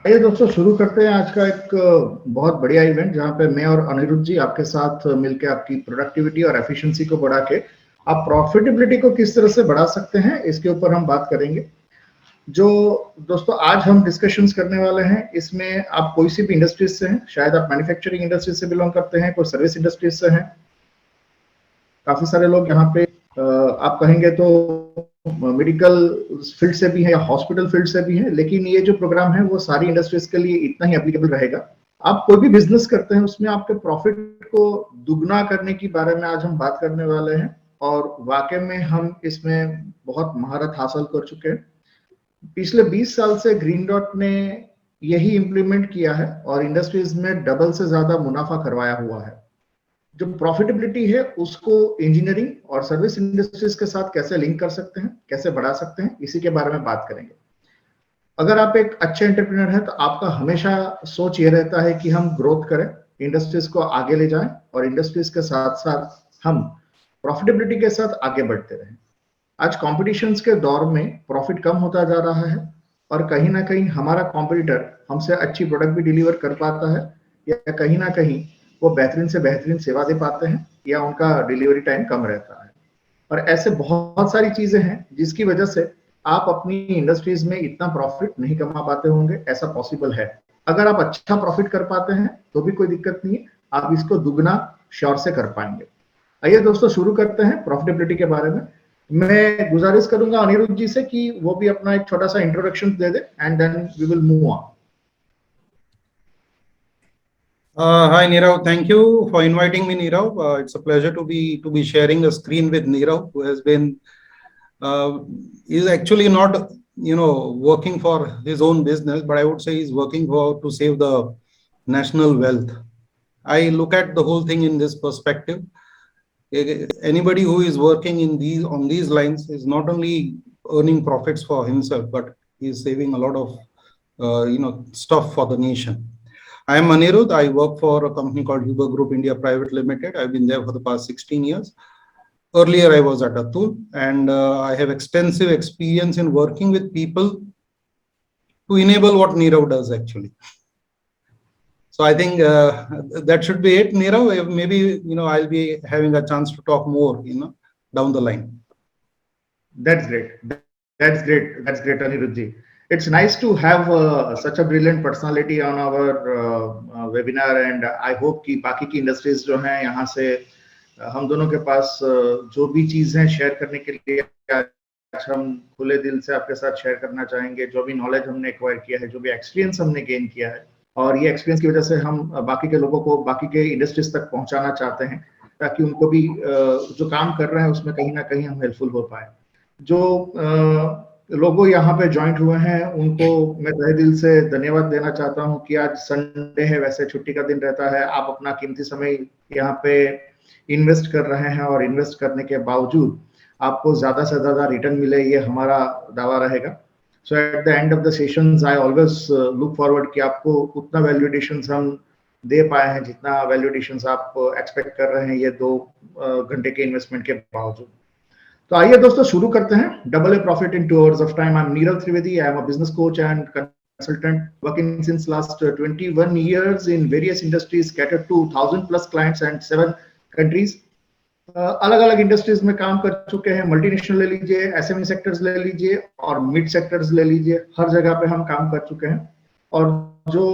आइए दोस्तों शुरू करते हैं आज का एक बहुत बढ़िया इवेंट जहां पे मैं और अनिरुद्ध जी आपके साथ मिलकर आपकी प्रोडक्टिविटी और एफिशिएंसी को बढ़ा के आप प्रॉफिटेबिलिटी को किस तरह से बढ़ा सकते हैं इसके ऊपर हम बात करेंगे। जो दोस्तों आज हम डिस्कशंस करने वाले हैं इसमें आप कोई सी भी इंडस्ट्रीज से हैं, शायद आप मैन्युफैक्चरिंग इंडस्ट्री से बिलोंग करते हैं, कोई सर्विस इंडस्ट्रीज से हैं, काफी सारे लोग यहाँ पे आप कहेंगे तो मेडिकल फील्ड से भी है या हॉस्पिटल फील्ड से भी है, लेकिन ये जो प्रोग्राम है वो सारी इंडस्ट्रीज के लिए इतना ही एप्लीकेबल रहेगा। आप कोई भी बिजनेस करते हैं उसमें आपके प्रॉफिट को दुगना करने के बारे में आज हम बात करने वाले हैं और वाकई में हम इसमें बहुत महारत हासिल कर चुके हैं। पिछले 20 साल से ग्रीन डॉट ने यही इंप्लीमेंट किया है और इंडस्ट्रीज में डबल से ज्यादा मुनाफा करवाया हुआ है। जो प्रॉफिटेबिलिटी है उसको इंजीनियरिंग और सर्विस इंडस्ट्रीज के साथ कैसे लिंक कर सकते हैं, कैसे बढ़ा सकते हैं, इसी के बारे में बात करेंगे। अगर आप एक अच्छे एंटरप्रेन्योर हैं तो आपका हमेशा सोच ये रहता है कि हम ग्रोथ करें, इंडस्ट्रीज को आगे ले जाएं और इंडस्ट्रीज के साथ साथ हम प्रॉफिटेबिलिटी के साथ आगे बढ़ते रहें। आज कॉम्पिटिशन्स के दौर में प्रॉफिट कम होता जा रहा है और कहीं ना कहीं हमारा कॉम्पिटिटर हमसे अच्छी प्रोडक्ट भी डिलीवर कर पाता है या कहीं ना कहीं वो बेहतरीन से बेहतरीन सेवा दे पाते हैं या उनका डिलीवरी टाइम कम रहता है। और ऐसे बहुत सारी चीजें हैं जिसकी वजह से आप अपनी इंडस्ट्रीज में इतना प्रॉफिट नहीं कमा पाते होंगे, ऐसा पॉसिबल है। अगर आप अच्छा प्रॉफिट कर पाते हैं तो भी कोई दिक्कत नहीं है, आप इसको दुगना श्योर से कर पाएंगे। आइए दोस्तों शुरू करते हैं प्रॉफिटेबिलिटी के बारे में। मैं गुजारिश करूंगा अनिरुद्ध जी से कि वो भी अपना एक छोटा सा इंट्रोडक्शन दे दे and then we will move on. Hi Nirav, thank you for inviting me, Nirav. It's a pleasure to be sharing a screen with Nirav, who has been is actually not working for his own business, but I would say he's working for to save the national wealth. I look at the whole thing in this perspective. Anybody who is working on these lines is not only earning profits for himself, but he is saving a lot of stuff for the nation. I am Anirudh. I work for a company called Uber Group India Private Limited. I've been there for the past 16 years. Earlier, I was at Atul, and I have extensive experience in working with people to enable what Nirav does actually. So I think that should be it, Nirav. Maybe I'll be having a chance to talk more, down the line. That's great. That's great. That's great, Anirudh ji. It's nice to have such a brilliant personality on our webinar, and I hope कि बाकी की industries जो हैं यहाँ से हम दोनों के पास जो भी चीज है शेयर करने के लिए आज हम खुले दिल से आपके साथ शेयर करना चाहेंगे। जो भी नॉलेज हमने एक्वायर किया है, जो भी एक्सपीरियंस हमने गेन किया है, और ये एक्सपीरियंस की वजह से हम बाकी के लोगों को बाकी के इंडस्ट्रीज तक पहुंचाना चाहते हैं ताकि उनको भी जो काम कर रहे हैं उसमें कहीं ना कहीं हम हेल्पफुल हो पाए। जो लोगों यहाँ पे ज्वाइंट हुए हैं उनको मैं तहे दिल से धन्यवाद देना चाहता हूँ कि आज संडे है, वैसे छुट्टी का दिन रहता है, आप अपना कीमती समय यहाँ पे इन्वेस्ट कर रहे हैं और इन्वेस्ट करने के बावजूद आपको ज्यादा से ज्यादा रिटर्न मिले, ये हमारा दावा रहेगा। So at the end of the sessions I always look forward कि आपको उतना वैल्यूएशंस हम दे पाए हैं जितना वैल्यूएशंस आप एक्सपेक्ट कर रहे हैं ये 2 घंटे के इन्वेस्टमेंट के बावजूद। तो आइए दोस्तों शुरू करते हैं। Double A profit in 2 hours of time. I am Nirav Trivedi. I am a business coach and consultant working since last 21 years in various industries, catered to 1000 plus clients and 7 countries. अलग अलग इंडस्ट्रीज में काम कर चुके हैं। मल्टीनेशनल ले लीजिए, SME sectors ले लीजिए और मिड सेक्टर्स ले लीजिए, हर जगह पे हम काम कर चुके हैं। और जो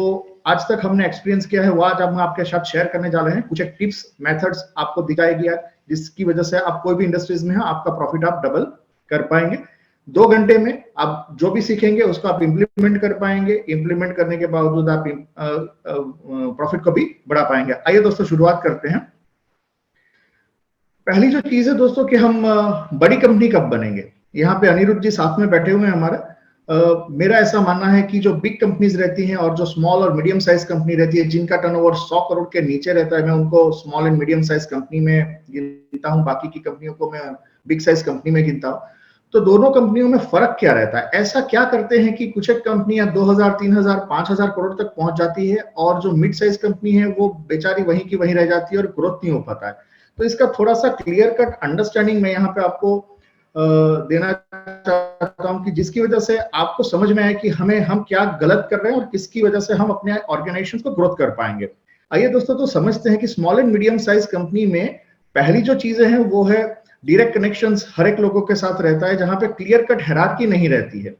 आज तक हमने एक्सपीरियंस किया है वो आज हम आपके साथ शेयर करने जा रहे हैं। कुछ एक टिप्स मेथड्स आपको दिखाई गया जिसकी वजह से आप कोई भी इंडस्ट्रीज में है आपका प्रॉफिट आप डबल कर पाएंगे। 2 घंटे में आप जो भी सीखेंगे उसको आप इंप्लीमेंट कर पाएंगे। इंप्लीमेंट करने के बावजूद आप प्रॉफिट को भी बढ़ा पाएंगे। आइए दोस्तों शुरुआत करते हैं। पहली जो चीज है दोस्तों कि हम बड़ी कंपनी कब बनेंगे। यहाँ पे अनिरुद्ध जी साथ में बैठे हुए हैं हमारे। मेरा ऐसा मानना है कि जो बिग कंपनीज रहती हैं और जो स्मॉल और मीडियम साइज कंपनी रहती है जिनका टर्नओवर 100 करोड़ के नीचे रहता है, मैं उनको small and medium size company में गिनता हूँ, बाकी की कंपनियों को मैं बिग साइज कंपनी में गिनता हूँ। तो दोनों कंपनियों में फर्क क्या रहता है, ऐसा क्या करते हैं कि कुछ एक कंपनियां 2000, 3000, 5000 करोड़ तक पहुंच जाती है और जो मिड साइज कंपनी है वो बेचारी वहीं की वहीं रह जाती है और ग्रोथ नहीं हो पाता है। तो इसका थोड़ा सा क्लियर कट अंडरस्टैंडिंग मैं यहाँ पे आपको देना चाहता हूं कि जिसकी वजह से आपको समझ में आए कि हम क्या गलत कर रहे हैं और किसकी वजह से हम अपने ऑर्गेनाइजेशन को ग्रोथ कर पाएंगे। आइए दोस्तों, तो समझते हैं कि small and medium size company में पहली जो चीजें हैं वो है डायरेक्ट कनेक्शंस हर एक लोगों के साथ रहता है, जहां पे क्लियर कट हायरार्की नहीं रहती है।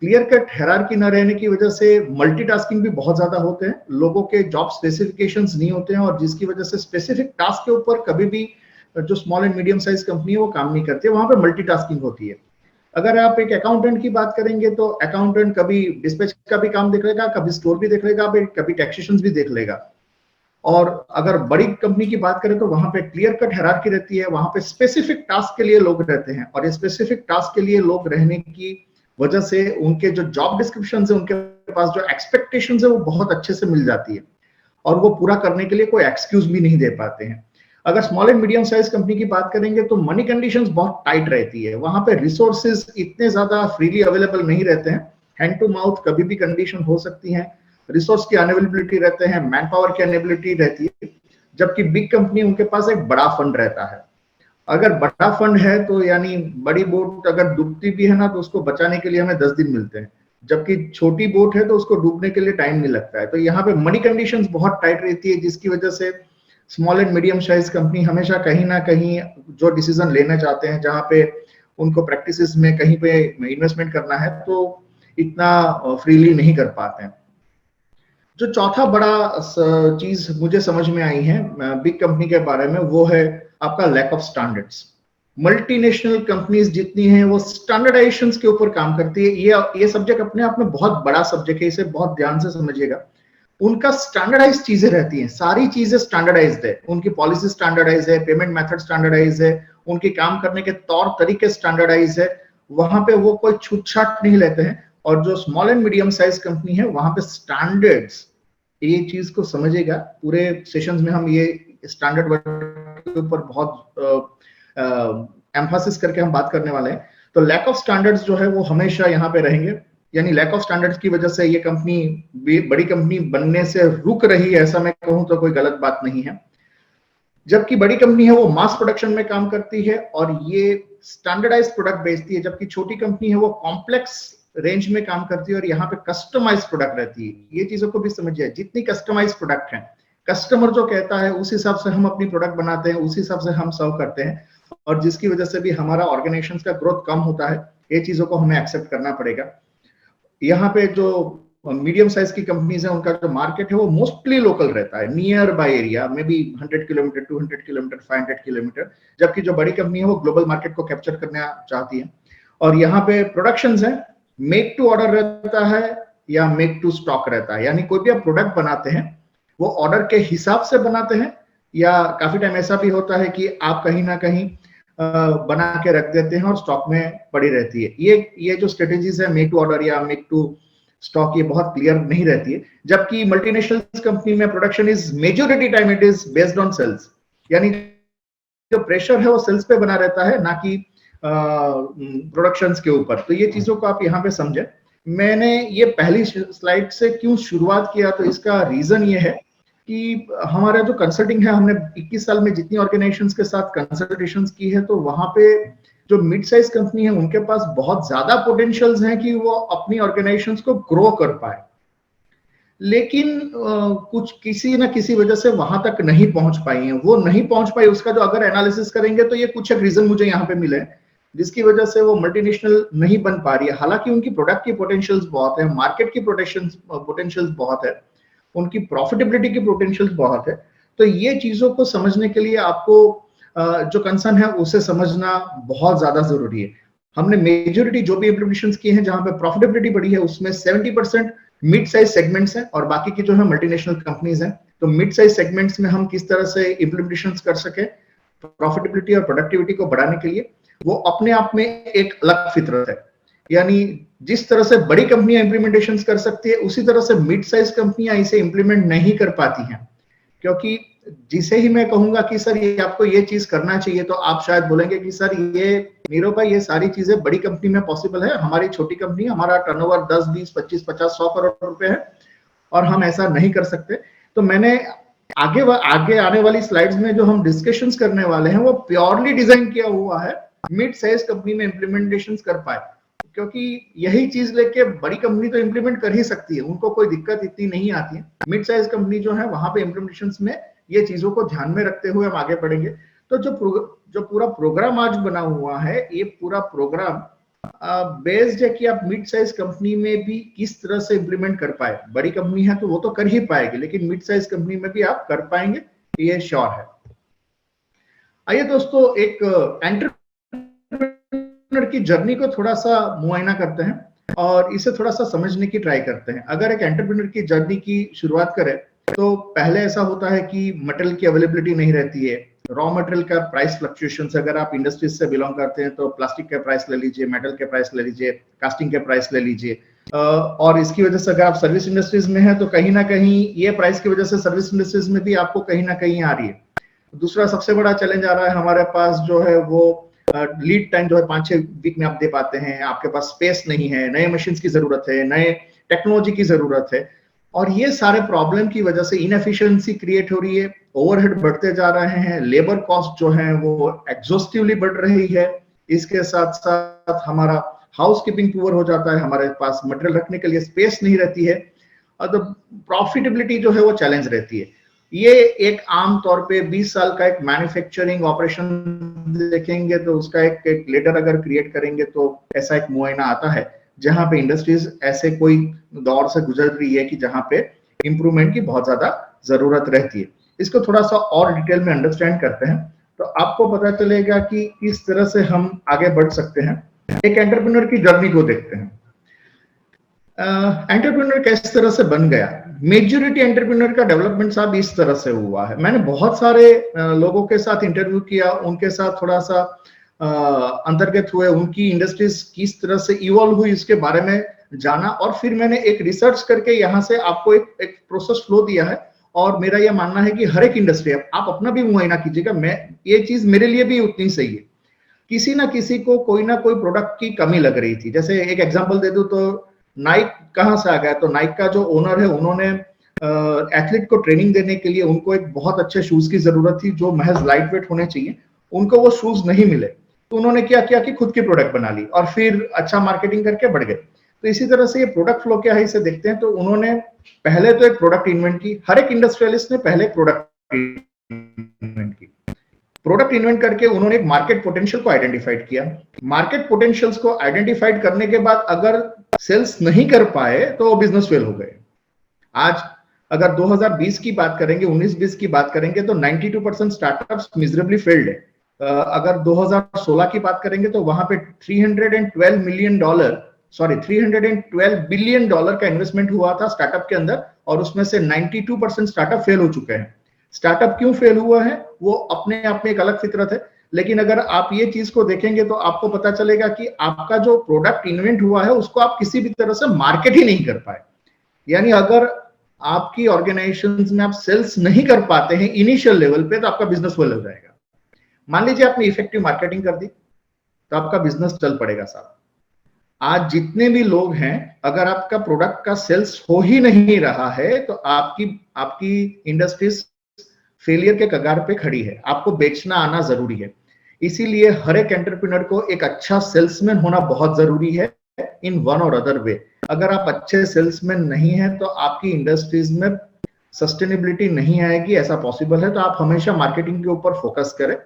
क्लियर कट हायरार्की न रहने की वजह से मल्टीटास्किंग भी बहुत ज्यादा होते हैं, लोगों के जॉब स्पेसिफिकेशंस नहीं होते हैं, और जिसकी वजह से स्पेसिफिक टास्क के ऊपर कभी भी जो small and medium size company है वो काम नहीं करती है, वहां पे मल्टीटास्किंग होती है। अगर आप एक अकाउंटेंट की बात करेंगे तो अकाउंटेंट कभी डिस्पैच का भी काम देख लेगा, कभी स्टोर भी देख लेगा, कभी टैक्सेशन भी देख लेगा। और अगर बड़ी कंपनी की बात करें तो वहां पे क्लियर कट हायरार्की रहती है, वहां पे स्पेसिफिक टास्क के लिए लोग रहते हैं, और ये स्पेसिफिक टास्क के लिए लोग रहने की वजह से उनके जो जॉब डिस्क्रिप्शन है, उनके पास जो एक्सपेक्टेशन है वो बहुत अच्छे से मिल जाती है, और वो पूरा करने के लिए कोई एक्सक्यूज भी नहीं दे पाते हैं। अगर small and medium size company की बात करेंगे तो मनी कंडीशंस बहुत टाइट रहती है, वहां पे रिसोर्सेज इतने ज्यादा फ्रीली अवेलेबल नहीं रहते हैं, हैंड टू माउथ कभी भी कंडीशन हो सकती है, रिसोर्स की अवेलेबिलिटी रहते हैं, मैन पावर की अवेलेबिलिटी रहती है। जबकि बिग कंपनी उनके पास एक बड़ा फंड रहता है। अगर बड़ा फंड है तो यानी बड़ी बोट अगर डूबती भी है ना तो उसको बचाने के लिए हमें 10 दिन मिलते हैं, जबकि छोटी बोट है तो उसको डूबने के लिए टाइम नहीं लगता है। तो यहाँ पे मनी कंडीशंस बहुत टाइट रहती है, जिसकी वजह से small and medium size company हमेशा कहीं ना कहीं जो डिसीजन लेना चाहते हैं, जहां पे उनको प्रैक्टिसेस में कहीं पे इन्वेस्टमेंट करना है, तो इतना फ्रीली नहीं कर पाते हैं। जो चौथा बड़ा चीज मुझे समझ में आई है बिग कंपनी के बारे में, वो है आपका lack of standards. Multinational companies जितनी हैं वो स्टैंडर्डाइजेशन के ऊपर काम करती है। ये सब्जेक्ट अपने आप में बहुत बड़ा सब्जेक्ट है, इसे बहुत ध्यान से समझिएगा। उनका स्टैंडर्डाइज चीजें रहती हैं, सारी चीजें स्टैंडर्डाइज्ड है, उनकी पॉलिसी स्टैंडर्डाइज है, पेमेंट मेथड स्टैंडर्डाइज है, उनके काम करने के तौर तरीके स्टैंडर्डाइज है, वहां पे वो कोई छूटछाट नहीं लेते हैं। और जो small and medium size company है वहां पे स्टैंडर्ड्स, ये चीज को समझिएगा, पूरे सेशंस में हम ये स्टैंडर्ड वर्ड के ऊपर बहुत एम्फासिस करके हम बात करने वाले हैं। तो लैक ऑफ स्टैंडर्ड्स जो है वो हमेशा यहाँ पे रहेंगे, यानी लैक ऑफ स्टैंडर्ड्स की वजह से ये कंपनी बड़ी कंपनी बनने से रुक रही है, ऐसा मैं कहूं तो कोई गलत बात नहीं है। जबकि बड़ी कंपनी है वो मास प्रोडक्शन में काम करती है और ये स्टैंडर्डाइज प्रोडक्ट बेचती है, जबकि छोटी कंपनी है वो कॉम्प्लेक्स रेंज में काम करती है और यहाँ पे कस्टमाइज प्रोडक्ट रहती है। ये चीजों को भी समझिए, जितनी कस्टमाइज प्रोडक्ट है, कस्टमर जो कहता है उस हिसाब से हम अपनी प्रोडक्ट बनाते हैं, उस हिसाब से हम सर्व करते हैं, और जिसकी वजह से भी हमारा ऑर्गेनाइजेशन का ग्रोथ कम होता है। ये चीजों को हमें एक्सेप्ट करना पड़ेगा। यहाँ पे जो मीडियम साइज की कंपनीज है उनका जो मार्केट है वो मोस्टली लोकल रहता है, नियर बाय एरिया में भी 100 किलोमीटर, 200 किलोमीटर, 500 किलोमीटर। जबकि जो बड़ी कंपनी है वो ग्लोबल मार्केट को कैप्चर करना चाहती है। और यहाँ पे प्रोडक्शंस है, मेक टू ऑर्डर रहता है या मेक टू स्टॉक रहता है, यानी कोई भी आप प्रोडक्ट बनाते हैं वो ऑर्डर के हिसाब से बनाते हैं, या काफी टाइम ऐसा भी होता है कि आप कहीं ना कहीं बना के रख देते हैं और स्टॉक में पड़ी रहती है। ये जो स्ट्रेटेजीज है मेक टू ऑर्डर या मेक टू स्टॉक, ये बहुत क्लियर नहीं रहती है। जबकि मल्टीनेशनल कंपनी में production is majority time it is based on sales, यानी जो प्रेशर है वो सेल्स पे बना रहता है, ना कि प्रोडक्शंस के ऊपर। तो ये चीजों को आप यहाँ पे समझे। मैंने ये पहली स्लाइड से क्यों शुरुआत किया, तो इसका रीजन ये है कि हमारा जो कंसल्टिंग है, हमने 21 साल में जितनी ऑर्गेनाइजेशंस के साथ कंसल्टेशंस की है, तो वहां पे जो मिड साइज कंपनी है उनके पास बहुत ज्यादा पोटेंशियल्स हैं कि वो अपनी ऑर्गेनाइजेशंस को ग्रो कर पाए, लेकिन कुछ किसी ना किसी वजह से वहां तक नहीं पहुंच पाई है। वो नहीं पहुंच पाई, उसका जो अगर एनालिसिस करेंगे तो ये कुछ एक रीजन मुझे यहाँ पे मिले जिसकी वजह से वो मल्टीनेशनल नहीं बन पा रही है। हालांकि उनकी प्रोडक्ट की पोटेंशियल्स बहुत है, मार्केट की पोटेंशियल्स बहुत है, उनकी प्रॉफिटेबिलिटी की पोटेंशियल्स बहुत है। तो ये चीजों को समझने के लिए आपको जो कंसर्न है उसे समझना बहुत ज्यादा जरूरी है। हमने मेजोरिटी जो भी इम्प्लीमेंटेशंस किए हैं जहां पे प्रॉफिटेबिलिटी बढ़ी है उसमें 70% मिड साइज सेगमेंट्स हैं और बाकी की जो है मल्टीनेशनल कंपनीज हैं। तो मिड साइज सेगमेंट्स में हम किस तरह से इम्प्लीमेंटेशंस कर सके प्रॉफिटेबिलिटी और प्रोडक्टिविटी को बढ़ाने के लिए, वो अपने आप में एक अलग फितरत है। यानी जिस तरह से बड़ी कंपनियां इंप्लीमेंटेशन कर सकती है उसी तरह से मिड साइज कंपनियां इसे इंप्लीमेंट नहीं कर पाती हैं, क्योंकि जिसे ही मैं कहूंगा कि सर ये आपको ये चीज करना चाहिए तो आप शायद बोलेंगे कि सर ये नीरव भाई ये सारी चीजें बड़ी कंपनी में पॉसिबल है, हमारी छोटी कंपनी, हमारा टर्नओवर 10, 20, 25, 50, 100 करोड़ रुपए है और हम ऐसा नहीं कर सकते। तो मैंने आगे आने वाली स्लाइड्स में जो हम डिस्कशंस करने वाले हैं वो प्योरली डिजाइन किया हुआ है मिड साइज कंपनी में इम्प्लीमेंटेशन कर पाए, क्योंकि यही चीज लेके बड़ी कंपनी तो इम्प्लीमेंट कर ही सकती है, उनको कोई दिक्कत इतनी नहीं आती है। मिड साइज कंपनी जो है वहां पे इम्प्लीमेंटेशन में ये चीजों को ध्यान में रखते हुए हम आगे बढ़ेंगे। तो जो पूरा प्रोग्राम आज बना हुआ है, ये पूरा प्रोग्राम बेस्ड है कि आप मिड साइज कंपनी में भी किस तरह से इंप्लीमेंट कर पाए। बड़ी कंपनी है तो वो तो कर ही पाएगी, लेकिन मिड साइज कंपनी में भी आप कर पाएंगे, ये श्योर है। आइए दोस्तों, एक एंटरप्रेन्योर की जर्नी को थोड़ा सा मुआयना करते हैं और इसे थोड़ा सा समझने की ट्राई करते हैं। अगर एक एंटरप्रेन्योर की जर्नी की शुरुआत करें तो पहले ऐसा होता है कि मटेरियल की अवेलेबिलिटी नहीं रहती है, रॉ मटेरियल का प्राइस फ्लक्चुएशन। अगर आप इंडस्ट्रीज से बिलोंग करते हैं तो प्लास्टिक के प्राइस ले लीजिए, मेटल के प्राइस ले लीजिए, कास्टिंग के प्राइस ले लीजिए, और इसकी वजह से अगर आप सर्विस इंडस्ट्रीज में है तो कहीं ना कहीं ये प्राइस की वजह से सर्विस इंडस्ट्रीज में भी आपको कहीं ना कहीं आ रही है। दूसरा सबसे बड़ा चैलेंज आ रहा है हमारे पास जो है वो लीड टाइम जो है 5-6 वीक में आप दे पाते हैं, आपके पास स्पेस नहीं है, नए मशीन्स की जरूरत है, नए टेक्नोलॉजी की जरूरत है, और ये सारे प्रॉब्लम की वजह से इनएफिशिएंसी क्रिएट हो रही है, ओवरहेड बढ़ते जा रहे हैं, लेबर कॉस्ट जो है वो एग्जॉस्टिवली बढ़ रही है, इसके साथ साथ हमारा हाउसकीपिंग पुअर हो जाता है, हमारे पास मटेरियल रखने के लिए स्पेस नहीं रहती है, और प्रॉफिटेबिलिटी जो है वो चैलेंज रहती है। ये एक आम तौर पे 20 साल का एक मैन्युफैक्चरिंग ऑपरेशन देखेंगे तो उसका एक लेटर अगर क्रिएट करेंगे तो ऐसा एक मुआयना आता है जहां पे इंडस्ट्रीज ऐसे कोई दौर से गुजर रही है कि जहां पे इंप्रूवमेंट की बहुत ज्यादा जरूरत रहती है। इसको थोड़ा सा और डिटेल में अंडरस्टैंड करते हैं तो आपको पता चलेगा कि किस तरह से हम आगे बढ़ सकते हैं। एक एंटरप्रेन्योर की जर्नी को देखते हैं। एंटरप्रेन्योर किस तरह से बन गया। मेजॉरिटी एंटरप्रेन्योर का डेवलपमेंट साहब इस तरह से हुआ है। मैंने बहुत सारे लोगों के साथ इंटरव्यू किया, उनके साथ थोड़ा सा अंतर्गत हुए, उनकी इंडस्ट्रीज किस तरह से इवॉल्व हुई इसके बारे में जाना, और फिर मैंने एक रिसर्च करके यहाँ से आपको एक प्रोसेस फ्लो दिया है। और मेरा यह मानना है कि हर एक इंडस्ट्री, आप अपना भी मुआयना कीजिएगा, मैं ये चीज मेरे लिए भी उतनी सही है। किसी ना किसी को कोई ना कोई प्रोडक्ट की कमी लग रही थी। जैसे एक एग्जांपल दे दूं तो नाइक कहां से आ गया, तो नाइक का जो ओनर है उन्होंने एथलीट को ट्रेनिंग देने के लिए उनको एक बहुत अच्छे शूज की जरूरत थी जो महज लाइट वेट होने चाहिए, उनको वो शूज नहीं मिले, तो उन्होंने क्या किया कि खुद की प्रोडक्ट बना ली और फिर अच्छा मार्केटिंग करके बढ़ गए। तो इसी तरह से ये प्रोडक्ट फ्लो क्या है इसे देखते हैं। तो उन्होंने पहले तो एक प्रोडक्ट इन्वेंट की, हर एक इंडस्ट्रियलिस्ट ने पहले प्रोडक्ट इन्वेंट की। प्रोडक्ट इन्वेंट करके उन्होंने एक मार्केट पोटेंशियल को आइडेंटिफाइड किया। मार्केट पोटेंशियल्स को आइडेंटिफाइड करने के बाद अगर सेल्स नहीं कर पाए तो बिजनेस फेल हो गए। आज अगर 2020 की बात करेंगे, 19-20 की बात करेंगे तो 92% स्टार्टअप्स मिजरेबली फेल्ड है। अगर 2016 की बात करेंगे तो वहां पे $312 बिलियन का इन्वेस्टमेंट हुआ था स्टार्टअप के अंदर, और उसमें से 92% स्टार्टअप फेल हो चुके हैं। स्टार्टअप क्यों फेल हुआ है वो अपने आप में एक अलग फितरत है, लेकिन अगर आप ये चीज को देखेंगे तो आपको पता चलेगा कि आपका जो प्रोडक्ट इन्वेंट हुआ है उसको आप किसी भी तरह से मार्केट ही नहीं कर पाए। यानी अगर आपकी ऑर्गेनाइजेशन में आप सेल्स नहीं कर पाते हैं इनिशियल लेवल पे तो आपका बिजनेस फेल हो जाएगा। मान लीजिए आपने इफेक्टिव मार्केटिंग कर दी तो आपका बिजनेस चल पड़ेगा साहब। आज जितने भी लोग हैं, अगर आपका प्रोडक्ट का सेल्स हो ही नहीं रहा है तो आपकी इंडस्ट्रीज फेलियर के कगार पे खड़ी है। आपको बेचना आना जरूरी है। इसीलिए हर एक एंटरप्रेन्योर को एक अच्छा सेल्समैन होना बहुत जरूरी है इन वन और अदर वे। अगर आप अच्छे सेल्समैन नहीं है तो आपकी इंडस्ट्रीज में सस्टेनेबिलिटी नहीं आएगी। ऐसा पॉसिबल है तो आप हमेशा मार्केटिंग के ऊपर फोकस करें।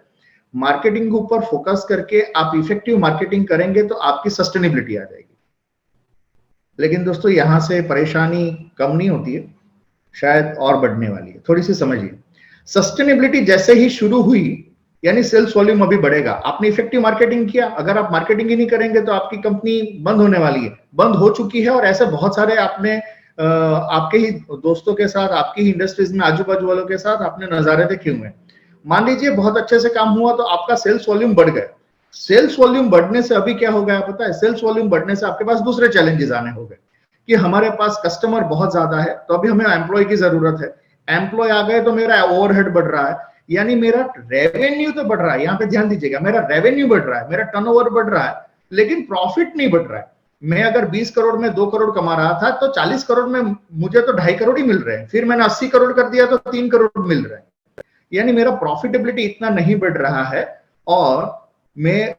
मार्केटिंग के ऊपर फोकस करके आप इफेक्टिव मार्केटिंग करेंगे तो आपकी सस्टेनेबिलिटी आ जाएगी। लेकिन दोस्तों यहां से परेशानी कम नहीं होती है, शायद और बढ़ने वाली है। थोड़ी सी समझिए, सस्टेनेबिलिटी जैसे ही शुरू हुई यानी सेल्स वॉल्यूम अभी बढ़ेगा। आपने इफेक्टिव मार्केटिंग किया, अगर आप मार्केटिंग ही नहीं करेंगे तो आपकी कंपनी बंद होने वाली है, बंद हो चुकी है। और ऐसे बहुत सारे आपने आपके ही दोस्तों के साथ, आपकी ही इंडस्ट्रीज में आजू बाजू वालों के साथ आपने नजारे देखे हुए हैं। मान लीजिए बहुत अच्छे से काम हुआ तो आपका सेल्स वॉल्यूम बढ़ गया। सेल्स वॉल्यूम बढ़ने से अभी क्या हो गया पता है, सेल्स वॉल्यूम बढ़ने से आपके पास दूसरे चैलेंजेस आने हो गए कि हमारे पास कस्टमर बहुत ज्यादा है तो अभी हमें एम्प्लॉय की जरूरत है। एम्प्लॉय आ गए तो मेरा ओवरहेड बढ़ रहा है, यानी मेरा रेवेन्यू तो बढ़ रहा है। यहाँ पे ध्यान दीजिएगा, मेरा रेवेन्यू बढ़ रहा है, मेरा टर्नओवर बढ़ रहा है, लेकिन प्रॉफिट नहीं बढ़ रहा है। मैं अगर 20 करोड़ में 2 करोड़ कमा रहा था तो 40 करोड़ में मुझे तो 2.5 करोड़ ही मिल रहे हैं। फिर मैंने 80 करोड़ कर दिया तो 3 करोड़ मिल रहे हैं। यानी मेरा प्रॉफिटेबिलिटी इतना नहीं बढ़ रहा है और मैं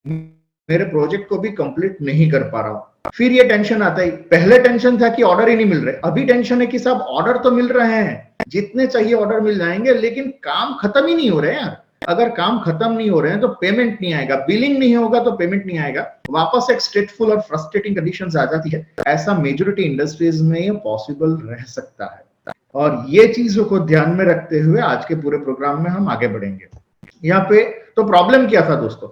मेरे प्रोजेक्ट को भी कंप्लीट नहीं कर पा रहा हूं। फिर ये टेंशन आता है, पहले टेंशन था कि ऑर्डर ही नहीं मिल रहे, अभी टेंशन है कि साहब ऑर्डर तो मिल रहे हैं, जितने चाहिए ऑर्डर मिल जाएंगे, लेकिन काम खत्म ही नहीं हो रहे यार। अगर काम खत्म नहीं हो रहे हैं तो पेमेंट नहीं आएगा, बिलिंग नहीं होगा तो पेमेंट नहीं आएगा, वापस एक स्ट्रेसफुल और फ्रस्ट्रेटिंग कंडीशंस आ जाती है। ऐसा मेजॉरिटी इंडस्ट्रीज में ये पॉसिबल रह सकता है, और ये चीजों को ध्यान में रखते हुए आज के पूरे प्रोग्राम में हम आगे बढ़ेंगे। यहाँ पे तो प्रॉब्लम क्या था दोस्तों,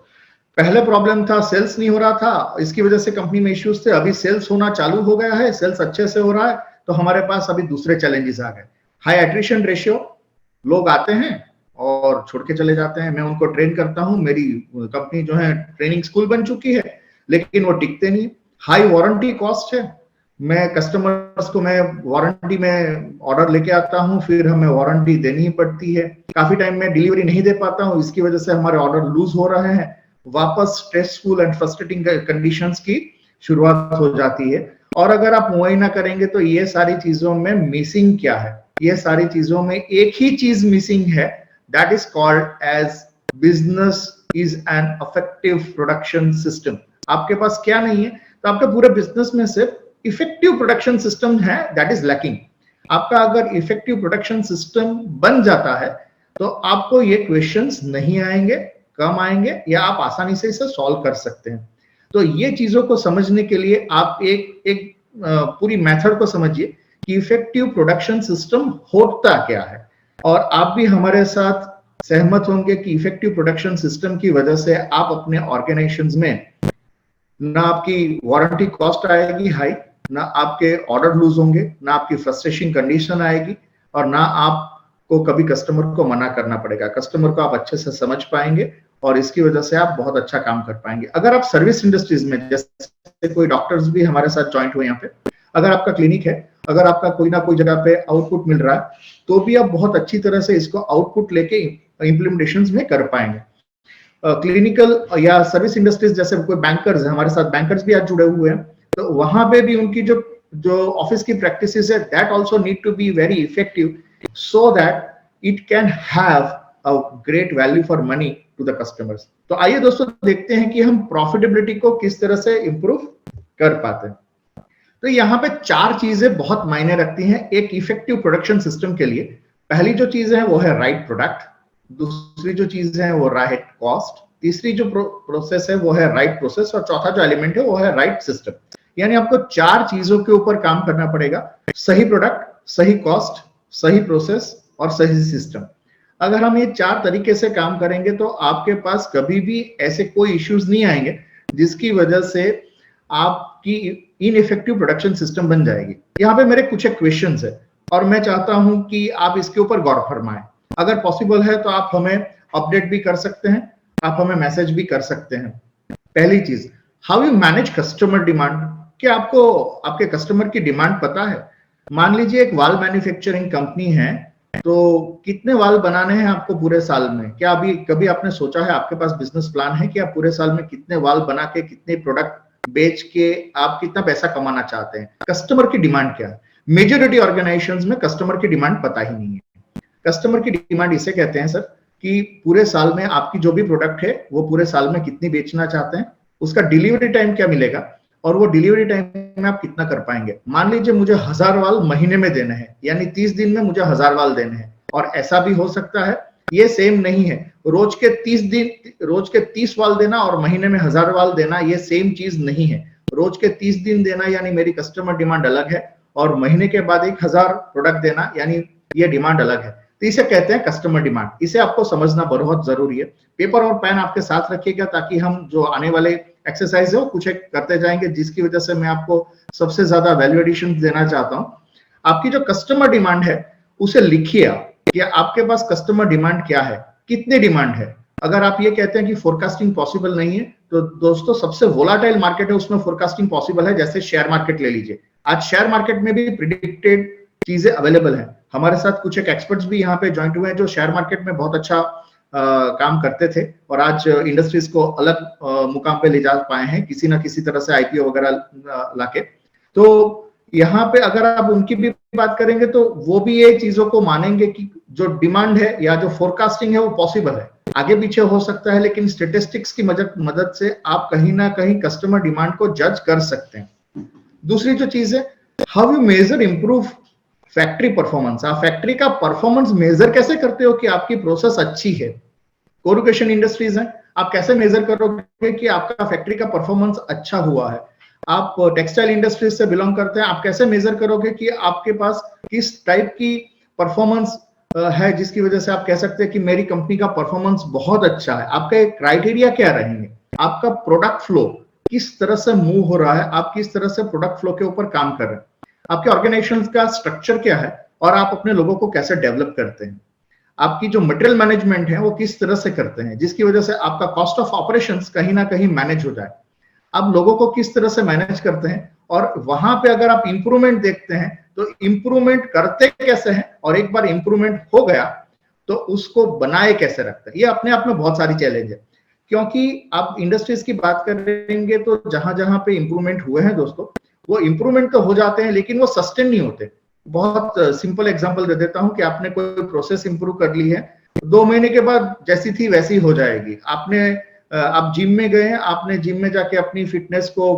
पहले प्रॉब्लम था सेल्स नहीं हो रहा था, इसकी वजह से कंपनी में इश्यूज थे। अभी सेल्स होना चालू हो गया है, सेल्स अच्छे से हो रहा है, तो हमारे पास अभी दूसरे चैलेंजेस आ गए। हाई एट्रिशन रेशियो, लोग आते हैं और छोड़ के चले जाते हैं। मैं उनको ट्रेन करता हूं, मेरी कंपनी जो है ट्रेनिंग स्कूल बन चुकी है, लेकिन वो टिकते नहीं। हाई वारंटी कॉस्ट है, मैं कस्टमर्स को मैं वारंटी में ऑर्डर लेके आता हूं, फिर हमें वारंटी देनी ही पड़ती है, काफी टाइम में डिलीवरी नहीं दे पाता हूं, इसकी वजह से हमारे ऑर्डर लूज हो रहे हैं, वापस स्ट्रेसफुल एंड फ्रस्ट्रेटिंग कंडीशंस की शुरुआत हो जाती है। और अगर आप वही ना करेंगे तो ये सारी चीजों में मिसिंग क्या है, ये सारी चीजों में एक ही चीज मिसिंग है, that is called as business is an effective production system. आपके पास क्या नहीं है, तो आपके पूरे बिजनेस में सिर्फ इफेक्टिव प्रोडक्शन सिस्टम है, दैट इज लैकिंग। आपका अगर इफेक्टिव प्रोडक्शन सिस्टम बन जाता है तो आपको ये क्वेश्चंस नहीं आएंगे, कम आएंगे, या आप आसानी से इसे सॉल्व कर सकते हैं। तो ये चीजों को समझने के लिए आप एक पूरी मेथड को समझिए कि इफेक्टिव प्रोडक्शन सिस्टम होता क्या है, और आप भी हमारे साथ सहमत होंगे कि इफेक्टिव प्रोडक्शन सिस्टम की वजह से आप अपने ऑर्गेनाइजेशंस में ना आपकी वारंटी कॉस्ट आएगी हाई, ना आपके ऑर्डर लूज होंगे, ना आपकी फ्रस्ट्रेशन कंडीशन आएगी, और ना आपको कभी कस्टमर को मना करना पड़ेगा। कस्टमर को आप अच्छे से समझ पाएंगे और इसकी वजह से आप बहुत अच्छा काम कर पाएंगे। अगर आप सर्विस इंडस्ट्रीज में, जैसे कोई डॉक्टर्स भी हमारे साथ ज्वाइंट हुए यहाँ पे, अगर आपका क्लिनिक है, अगर आपका कोई ना कोई जगह पे आउटपुट मिल रहा है, तो भी आप बहुत अच्छी तरह से इसको आउटपुट लेके इंप्लीमेंटेशन में कर पाएंगे। क्लिनिकल या सर्विस इंडस्ट्रीज, जैसे कोई बैंकर्स है हमारे साथ, बैंकर्स भी आज जुड़े हुए हैं, तो वहां पे भी उनकी जो ऑफिस की प्रैक्टिसेस है, that also need to be very effective, so that it can have a great value for money to the customers. तो आइए दोस्तों देखते हैं कि हम प्रॉफिटेबिलिटी को किस तरह से इंप्रूव कर पाते हैं। तो यहाँ पे चार चीजें बहुत मायने रखती हैं एक इफेक्टिव प्रोडक्शन सिस्टम के लिए। पहली जो चीज है वो है राइट प्रोडक्ट, दूसरी जो चीज है वो राइट कॉस्ट, तीसरी जो प्रोसेस है वो है राइट प्रोसेस, और चौथा जो एलिमेंट है वो है राइट सिस्टम। यानी आपको चार चीजों के ऊपर काम करना पड़ेगा, सही प्रोडक्ट, सही कॉस्ट, सही प्रोसेस और सही सिस्टम। अगर हम ये चार तरीके से काम करेंगे तो आपके पास कभी भी ऐसे कोई इश्यूज नहीं आएंगे जिसकी वजह से आपकी इनइफेक्टिव प्रोडक्शन सिस्टम बन जाएगी। यहाँ पे मेरे कुछ क्वेश्चंस है और मैं चाहता हूं कि आप इसके ऊपर गौर फरमाएं। अगर पॉसिबल है तो आप हमें अपडेट भी कर सकते हैं, आप हमें मैसेज भी कर सकते हैं। पहली चीज, how you manage customer demand. क्या आपको आपके कस्टमर की डिमांड पता है? मान लीजिए एक वाल मैन्युफैक्चरिंग कंपनी है, तो कितने वाल बनाने हैं आपको पूरे साल में? क्या अभी कभी आपने सोचा है, आपके पास बिजनेस प्लान है कि आप पूरे साल में कितने वाल बना के, कितने प्रोडक्ट बेच के आप कितना पैसा कमाना चाहते हैं? कस्टमर की डिमांड क्या है? मेजॉरिटी ऑर्गेनाइजेशंस में कस्टमर की डिमांड पता ही नहीं है। कस्टमर की डिमांड इसे कहते हैं सर कि पूरे साल में आपकी जो भी प्रोडक्ट है वो पूरे साल में कितनी बेचना चाहते हैं, उसका डिलीवरी टाइम क्या मिलेगा, और वो डिलीवरी टाइम में आप कितना कर पाएंगे। मान लीजिए मुझे 1000 वाल महीने में देने हैं, यानी 30 दिन में मुझे 1000 वाल देने हैं, और ऐसा भी हो सकता है, ये सेम नहीं है। रोज के 30 वाल देना और महीने में 1000 वाल देना ये सेम चीज नहीं है। रोज के 30 दिन देना यानी मेरी कस्टमर डिमांड अलग है, और महीने के बाद 1000 प्रोडक्ट देना यानी ये डिमांड अलग है। तो इसे कहते हैं कस्टमर डिमांड। इसे आपको समझना बहुत जरूरी है। पेपर और पेन आपके साथ रखिएगा ताकि हम जो आने वाले एक्सरसाइज है वो कुछ एक करते जाएंगे, जिसकी वजह से मैं आपको सबसे ज्यादा वैल्यू एडिशन देना चाहता हूं। आपकी जो कस्टमर डिमांड है उसे लिखिए कि आपके पास कस्टमर डिमांड क्या है, कितनी डिमांड है। अगर आप ये कहते हैं कि फोरकास्टिंग पॉसिबल नहीं है, तो दोस्तों सबसे वोलाटाइल मार्केट है उसमें फोरकास्टिंग पॉसिबल है। जैसे शेयर मार्केट ले लीजिए, आज शेयर मार्केट में भी प्रिडिक्टेड चीजें अवेलेबल है। हमारे साथ कुछ एक एक्सपर्ट्स भी यहाँ पे ज्वाइंट हुए हैं जो शेयर मार्केट में बहुत अच्छा काम करते थे, और आज इंडस्ट्रीज को अलग मुकाम पे ले जा पाए हैं किसी ना किसी तरह से आईपीओ वगैरह लाके। तो यहाँ पे अगर आप उनकी भी बात करेंगे तो वो भी ये चीजों को मानेंगे कि जो डिमांड है या जो फोरकास्टिंग है वो पॉसिबल है, आगे पीछे हो सकता है, लेकिन स्टेटिस्टिक्स की मदद से आप कहीं ना कहीं कस्टमर डिमांड को जज कर सकते हैं। दूसरी जो चीज है, how you measure improve factory performance. आप फैक्ट्री का परफॉर्मेंस मेजर कैसे करते हो कि आपकी प्रोसेस अच्छी है। कोरुगेशन इंडस्ट्रीज है, आप कैसे मेजर करोगे कि आपका फैक्ट्री का परफॉर्मेंस अच्छा हुआ है। आप टेक्सटाइल इंडस्ट्रीज से बिलोंग करते हैं, आप कैसे मेजर करोगे कि आपके पास किस टाइप की परफॉर्मेंस है जिसकी वजह से आप कह सकते हैं कि मेरी कंपनी का परफॉर्मेंस बहुत अच्छा है। आपके क्राइटेरिया क्या रहेंगे, आपका प्रोडक्ट फ्लो किस तरह से मूव हो रहा है, आप किस तरह से प्रोडक्ट फ्लो के ऊपर काम कर रहे हैं, आपके ऑर्गेनाइजेशन का स्ट्रक्चर क्या है और आप अपने लोगों को कैसे डेवलप करते हैं, आपकी जो मटेरियल मैनेजमेंट है वो किस तरह से करते हैं जिसकी वजह से आपका कॉस्ट ऑफ ऑपरेशंस कहीं ना कहीं मैनेज हो जाए, आप लोगों को किस तरह से मैनेज करते हैं। और वहां पे अगर आप इंप्रूवमेंट देखते हैं तो इंप्रूवमेंट करते कैसे हैं, और एक बार इंप्रूवमेंट हो गया तो उसको बनाए कैसे रखते हैं। ये अपने आप में बहुत सारी चैलेंज है, क्योंकि आप इंडस्ट्रीज की बात करेंगे तो जहां जहां पे इंप्रूवमेंट हुए हैं दोस्तों, वो इंप्रूवमेंट तो हो जाते हैं लेकिन वो सस्टेन नहीं होते। बहुत सिंपल एग्जांपल दे देता हूं कि आपने कोई प्रोसेस इंप्रूव कर ली है, 2 महीने के बाद जैसी थी वैसी हो जाएगी। आप जिम में गए हैं, आपने जिम में जाके अपनी फिटनेस को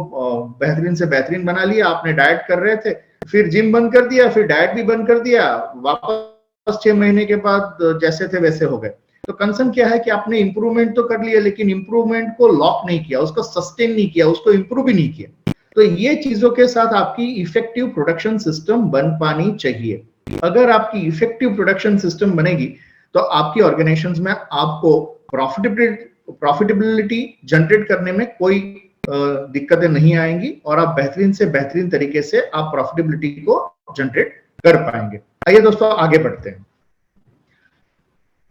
बेहतरीन से बेहतरीन बना लिया, आपने डाइट कर रहे थे, फिर जिम बंद कर दिया, फिर डाइट भी बंद कर दिया, वापस 6 महीने के बाद जैसे थे वैसे हो गए। तो कंसर्न क्या है कि आपने इंप्रूवमेंट तो कर लिया लेकिन इंप्रूवमेंट को लॉक नहीं किया, उसको सस्टेन नहीं किया, उसको इंप्रूव भी नहीं किया। तो ये चीजों के साथ आपकी इफेक्टिव प्रोडक्शन सिस्टम बन पानी चाहिए। अगर आपकी इफेक्टिव प्रोडक्शन सिस्टम बनेगी तो आपकी ऑर्गेनाइजेशंस में आपको प्रॉफिटेबिलिटी जनरेट करने में कोई दिक्कतें नहीं आएंगी और आप बेहतरीन से बेहतरीन तरीके से आप प्रॉफिटेबिलिटी को जनरेट कर पाएंगे। आइए दोस्तों आगे बढ़ते हैं।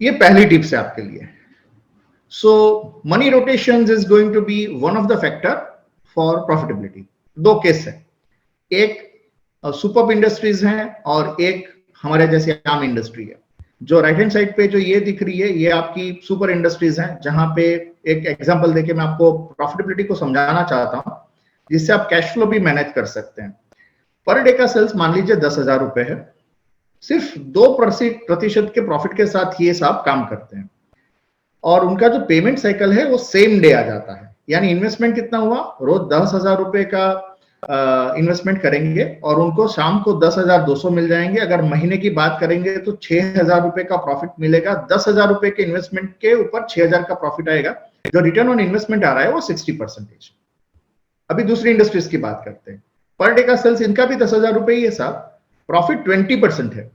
ये पहली टिप्स है आपके लिए। So money rotations is going to be one of the factor for profitability. 2 case है, एक सुपर्ब इंडस्ट्रीज हैं और एक हमारे जैसे आम इंडस्ट्री है। जो राइट हैंड साइड पे जो ये दिख रही है ये आपकी सुपर इंडस्ट्रीज हैं, जहां पे एक एग्जांपल देके मैं आपको प्रॉफिटेबिलिटी को समझाना चाहता हूं जिससे आप कैश फ्लो भी मैनेज कर सकते हैं। पर डे का सेल्स मान लीजिए 10,000 रुपए है, सिर्फ 2% के प्रॉफिट के साथ ये साहब काम करते हैं और उनका जो पेमेंट साइकिल है वो सेम डे आ जाता है। यानी इन्वेस्टमेंट कितना हुआ, रोज 10,000 रुपए का इन्वेस्टमेंट करेंगे और उनको शाम को 10,200 मिल जाएंगे। अगर महीने की बात करेंगे तो 6,000 रुपए का प्रॉफिट मिलेगा। 10,000 रुपए के इन्वेस्टमेंट के ऊपर 6,000 का प्रॉफिट आएगा। जो रिटर्न ऑन इन्वेस्टमेंट आ रहा है वो 60%। अभी दूसरी इंडस्ट्रीज की बात करते हैं। पर डे का सेल्स इनका भी 10,000 रुपए ही है साहब, प्रॉफिट 20% है,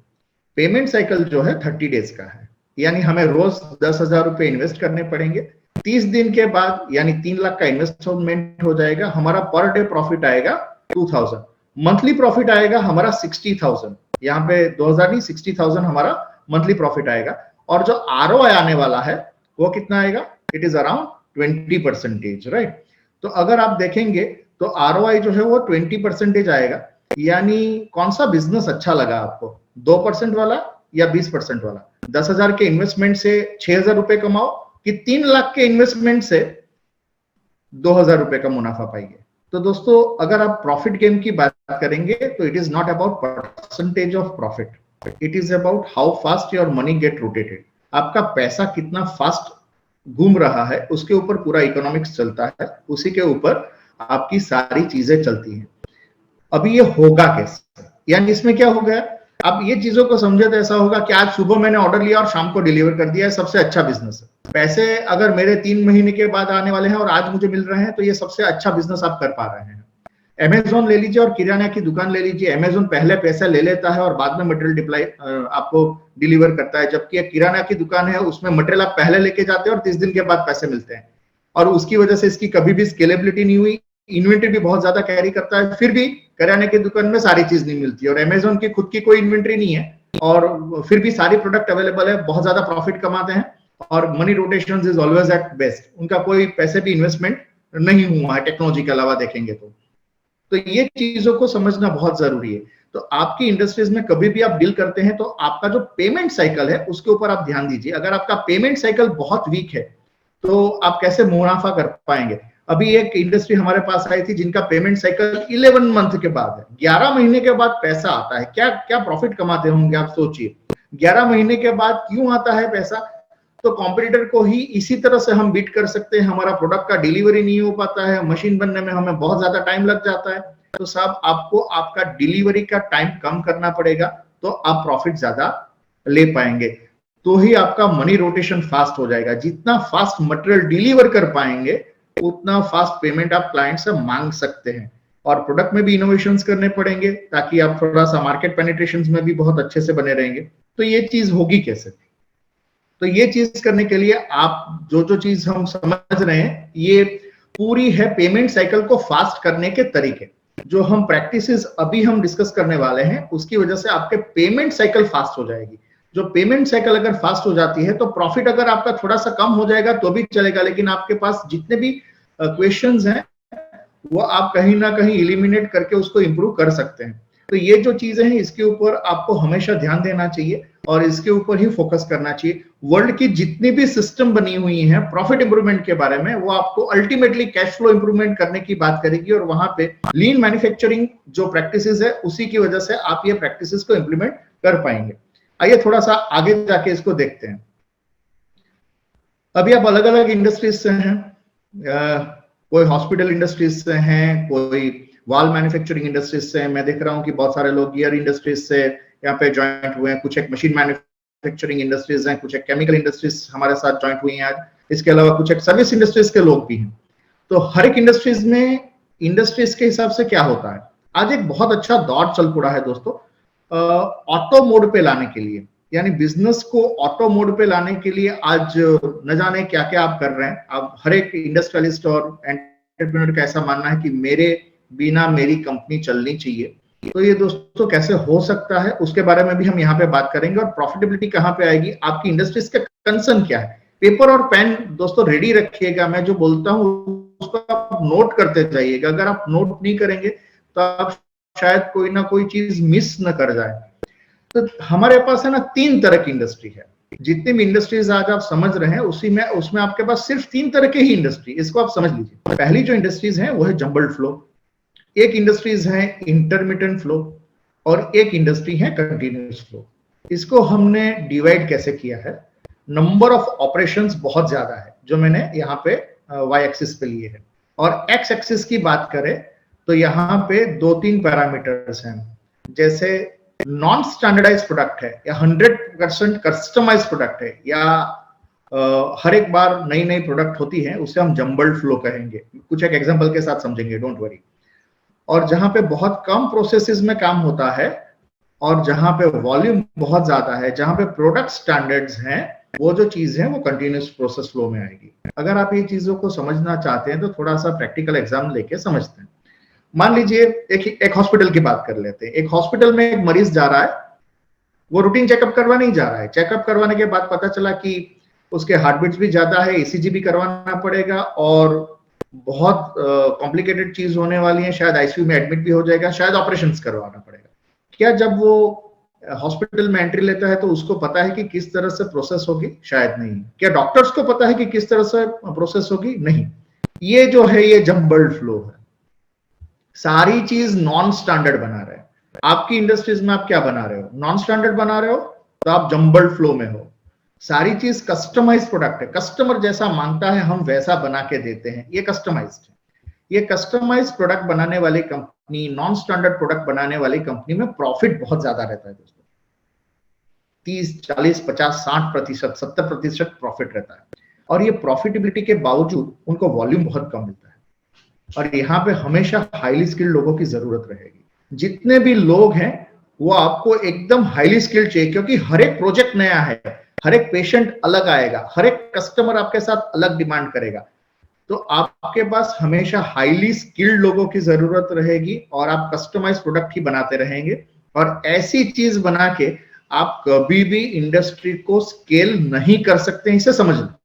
पेमेंट साइकिल जो है 30 डेज का है। यानी हमें रोज 10,000 रुपए इन्वेस्ट करने पड़ेंगे, 30 दिन के बाद यानी 3 लाख का इन्वेस्टमेंट हो जाएगा, हमारा पर डे प्रॉफिट आएगा 2,000, मंथली प्रॉफिट आएगा हमारा 60,000। यहाँ पे 2,000 नहीं 60,000 हमारा मंथली प्रॉफिट आएगा। और जो ROI आने वाला है वो कितना आएगा, इट इज अराउंड 20%, राइट। तो अगर आप देखेंगे तो ROI जो है वो 20% आएगा। यानी कौन सा बिजनेस अच्छा लगा आपको, 2% वाला या 20% वाला? 10,000 के इन्वेस्टमेंट से 6,000 रुपए कमाओ कि 3 लाख के इन्वेस्टमेंट से 2,000 रुपए का मुनाफा पाइए। तो दोस्तों अगर आप प्रॉफिट गेन की बात करेंगे तो it is not about percentage of profit, it is about how fast your money get rotated. आपका पैसा कितना फास्ट घूम रहा है उसके ऊपर पूरा इकोनॉमिक्स चलता है, उसी के ऊपर आपकी सारी चीजें चलती हैं। अभी ये होगा कैसे, यानी इसमें क्या हो गया, आप ये चीजों को समझे तो ऐसा होगा कि आज सुबह मैंने ऑर्डर लिया और शाम को डिलीवर कर दिया है, सबसे अच्छा बिजनेस है। पैसे अगर मेरे 3 महीने के बाद आने वाले हैं और आज मुझे मिल रहे हैं तो ये सबसे अच्छा बिजनेस आप कर पा रहे हैं। अमेजोन ले लीजिए और किराना की दुकान ले लीजिए, अमेजोन पहले पैसा ले लेता है और बाद में मटेरियल आपको डिलीवर करता है, जबकि किराना की दुकान है उसमें मटेरियल आप पहले लेके जाते हैं और 30 दिन के बाद पैसे मिलते हैं। और उसकी वजह से इसकी कभी भी स्केलेबिलिटी नहीं हुई, इन्वेंट्री भी बहुत ज्यादा कैरी करता है, फिर भी किराने की दुकान में सारी चीज नहीं मिलती। और अमेजोन की खुद की कोई इन्वेंट्री नहीं है और फिर भी सारी प्रोडक्ट अवेलेबल है, बहुत ज्यादा प्रॉफिट कमाते हैं और money rotation is always at best. उनका कोई पैसे भी इन्वेस्टमेंट नहीं हुआ है टेक्नोलॉजी के अलावा देखेंगे तो ये चीजों को समझना बहुत जरूरी है। तो आपकी इंडस्ट्रीज में कभी भी आप डील करते हैं तो आपका जो पेमेंट साइकिल है उसके ऊपर आप ध्यान दीजिए। अगर आपका पेमेंट साइकिल बहुत वीक है तो आप कैसे मुनाफा कर पाएंगे। अभी एक इंडस्ट्री हमारे पास आई थी जिनका पेमेंट साइकिल 11 मंथ के बाद है, 11 महीने के बाद पैसा आता है। क्या क्या प्रॉफिट कमाते होंगे आप सोचिए, 11 महीने के बाद क्यों आता है पैसा? तो कॉम्पिटिटर को ही इसी तरह से हम बीट कर सकते हैं। हमारा प्रोडक्ट का डिलीवरी नहीं हो पाता है, मशीन बनने में हमें बहुत ज्यादा टाइम लग जाता है, तो साहब आपको आपका डिलीवरी का टाइम कम करना पड़ेगा, तो आप प्रॉफिट ज्यादा ले पाएंगे, तो ही आपका मनी रोटेशन फास्ट हो जाएगा। जितना फास्ट मटेरियल डिलीवर कर पाएंगे उतना फास्ट पेमेंट आप क्लाइंट से मांग सकते हैं। और प्रोडक्ट में भी इनोवेशंस करने पड़ेंगे ताकि आप थोड़ा सा मार्केट पेनिट्रेशन में भी बहुत अच्छे से बने रहेंगे। तो ये चीज होगी कैसे? तो ये चीज करने के लिए आप जो जो चीज हम समझ रहे हैं ये पूरी है पेमेंट साइकिल को फास्ट करने के तरीके। जो हम प्रैक्टिसेस अभी हम डिस्कस करने वाले हैं उसकी वजह से आपके पेमेंट साइकिल फास्ट हो जाएगी। जो पेमेंट साइकिल अगर फास्ट हो जाती है तो प्रॉफिट अगर आपका थोड़ा सा कम हो जाएगा तो भी चलेगा, लेकिन आपके पास जितने भी क्वेश्चंस हैं वो आप कहीं ना कहीं एलिमिनेट करके उसको इंप्रूव कर सकते हैं। तो ये जो चीजें हैं इसके ऊपर आपको हमेशा ध्यान देना चाहिए और इसके ऊपर ही फोकस करना चाहिए। वर्ल्ड की जितनी भी सिस्टम बनी हुई है प्रॉफिट इंप्रूवमेंट के बारे में, वो आपको अल्टीमेटली कैश फ्लो इंप्रूवमेंट करने की बात करेगी, और वहां पे लीन मैन्युफैक्चरिंग जो प्रैक्टिसेस है उसी की वजह से आप ये प्रैक्टिसेस को इंप्लीमेंट कर पाएंगे। आइए थोड़ा सा आगे जाके इसको देखते हैं। अभी आप अलग अलग इंडस्ट्रीज से हैं, कोई हॉस्पिटल इंडस्ट्रीज से हैं, कोई वॉल मैन्युफैक्चरिंग इंडस्ट्रीज से। मैं देख रहा हूं कि बहुत सारे लोग गियर इंडस्ट्रीज से यहाँ पे ज्वाइंट हुए हैं, कुछ एक मशीन मैन्युफैक्चरिंग इंडस्ट्रीज हैं, कुछ एक केमिकल इंडस्ट्रीज हमारे साथ ज्वाइंट हुई हैं आज। इसके अलावा कुछ एक सर्विस इंडस्ट्रीज के लोग भी हैं। तो हर एक इंडस्ट्रीज में इंडस्ट्रीज के हिसाब से क्या होता है, आज एक बहुत अच्छा दौर चल पड़ा है दोस्तों ऑटो मोड पे लाने के लिए, यानी बिजनेस को ऑटो मोड पे लाने के लिए आज न जाने क्या क्या आप कर रहे हैं। अब हर एक इंडस्ट्रियलिस्ट और एंटरप्रेन्योर का ऐसा मानना है कि मेरे बिना मेरी कंपनी चलनी चाहिए। तो ये दोस्तों कैसे हो सकता है उसके बारे में भी हम यहाँ पे बात करेंगे, और प्रॉफिटेबिलिटी कहाँ पे आएगी, आपकी इंडस्ट्रीज का कंसर्न क्या है। पेपर और पेन दोस्तों रेडी रखिएगा, मैं जो बोलता हूँ उसको आप नोट करते जाइएगा। अगर आप नोट नहीं करेंगे तो आप शायद कोई ना कोई चीज मिस न कर जाए। तो हमारे पास है ना 3 तरह की इंडस्ट्री है। जितनी भी इंडस्ट्रीज आज आप समझ रहे हैं उसमें आपके पास सिर्फ 3 तरह के ही इंडस्ट्री, इसको आप समझ लीजिए। पहली जो इंडस्ट्रीज है वो है जंबल्ड फ्लो, एक इंडस्ट्रीज है इंटरमिटेंट फ्लो, और एक इंडस्ट्री है कंटिन्यूअस फ्लो। इसको हमने डिवाइड कैसे किया है, नंबर ऑफ ऑपरेशंस बहुत ज्यादा है जो मैंने यहाँ पे वाई एक्सिस पे लिए है, और एक्स एक्सिस की बात करें तो यहाँ पे 2-3 पैरामीटर्स हैं। जैसे नॉन स्टैंडर्डाइज प्रोडक्ट है, या 100% कस्टमाइज प्रोडक्ट है, या हर एक बार नई नई प्रोडक्ट होती है, उसे हम जंबल्ड फ्लो कहेंगे। कुछ एक एग्जांपल के साथ समझेंगे, डोंट वरी। और जहां पे बहुत कम प्रोसेसेस में काम होता है और जहां पे वॉल्यूम बहुत ज्यादा है, जहां पे प्रोडक्ट स्टैंडर्ड्स हैं, वो जो चीज है वो कंटिन्यूअस प्रोसेस फ्लो में आएगी। अगर आप ये चीजों को समझना चाहते हैं तो थोड़ा सा प्रैक्टिकल एग्जाम लेके समझते हैं। मान लीजिए एक हॉस्पिटल की बात कर लेते हैं। एक हॉस्पिटल में एक मरीज जा रहा है, वो रूटीन चेकअप करवाने ही जा रहा है। चेकअप करवाने के बाद पता चला कि उसके हार्ट बीट्स भी ज्यादा है, ईसीजी भी करवाना पड़ेगा, और बहुत कॉम्प्लिकेटेड चीज होने वाली है, शायद आईसीयू में एडमिट भी हो जाएगा, शायद ऑपरेशंस करवाना पड़ेगा। क्या जब वो हॉस्पिटल में एंट्री लेता है तो उसको पता है कि किस तरह से प्रोसेस होगी? शायद नहीं। क्या डॉक्टर्स को पता है कि किस तरह से प्रोसेस होगी? नहीं। ये जो है ये जंबल्ड फ्लो है, सारी चीज नॉन स्टैंडर्ड बना रहे हैं। आपकी इंडस्ट्रीज में आप क्या बना रहे हो? नॉन स्टैंडर्ड बना रहे हो तो आप जंबल्ड फ्लो में हो। सारी चीज कस्टमाइज प्रोडक्ट है, कस्टमर जैसा मांगता है हम वैसा बना के देते हैं, ये कस्टमाइज्ड है। ये कस्टमाइज प्रोडक्ट बनाने वाली कंपनी, नॉन स्टैंडर्ड प्रोडक्ट बनाने वाली कंपनी में प्रॉफिट बहुत ज्यादा रहता है दोस्तों, 30, 40, 50, 60%, 70% प्रॉफिट रहता है। और ये प्रॉफिटेबिलिटी के बावजूद उनको वॉल्यूम बहुत कम मिलता है, और यहाँ पे हमेशा हाईली स्किल्ड लोगों की जरूरत रहेगी। जितने भी लोग हैं वो आपको एकदम हाईली स्किल्ड चाहिए, क्योंकि हर एक प्रोजेक्ट नया है, हर एक पेशेंट अलग आएगा, हर एक कस्टमर आपके साथ अलग डिमांड करेगा। तो आपके पास हमेशा हाईली स्किल्ड लोगों की जरूरत रहेगी, और आप कस्टमाइज प्रोडक्ट ही बनाते रहेंगे। और ऐसी चीज बना के आप कभी भी इंडस्ट्री को स्केल नहीं कर सकते, इसे समझना।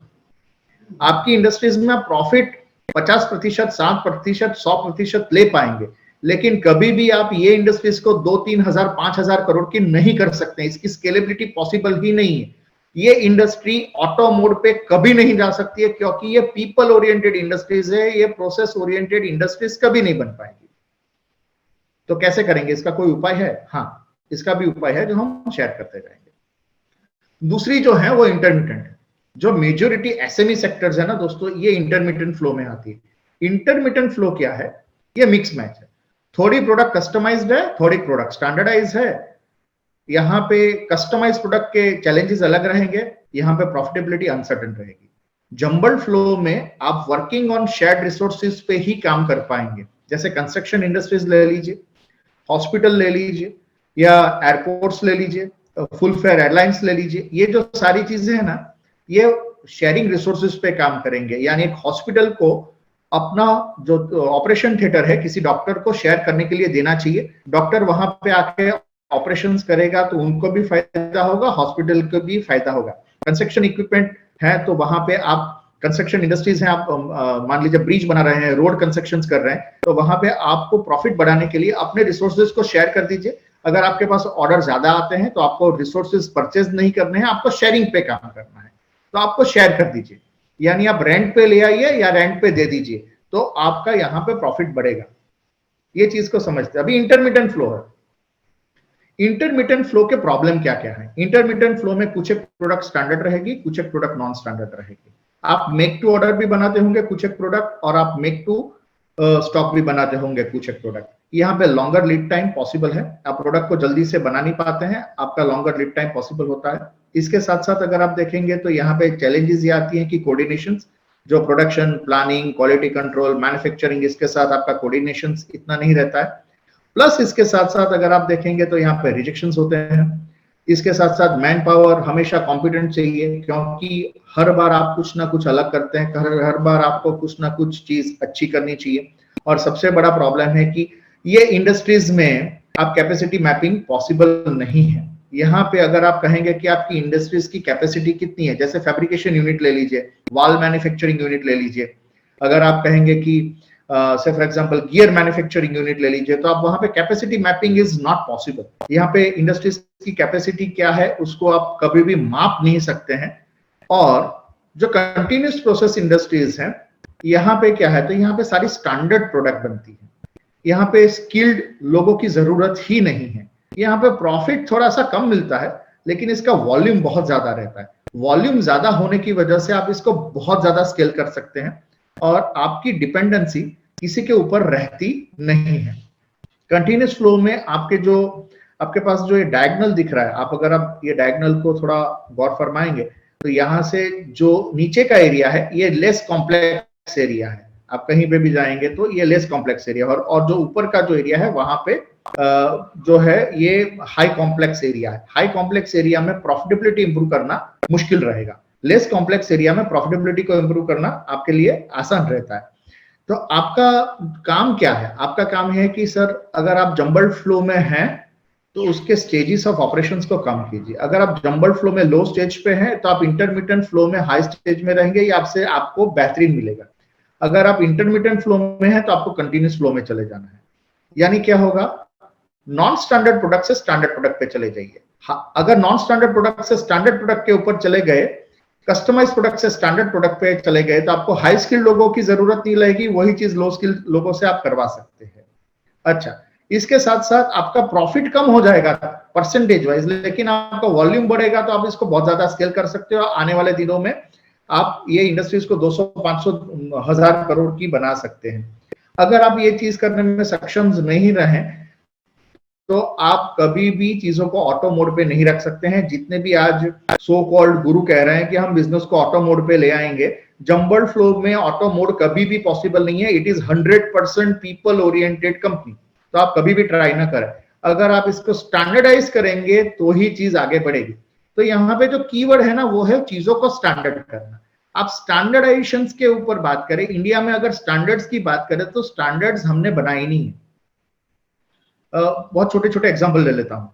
आपकी इंडस्ट्रीज में आप प्रॉफिट 50%, 60%, 100% ले पाएंगे, लेकिन कभी भी आप ये इंडस्ट्रीज को 2-3 हजार 5,000 करोड़ की नहीं कर सकते। इसकी स्केलेबिलिटी पॉसिबल ही नहीं है। ये इंडस्ट्री ऑटो मोड पे कभी नहीं जा सकती है, क्योंकि ये पीपल ओरिएंटेड इंडस्ट्रीज है, ये प्रोसेस ओरिएंटेड इंडस्ट्रीज कभी नहीं बन पाएगी। तो कैसे करेंगे, इसका कोई उपाय है? हाँ, इसका भी उपाय है जो हम शेयर करते जाएंगे। दूसरी जो है वो इंटरमीडिएट है। जो मेजोरिटी एसएमई सेक्टर्स है ना दोस्तों, ये इंटरमीडिएट फ्लो में आती है। इंटरमीडिएट फ्लो क्या है? ये मिक्स मैच है। थोड़ी प्रोडक्ट कस्टमाइज्ड है, थोड़ी प्रोडक्ट स्टैंडर्डाइज है। यहाँ पे कस्टमाइज प्रोडक्ट के चैलेंजेस अलग रहेंगे, यहाँ पे प्रॉफिटेबिलिटी अनसर्टेन रहेगी। जंबल फ्लो में आप वर्किंग ऑन शेयर्ड रिसोर्सेज पे ही काम कर पाएंगे। जैसे कंस्ट्रक्शन इंडस्ट्रीज ले लीजिए, हॉस्पिटल ले लीजिए, या एयरपोर्ट्स ले लीजिए, फुल फेयर एयरलाइंस ले लीजिए। ये जो सारी चीजें है ना, ये शेयरिंग रिसोर्सेज पे काम करेंगे। यानी एक हॉस्पिटल को अपना जो ऑपरेशन थिएटर है किसी डॉक्टर को शेयर करने के लिए देना चाहिए। डॉक्टर वहां पे आके ऑपरेशंस करेगा तो उनको भी फायदा होगा, हॉस्पिटल को भी फायदा होगा। कंस्ट्रक्शन इक्विपमेंट है तो वहां पे आप, कंस्ट्रक्शन इंडस्ट्रीज हैं, आप मान लीजिए ब्रिज बना रहे हैं, रोड कंस्ट्रक्शंस कर रहे हैं, तो वहां पे आपको प्रॉफिट बढ़ाने के लिए अपने रिसोर्सेज को शेयर कर दीजिए। अगर आपके पास ऑर्डर ज्यादा आते हैं तो आपको रिसोर्सेज परचेज नहीं करने हैं, आपको शेयरिंग पे काम करना है, तो आपको शेयर कर दीजिए। यानी आप रेंट पे ले आइए या रेंट पे दे दीजिए, तो आपका यहाँ पे प्रॉफिट बढ़ेगा। ये चीज को समझते हैं। अभी इंटरमीडिएट फ्लो है। इंटरमीडिएट फ्लो के प्रॉब्लम क्या क्या है? इंटरमीडिएट फ्लो में कुछ एक प्रोडक्ट स्टैंडर्ड रहेगी, कुछ एक प्रोडक्ट नॉन स्टैंडर्ड रहेगी। आप मेक टू ऑर्डर भी बनाते होंगे कुछ एक प्रोडक्ट, और आप मेक टू स्टॉक भी बनाते होंगे कुछ एक प्रोडक्ट। यहाँ पे लॉन्गर लीड टाइम पॉसिबल है, आप प्रोडक्ट को जल्दी से बना नहीं पाते हैं, आपका लॉन्गर लीड टाइम पॉसिबल होता है। इसके साथ साथ अगर आप देखेंगे तो यहाँ पे चैलेंजेस ये आती हैं कि कोऑर्डिनेशन, जो production, planning, quality control, manufacturing, इसके साथ आपका कोऑर्डिनेशन इतना नहीं रहता है। प्लस इसके साथ साथ अगर आप देखेंगे तो यहाँ पे रिजेक्शंस होते हैं। इसके साथ साथ मैन पावर हमेशा कॉम्पिटेंट चाहिए, क्योंकि हर बार आप कुछ ना कुछ अलग करते हैं, हर बार आपको कुछ ना कुछ चीज अच्छी करनी चाहिए। और सबसे बड़ा प्रॉब्लम है कि ये इंडस्ट्रीज में आप कैपेसिटी मैपिंग पॉसिबल नहीं है। यहाँ पे अगर आप कहेंगे कि आपकी इंडस्ट्रीज की कैपेसिटी कितनी है, जैसे फैब्रिकेशन यूनिट ले लीजिए, वॉल मैन्युफैक्चरिंग यूनिट ले लीजिए, अगर आप कहेंगे कि से for example gear manufacturing unit ले लीजिए, तो आप वहां पे capacity mapping is not possible. यहाँ पे इंडस्ट्रीज की कैपेसिटी क्या है उसको आप कभी भी माप नहीं सकते हैं। और जो कंटिन्यूस प्रोसेस इंडस्ट्रीज हैं, यहाँ पे क्या है, तो यहाँ पे सारी स्टैंडर्ड प्रोडक्ट बनती है, यहाँ पे स्किल्ड लोगों की जरूरत ही नहीं है। यहाँ पे प्रॉफिट थोड़ा सा कम मिलता है, लेकिन इसका वॉल्यूम बहुत ज्यादा रहता है। वॉल्यूम ज्यादा होने की वजह से आप इसको बहुत ज्यादा स्केल कर सकते हैं, और आपकी डिपेंडेंसी किसी के ऊपर रहती नहीं है। कंटिन्यूस फ्लो में आपके पास जो ये डायगोनल दिख रहा है, आप अगर आप ये डायगोनल को थोड़ा गौर फरमाएंगे तो यहाँ से जो नीचे का एरिया है ये लेस कॉम्प्लेक्स एरिया है। आप कहीं पे भी जाएंगे तो ये लेस कॉम्प्लेक्स एरिया, और जो ऊपर का जो एरिया है वहां पे जो है ये हाई कॉम्प्लेक्स एरिया है। हाई कॉम्प्लेक्स एरिया में प्रॉफिटेबिलिटी इंप्रूव करना मुश्किल रहेगा, लेस कॉम्प्लेक्स एरिया में प्रॉफिटेबिलिटी को इंप्रूव करना आपके लिए आसान रहता है। तो आपका काम क्या है? आपका काम है कि सर अगर आप जंबल फ्लो में हैं तो उसके स्टेजेस ऑफ ऑपरेशंस को कम कीजिए। अगर आप जंबल फ्लो में लो स्टेज पे हैं तो आप इंटरमीडिएट फ्लो में हाई स्टेज में रहेंगे, या आपको बेहतरीन मिलेगा। अगर आप इंटरमीडिएट फ्लो में हैं तो आपको कंटिन्यूस फ्लो में चले जाना है। यानी क्या होगा, नॉन स्टैंडर्ड प्रोडक्ट से स्टैंडर्ड प्रोडक्ट पे चले जाइए। अगर नॉन स्टैंडर्ड प्रोडक्ट से स्टैंडर्ड प्रोडक्ट के ऊपर चले गए, कस्टमाइज प्रोडक्ट से स्टैंडर्ड प्रोडक्ट पे चले गए, तो आपको हाई स्किल लोगों की जरूरत नहीं रहेगी, वही चीज लो स्किल लोगों से आप करवा सकते हैं। अच्छा, इसके साथ साथ आपका प्रॉफिट कम हो जाएगा परसेंटेज वाइज, लेकिन आपका वॉल्यूम बढ़ेगा तो आप इसको बहुत ज्यादा स्केल कर सकते हो। आने वाले दिनों में आप ये इंडस्ट्रीज को 200, 500, 1000 करोड़ की बना सकते हैं। अगर आप ये चीज करने में सक्षम नहीं रहे तो आप कभी भी चीजों को ऑटो मोड पे नहीं रख सकते हैं। जितने भी आज सो कॉल्ड गुरु कह रहे हैं कि हम बिजनेस को ऑटो मोड पे ले आएंगे, जंबल फ्लो में ऑटो मोड कभी भी पॉसिबल नहीं है। It is 100% people oriented company, तो आप कभी भी ट्राई ना करें। अगर आप इसको स्टैंडर्डाइज करेंगे तो ही चीज आगे बढ़ेगी। तो यहाँ पे जो कीवर्ड है ना, वो है चीजों को स्टैंडर्ड करना। आप स्टैंडर्डाइजेशन के ऊपर बात करें, इंडिया में अगर स्टैंडर्ड्स की बात करें तो स्टैंडर्ड्स हमने बनाई नहीं है। बहुत छोटे छोटे एग्जांपल ले लेता हूं।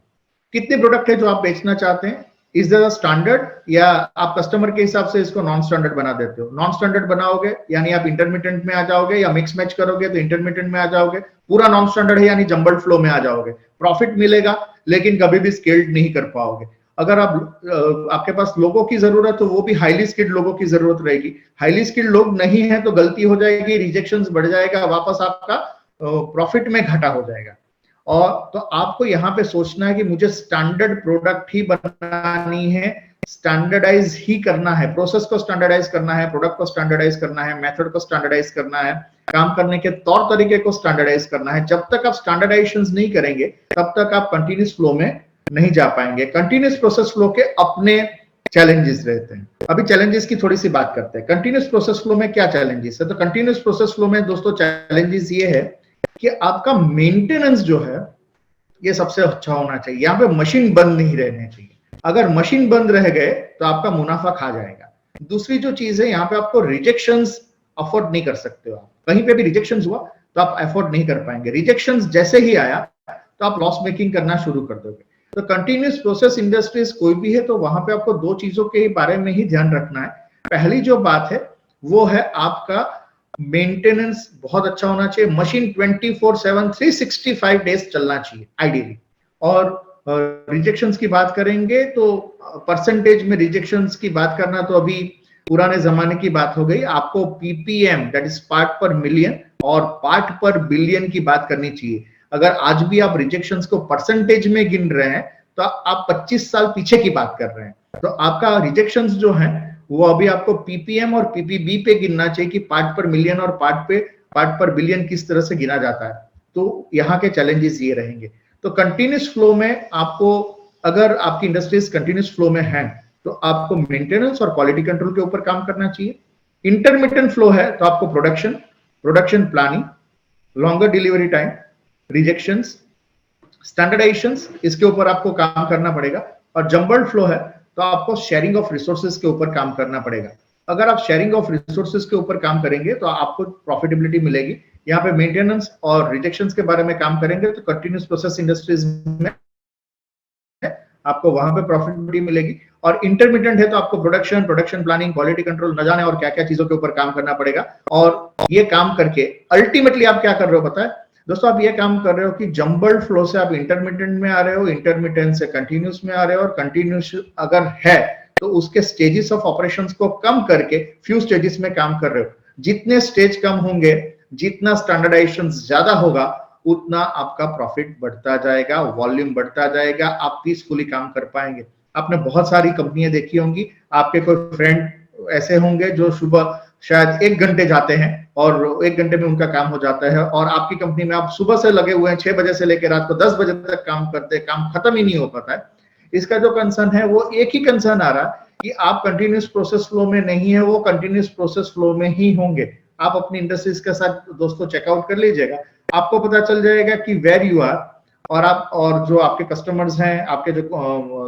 कितने प्रोडक्ट है जो आप बेचना चाहते हैं, इज देयर अ स्टैंडर्ड, या आप कस्टमर के हिसाब से इसको नॉन स्टैंडर्ड बना देते हो? नॉन स्टैंडर्ड बनाओगे यानी आप इंटरमीडिएट में आ जाओगे, या मिक्स मैच करोगे तो इंटरमीडिएट में आ जाओगे। पूरा नॉन स्टैंडर्ड है यानी जंबल फ्लो में आ जाओगे। प्रॉफिट मिलेगा लेकिन कभी भी स्केल्ड नहीं कर पाओगे। अगर आप आपके पास लोगों की जरूरत, तो वो भी हाईली स्किल्ड लोगों की जरूरत रहेगी। हाईली स्किल्ड लोग नहीं है तो गलती हो जाएगी, रिजेक्शंस बढ़ जाएगा, वापस आपका प्रॉफिट में घाटा हो जाएगा। और तो आपको यहाँ पे सोचना है कि मुझे स्टैंडर्ड प्रोडक्ट ही बनानी है, स्टैंडर्डाइज ही करना है, प्रोसेस को स्टैंडर्डाइज करना है, प्रोडक्ट को स्टैंडर्डाइज करना है, मेथड को स्टैंडर्डाइज करना है, काम करने के तौर तरीके को स्टैंडर्डाइज करना है। जब तक आप स्टैंडर्डाइजेशन नहीं करेंगे तब तक आप कंटिन्यूस फ्लो में नहीं जा पाएंगे। कंटिन्यूस प्रोसेस फ्लो के अपने चैलेंजेस रहते हैं। अभी चैलेंजेस की थोड़ी सी बात करते हैं। कंटिन्यूस प्रोसेस फ्लो में क्या चैलेंजेस है? तो कंटिन्यूस प्रोसेस फ्लो में दोस्तों चैलेंजेस ये है कि आपका मेंटेनेंस जो है ये सबसे अच्छा होना चाहिए। यहाँ पे मशीन बंद नहीं रहने चाहिए। अगर मशीन बंद रह गए तो आपका मुनाफा खा जाएगा। दूसरी जो चीज है, यहाँ पे आपको रिजेक्शंस अफोर्ड नहीं कर सकते हो। आप कहीं पे भी रिजेक्शंस हुआ तो आप अफोर्ड नहीं कर पाएंगे। रिजेक्शंस जैसे ही आया तो आप लॉस मेकिंग करना शुरू कर दोगे। तो कंटिन्यूस प्रोसेस इंडस्ट्रीज कोई भी है तो वहां पे आपको दो चीजों के बारे में ही ध्यान रखना है। पहली जो बात है वो है आपका मेंटेनेंस बहुत अच्छा होना चाहिए। मशीन 24/7 365 डेज चलना चाहिए आइडियली। और रिजेक्शंस की बात करेंगे तो परसेंटेज में रिजेक्शंस की बात करना तो अभी पुराने जमाने की बात हो गई। आपको पीपीएम दैट इज पार्ट पर मिलियन और पार्ट पर बिलियन की बात करनी चाहिए। अगर आज भी आप रिजेक्शंस को परसेंटेज में गिन रहे हैं तो आप 25 साल पीछे की बात कर रहे हैं। तो आपका रिजेक्शंस जो है वो अभी आपको पीपीएम और पीपीबी पे गिनना चाहिए कि पार्ट पर मिलियन और पार्ट पर बिलियन किस तरह से गिना जाता है। तो यहाँ के चैलेंजेस ये रहेंगे। तो कंटिन्यूस फ्लो में आपको, अगर आपकी इंडस्ट्रीज कंटिन्यूस फ्लो में है तो आपको मेंटेनेंस और क्वालिटी कंट्रोल के ऊपर काम करना चाहिए। इंटरमिटेंट फ्लो है तो आपको production planning, longer delivery time, rejections, standardizations, इसके ऊपर आपको काम करना पड़ेगा। और जंबल्ड फ्लो है तो आपको शेयरिंग ऑफ रिसोर्सेज के ऊपर काम करना पड़ेगा। अगर आप शेयरिंग ऑफ रिसोर्सेज के ऊपर काम करेंगे तो आपको प्रॉफिटेबिलिटी मिलेगी। यहाँ पे मेंटेनेंस और रिजेक्शंस के बारे में काम करेंगे तो कंटिन्यूस प्रोसेस इंडस्ट्रीज में आपको वहां पे प्रॉफिटेबिलिटी मिलेगी। और इंटरमीडिएट है तो आपको प्रोडक्शन प्लानिंग, क्वालिटी कंट्रोल, न जाने और क्या क्या चीजों के ऊपर काम करना पड़ेगा। और ये काम करके अल्टीमेटली आप क्या कर रहे हो पता है दोस्तों? आप ये काम कर रहे हो कि जंबल्ड फ्लो से आप इंटरमीडिएट में आ रहे हो, इंटरमीडिएट से कंटिन्यूस में आ रहे हो, और कंटिन्यूस अगर है तो उसके स्टेजेस ऑफ ऑपरेशंस को कम करके फ्यू स्टेजेस में काम कर रहे हो। जितने स्टेज कम होंगे, जितना स्टैंडर्डाइजेशन ज्यादा होगा, उतना आपका प्रॉफिट बढ़ता जाएगा, वॉल्यूम बढ़ता जाएगा, आप पीसफुली काम कर पाएंगे। आपने बहुत सारी कंपनियां देखी होंगी, आपके कोई फ्रेंड ऐसे होंगे जो सुबह शायद 1 घंटे जाते हैं और 1 घंटे में उनका काम हो जाता है, और आपकी कंपनी में आप सुबह से लगे हुए हैं, 6 बजे से लेकर रात को 10 बजे तक काम करते, काम खत्म ही नहीं हो पाता है। इसका जो कंसर्न है वो एक ही कंसर्न आ रहा है कि आप कंटिन्यूस प्रोसेस फ्लो में नहीं है, वो कंटिन्यूस प्रोसेस फ्लो में ही होंगे। आप अपनी इंडस्ट्रीज के साथ दोस्तों चेकआउट कर लीजिएगा, आपको पता चल जाएगा कि वेयर यू आर। और आप, और जो आपके कस्टमर्स हैं, आपके जो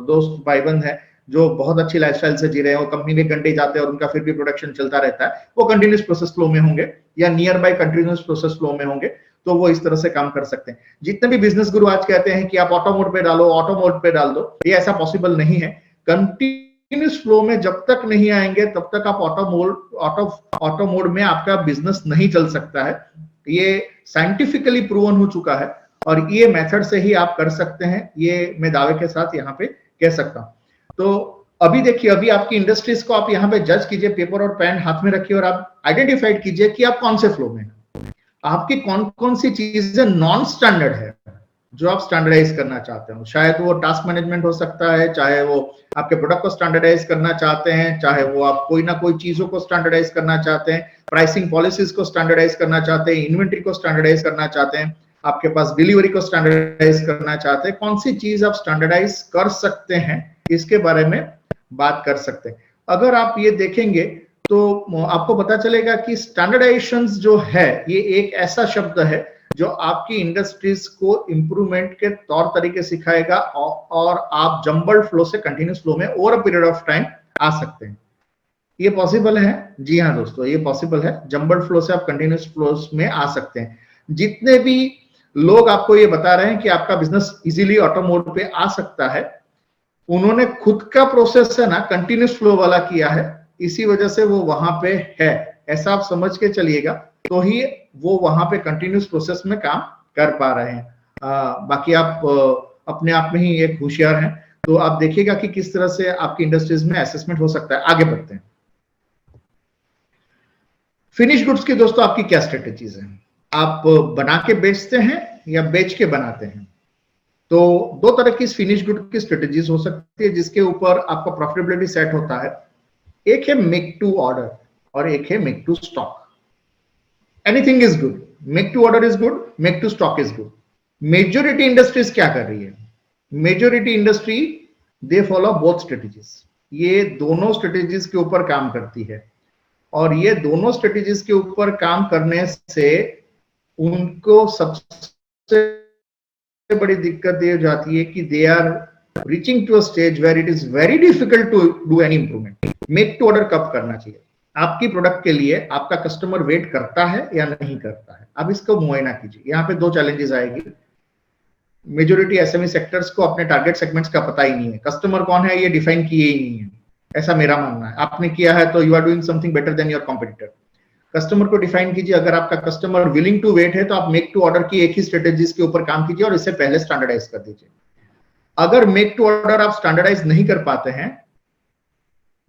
दोस्त भाई बंद हैं जो बहुत अच्छी लाइफस्टाइल से जी रहे हैं, वो कंपनी में घंटे जाते हैं और उनका फिर भी प्रोडक्शन चलता रहता है, वो कंटिन्यूस प्रोसेस फ्लो में होंगे या near by continuous process flow में होंगे, तो वो इस तरह से काम कर सकते हैं। जितने भी बिजनेस गुरु आज कहते हैं कि आप ऑटो मोड पे डालो, ऑटो मोड पे डाल दो, ये ऐसा पॉसिबल नहीं है। कंटिन्यूस फ्लो में जब तक नहीं आएंगे तब तक आप ऑटो मोड में आपका बिजनेस नहीं चल सकता है। ये साइंटिफिकली प्रूवन हो चुका है और ये मेथड से ही आप कर सकते हैं, ये मैं दावे के साथ यहाँ पे कह सकता हूँ। तो अभी देखिए, अभी आपकी इंडस्ट्रीज को आप यहाँ पे जज कीजिए, पेपर और पेन हाथ में रखिए और आप आइडेंटिफाइड कीजिए कि आप कौन से फ्लो में हैं, आपकी कौन कौन सी चीजें नॉन स्टैंडर्ड है जो आप स्टैंडर्डाइज करना चाहते हो। शायद वो टास्क मैनेजमेंट हो सकता है, चाहे वो आपके प्रोडक्ट को स्टैंडर्डाइज करना चाहते हैं, चाहे वो आप कोई ना कोई चीजों को स्टैंडर्डाइज करना चाहते हैं, प्राइसिंग पॉलिसीज को स्टैंडर्डाइज करना चाहते हैं, इन्वेंट्री को स्टैंडर्डाइज करना चाहते हैं, आपके पास डिलीवरी को स्टैंडर्डाइज करना चाहते हैं। कौन सी चीज आप स्टैंडर्डाइज कर सकते हैं, इसके बारे में बात कर सकते हैं। अगर आप ये देखेंगे तो आपको पता चलेगा कि स्टैंडर्डाइजेशन जो है ये एक ऐसा शब्द है जो आपकी इंडस्ट्रीज को इंप्रूवमेंट के तौर तरीके सिखाएगा और आप जंबल्ड फ्लो से कंटिन्यूस फ्लो में over a period of time आ सकते हैं। ये पॉसिबल है, जी हाँ दोस्तों, ये पॉसिबल है। जंबल्ड फ्लो से आप कंटिन्यूस फ्लो में आ सकते हैं। जितने भी लोग आपको ये बता रहे हैं कि आपका बिजनेस इजीली ऑटो मोड पे आ सकता है, उन्होंने खुद का प्रोसेस है ना कंटिन्यूस फ्लो वाला किया है, इसी वजह से वो वहां पे है। ऐसा आप समझ के चलिएगा, तो ही वो वहां पे कंटिन्यूस प्रोसेस में काम कर पा रहे हैं। बाकी आप अपने आप में ही एक होशियार हैं। तो आप देखिएगा कि किस तरह से आपकी इंडस्ट्रीज में असेसमेंट हो सकता है। आगे बढ़ते हैं। फिनिश गुड्स की दोस्तों आपकी क्या स्ट्रेटेजीज है? आप बना के बेचते हैं या बेच के बनाते हैं? तो दो तरह की फिनिश गुड की स्ट्रेटेजीज हो सकती है जिसके ऊपर आपका प्रॉफिटेबिलिटी सेट होता है। एक है मेक टू ऑर्डर और एक है make to stock. Anything is good, make to order is good, make to stock is good. Majority industries क्या कर रही है? Majority industry they follow both strategies. ये दोनों स्ट्रेटेजीज के ऊपर काम करती है और ये दोनों स्ट्रेटेजीज के ऊपर काम करने से उनको सबसे बड़ी दिक्कत ये हो जाती है कि they are reaching to a stage where it is very difficult to do any improvement. Make to order कब करना चाहिए? आपकी प्रोडक्ट के लिए आपका कस्टमर वेट करता है या नहीं करता है, अब इसको मुआयना कीजिए। यहाँ पे दो चैलेंजेस आएगी। मेजोरिटी एसएमई सेक्टर्स को अपने टारगेट सेगमेंट्स का पता ही नहीं है, कस्टमर कौन है ये डिफाइन किए ही नहीं है, ऐसा मेरा मानना है। आपने किया है तो you are doing something better than your competitor. Customer को डिफाइन कीजिए। अगर आपका कस्टमर विलिंग टू वेट है तो आप मेक टू ऑर्डर की एक ही स्ट्रेटेजीज के ऊपर काम कीजिए और इससे पहले स्टैंडर्डाइज कर दीजिए। अगर मेक टू ऑर्डर आप स्टैंडर्डाइज नहीं कर पाते हैं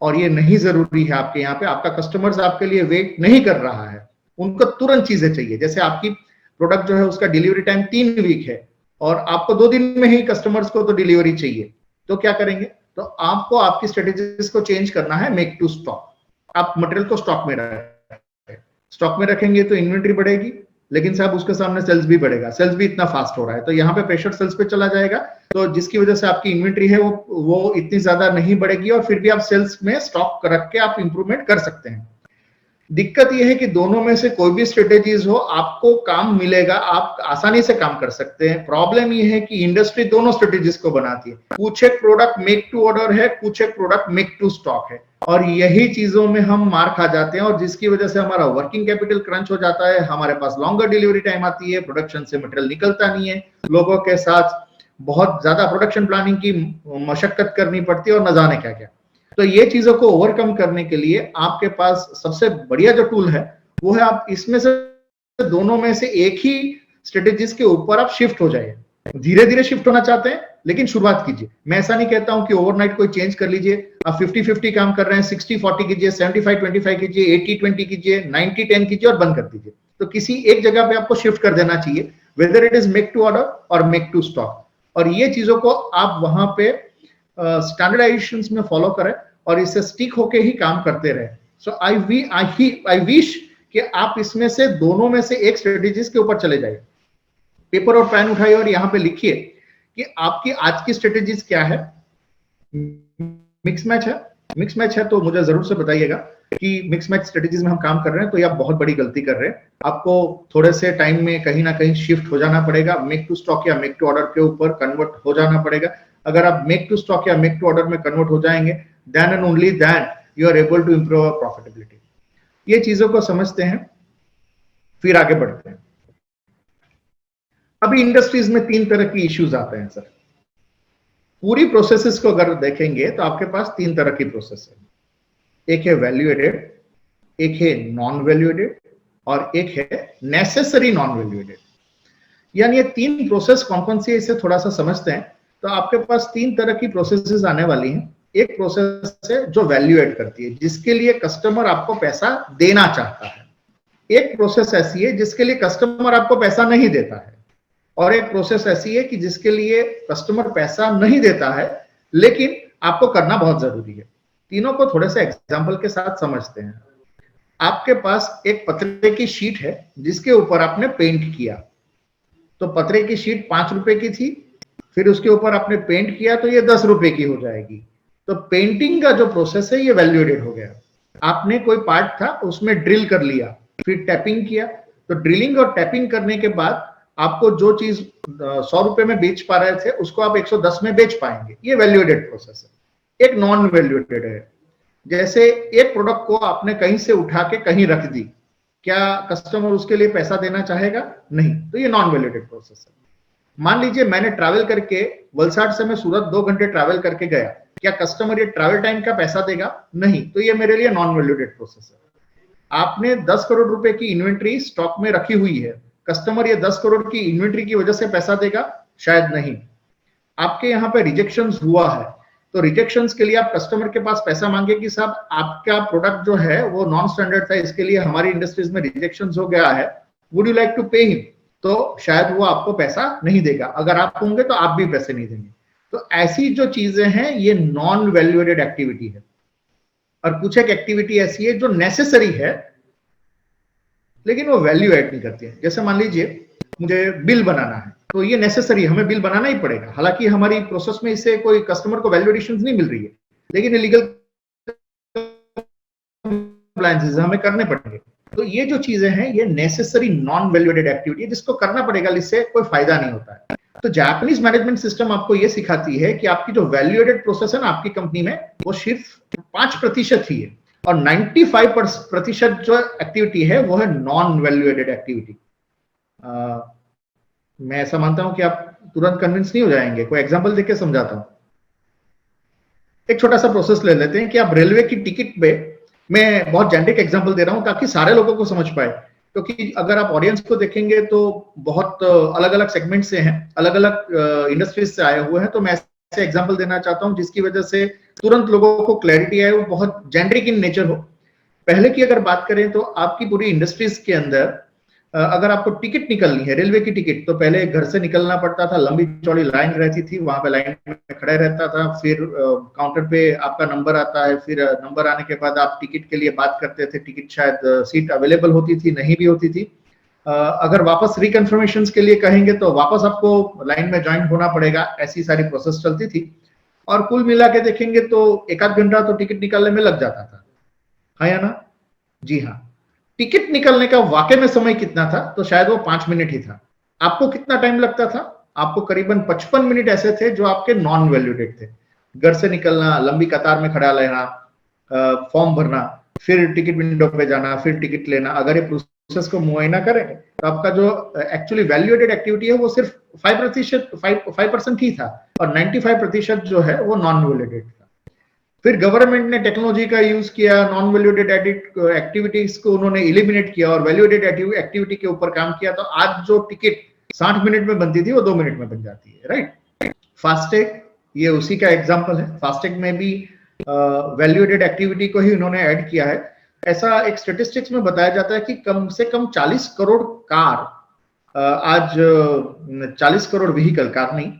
और ये नहीं जरूरी है आपके यहाँ पे, आपका कस्टमर्स आपके लिए वेट नहीं कर रहा है, उनको तुरंत चीजें चाहिए। जैसे आपकी प्रोडक्ट जो है उसका डिलीवरी टाइम 3 वीक है और आपको 2 दिन में ही कस्टमर्स को तो डिलीवरी चाहिए, तो क्या करेंगे? तो आपको आपकी स्ट्रेटेजीज को चेंज करना है मेक टू स्टॉक। आप मटेरियल को स्टॉक में रखें, स्टॉक में रखेंगे तो इन्वेंट्री बढ़ेगी, लेकिन साहब उसके सामने सेल्स भी बढ़ेगा। सेल्स भी इतना फास्ट हो रहा है तो यहाँ पे प्रेशर सेल्स पे चला जाएगा, तो जिसकी वजह से आपकी इन्वेंट्री है वो इतनी ज्यादा नहीं बढ़ेगी और फिर भी आप सेल्स में स्टॉक रख के आप इंप्रूवमेंट कर सकते हैं। दिक्कत यह है कि दोनों में से कोई भी स्ट्रेटेजीज हो आपको काम मिलेगा, आप आसानी से काम कर सकते हैं। प्रॉब्लम यह है कि इंडस्ट्री दोनों स्ट्रेटेजीज को बनाती है। कुछ एक प्रोडक्ट मेक टू ऑर्डर है, कुछ एक प्रोडक्ट मेक टू स्टॉक है, और यही चीजों में हम मार खा जाते हैं और जिसकी वजह से हमारा वर्किंग कैपिटल क्रंच हो जाता है, हमारे पास लॉन्गर डिलीवरी टाइम आती है, प्रोडक्शन से मटेरियल निकलता नहीं है, लोगों के साथ बहुत ज्यादा प्रोडक्शन प्लानिंग की मशक्कत करनी पड़ती है और न जाने क्या क्या। तो ये चीजों को ओवरकम करने के लिए आपके पास सबसे बढ़िया जो टूल है वो है, आप इसमें से दोनों में से एक ही स्ट्रेटेजीज के ऊपर आप शिफ्ट हो जाइए। धीरे धीरे शिफ्ट होना चाहते हैं लेकिन शुरुआत कीजिए। मैं ऐसा नहीं कहता हूं कि ओवरनाइट कोई चेंज कर लीजिए। आप 50-50 काम कर रहे हैं, 60-40 कीजिए, 75-25 कीजिए, 80-20 कीजिए, 90-10 कीजिए और बंद कर दीजिए। तो किसी एक जगह पे आपको शिफ्ट कर देना चाहिए, whether it is make to order और मेक टू स्टॉक, और ये चीजों को आप वहां पे स्टैंडर्डाइजेशंस में फॉलो करें और इससे स्टिक होके ही काम करते रहे। सो आई विश कि आप इसमें से दोनों में से एक स्ट्रेटेजीज के ऊपर चले जाइए। पेपर और पेन उठाइए और यहाँ पे लिखिए कि आपकी आज की स्ट्रेटेजीज क्या है। मिक्स मैच है, मिक्स मैच है तो मुझे जरूर से बताइएगा कि मिक्स मैच स्ट्रेटेजीज में हम काम कर रहे हैं तो ये आप बहुत बड़ी गलती कर रहे हैं। आपको थोड़े से टाइम में कहीं ना कहीं शिफ्ट हो जाना पड़ेगा, मेक टू स्टॉक या मेक टू ऑर्डर के ऊपर कन्वर्ट हो जाना पड़ेगा। अगर आप मेक टू स्टॉक या मेक टू ऑर्डर में कन्वर्ट हो जाएंगे, then and only then you are able to improve our profitability। ये चीजों को समझते हैं, फिर आगे बढ़ते हैं। अभी इंडस्ट्रीज में 3 तरह की इश्यूज आते हैं सर। पूरी प्रोसेसेस को अगर देखेंगे तो आपके पास 3 तरह की प्रोसेस है। एक है वैल्यू एडेड, एक है नॉन वैल्यू एडेड और एक है नेसेसरी नॉन वैल्यू एडेड। यानी ये 3 प्रोसेस कौन कौन सी है इसे थोड़ा सा समझते हैं। तो आपके पास 3 तरह की प्रोसेसेस आने वाली हैं। एक प्रोसेस है जो वैल्यू एड करती है, जिसके लिए कस्टमर आपको पैसा देना चाहता है। एक प्रोसेस ऐसी है जिसके लिए कस्टमर आपको पैसा नहीं देता है, और एक प्रोसेस ऐसी है कि जिसके लिए कस्टमर पैसा नहीं देता है लेकिन आपको करना बहुत जरूरी है। तीनों को थोड़े से एग्जांपल के साथ समझते हैं। आपके पास एक पतरे की शीट है जिसके ऊपर आपने पेंट किया, तो पतरे की शीट 5 रुपए की थी, फिर उसके ऊपर आपने पेंट किया तो ये 10 रुपए की हो जाएगी। तो पेंटिंग का जो प्रोसेस है ये वैल्यू एडेड हो गया। आपने कोई पार्ट था उसमें ड्रिल कर लिया, फिर टैपिंग किया, तो ड्रिलिंग और टैपिंग करने के बाद आपको जो चीज 100 रुपए में बेच पा रहे थे उसको आप 110 में बेच पाएंगे। ये वैल्यू एडेड प्रोसेस है। एक नॉन वैल्यू एडेड है, जैसे एक प्रोडक्ट को आपने कहीं से उठा के कहीं रख दी, क्या कस्टमर उसके लिए पैसा देना चाहेगा? नहीं, तो ये नॉन वैल्यू एडेड प्रोसेस है। मान लीजिए मैंने ट्रैवल करके वलसाड से मैं सूरत 2 घंटे ट्रैवल करके गया, क्या कस्टमर ये ट्रैवल टाइम का पैसा देगा? नहीं, तो ये मेरे लिए नॉन वैल्यूडेड प्रोसेस है। आपने 10 करोड़ रुपए की इन्वेंट्री स्टॉक में रखी हुई है, कस्टमर ये 10 करोड़ की इन्वेंट्री की वजह से पैसा देगा? शायद नहीं। आपके यहाँ पे रिजेक्शंस हुआ है, तो रिजेक्शंस के लिए आप कस्टमर के पास पैसा मांगे कि साहब आपका प्रोडक्ट जो है वो नॉन स्टैंडर्ड था, इसके लिए हमारी इंडस्ट्रीज में रिजेक्शंस हो गया है, would you like to pay him, तो शायद वो आपको पैसा नहीं देगा, अगर आप होंगे तो आप भी पैसे नहीं देंगे। तो ऐसी जो चीजें हैं ये नॉन वैल्यू एडेड एक्टिविटी है। और कुछ एक एक्टिविटी ऐसी है जो नेसेसरी है लेकिन वो वैल्यू ऐड नहीं करती है। जैसे मान लीजिए मुझे बिल बनाना है, तो ये नेसेसरी, हमें बिल बनाना ही पड़ेगा, हालांकि हमारी प्रोसेस में इससे कोई कस्टमर को वैल्यू एडिशन नहीं मिल रही है, लेकिन लीगल कंप्लायंसेस हमें करने पड़ेंगे। तो ये जो चीजें हैं ये necessary non value added activity है जिसको करना पड़ेगा, इससे कोई फायदा नहीं होता है। तो जापानीज मैनेजमेंट सिस्टम आपको ये सिखाती है कि आपकी जो वैल्यू एडेड प्रोसेस है ना आपकी कंपनी में, वो सिर्फ 5% ही है, और 95% जो एक्टिविटी है वो है नॉन वैल्यू एडेड एक्टिविटी। मैं ऐसा मानता हूं कि आप तुरंत कन्विंस नहीं हो जाएंगे, कोई एग्जांपल देके समझाता हूं। एक छोटा सा प्रोसेस ले लेते हैं कि आप रेलवे की टिकट पे, मैं बहुत जेनरिक एग्जांपल दे रहा हूं ताकि सारे लोगों को समझ पाए, क्योंकि अगर आप ऑडियंस को देखेंगे तो बहुत अलग अलग सेगमेंट से हैं, अलग अलग इंडस्ट्रीज से आए हुए हैं, तो मैं ऐसे एग्जांपल देना चाहता हूं जिसकी वजह से तुरंत लोगों को क्लैरिटी आए, वो बहुत जेनरिक इन नेचर हो। पहले की अगर बात करें तो आपकी पूरी इंडस्ट्रीज के अंदर अगर आपको टिकट निकलनी है, रेलवे की टिकट, तो पहले घर से निकलना पड़ता था, लंबी चौड़ी लाइन रहती थी, वहां पे लाइन में खड़े रहता था, फिर काउंटर पे आपका नंबर आता है, फिर नंबर आने के बाद आप टिकट के लिए बात करते थे, टिकट शायद सीट अवेलेबल होती थी, नहीं भी होती थी, अगर वापस रिकन्फर्मेशन के लिए कहेंगे तो वापस आपको लाइन में ज्वाइन होना पड़ेगा, ऐसी सारी प्रोसेस चलती थी। और कुल मिला के देखेंगे तो एक आध घंटा तो टिकट निकालने में लग जाता था, हाँ या ना? जी हाँ। टिकट निकलने का वाकई में समय कितना था? तो शायद वो 5 मिनट ही था। आपको कितना टाइम लगता था? आपको करीबन 55 मिनट ऐसे थे जो आपके नॉन वैल्यूडेड थे। घर से निकलना, लंबी कतार में खड़ा रहना, फॉर्म भरना, फिर टिकट विंडो पे जाना, फिर टिकट लेना, अगर ये प्रोसेस को मुआयना करें तो आपका जो एक्चुअली वैल्यूडेड एक्टिविटी है वो सिर्फ 5% ही था, और 95% जो है वो नॉन वैल्यूडेड था। फिर गवर्नमेंट ने टेक्नोलॉजी का यूज किया, नॉन वैल्यूडेड एक्टिविटीज को उन्होंने एलिमिनेट किया और वैल्यूडेड एक्टिविटी के ऊपर काम किया, तो आज जो टिकट 60 मिनट में बनती थी वो 2 मिनट में बन जाती है, राइट? फास्टैग ये उसी का एग्जांपल है। फास्टैग में भी वैल्यूडेड एक्टिविटी को ही उन्होंने ऐड किया है। ऐसा एक स्टेटिस्टिक्स में बताया जाता है कि कम से कम 40 करोड़ कार आज 40 करोड़ व्हीकल, कार नहीं,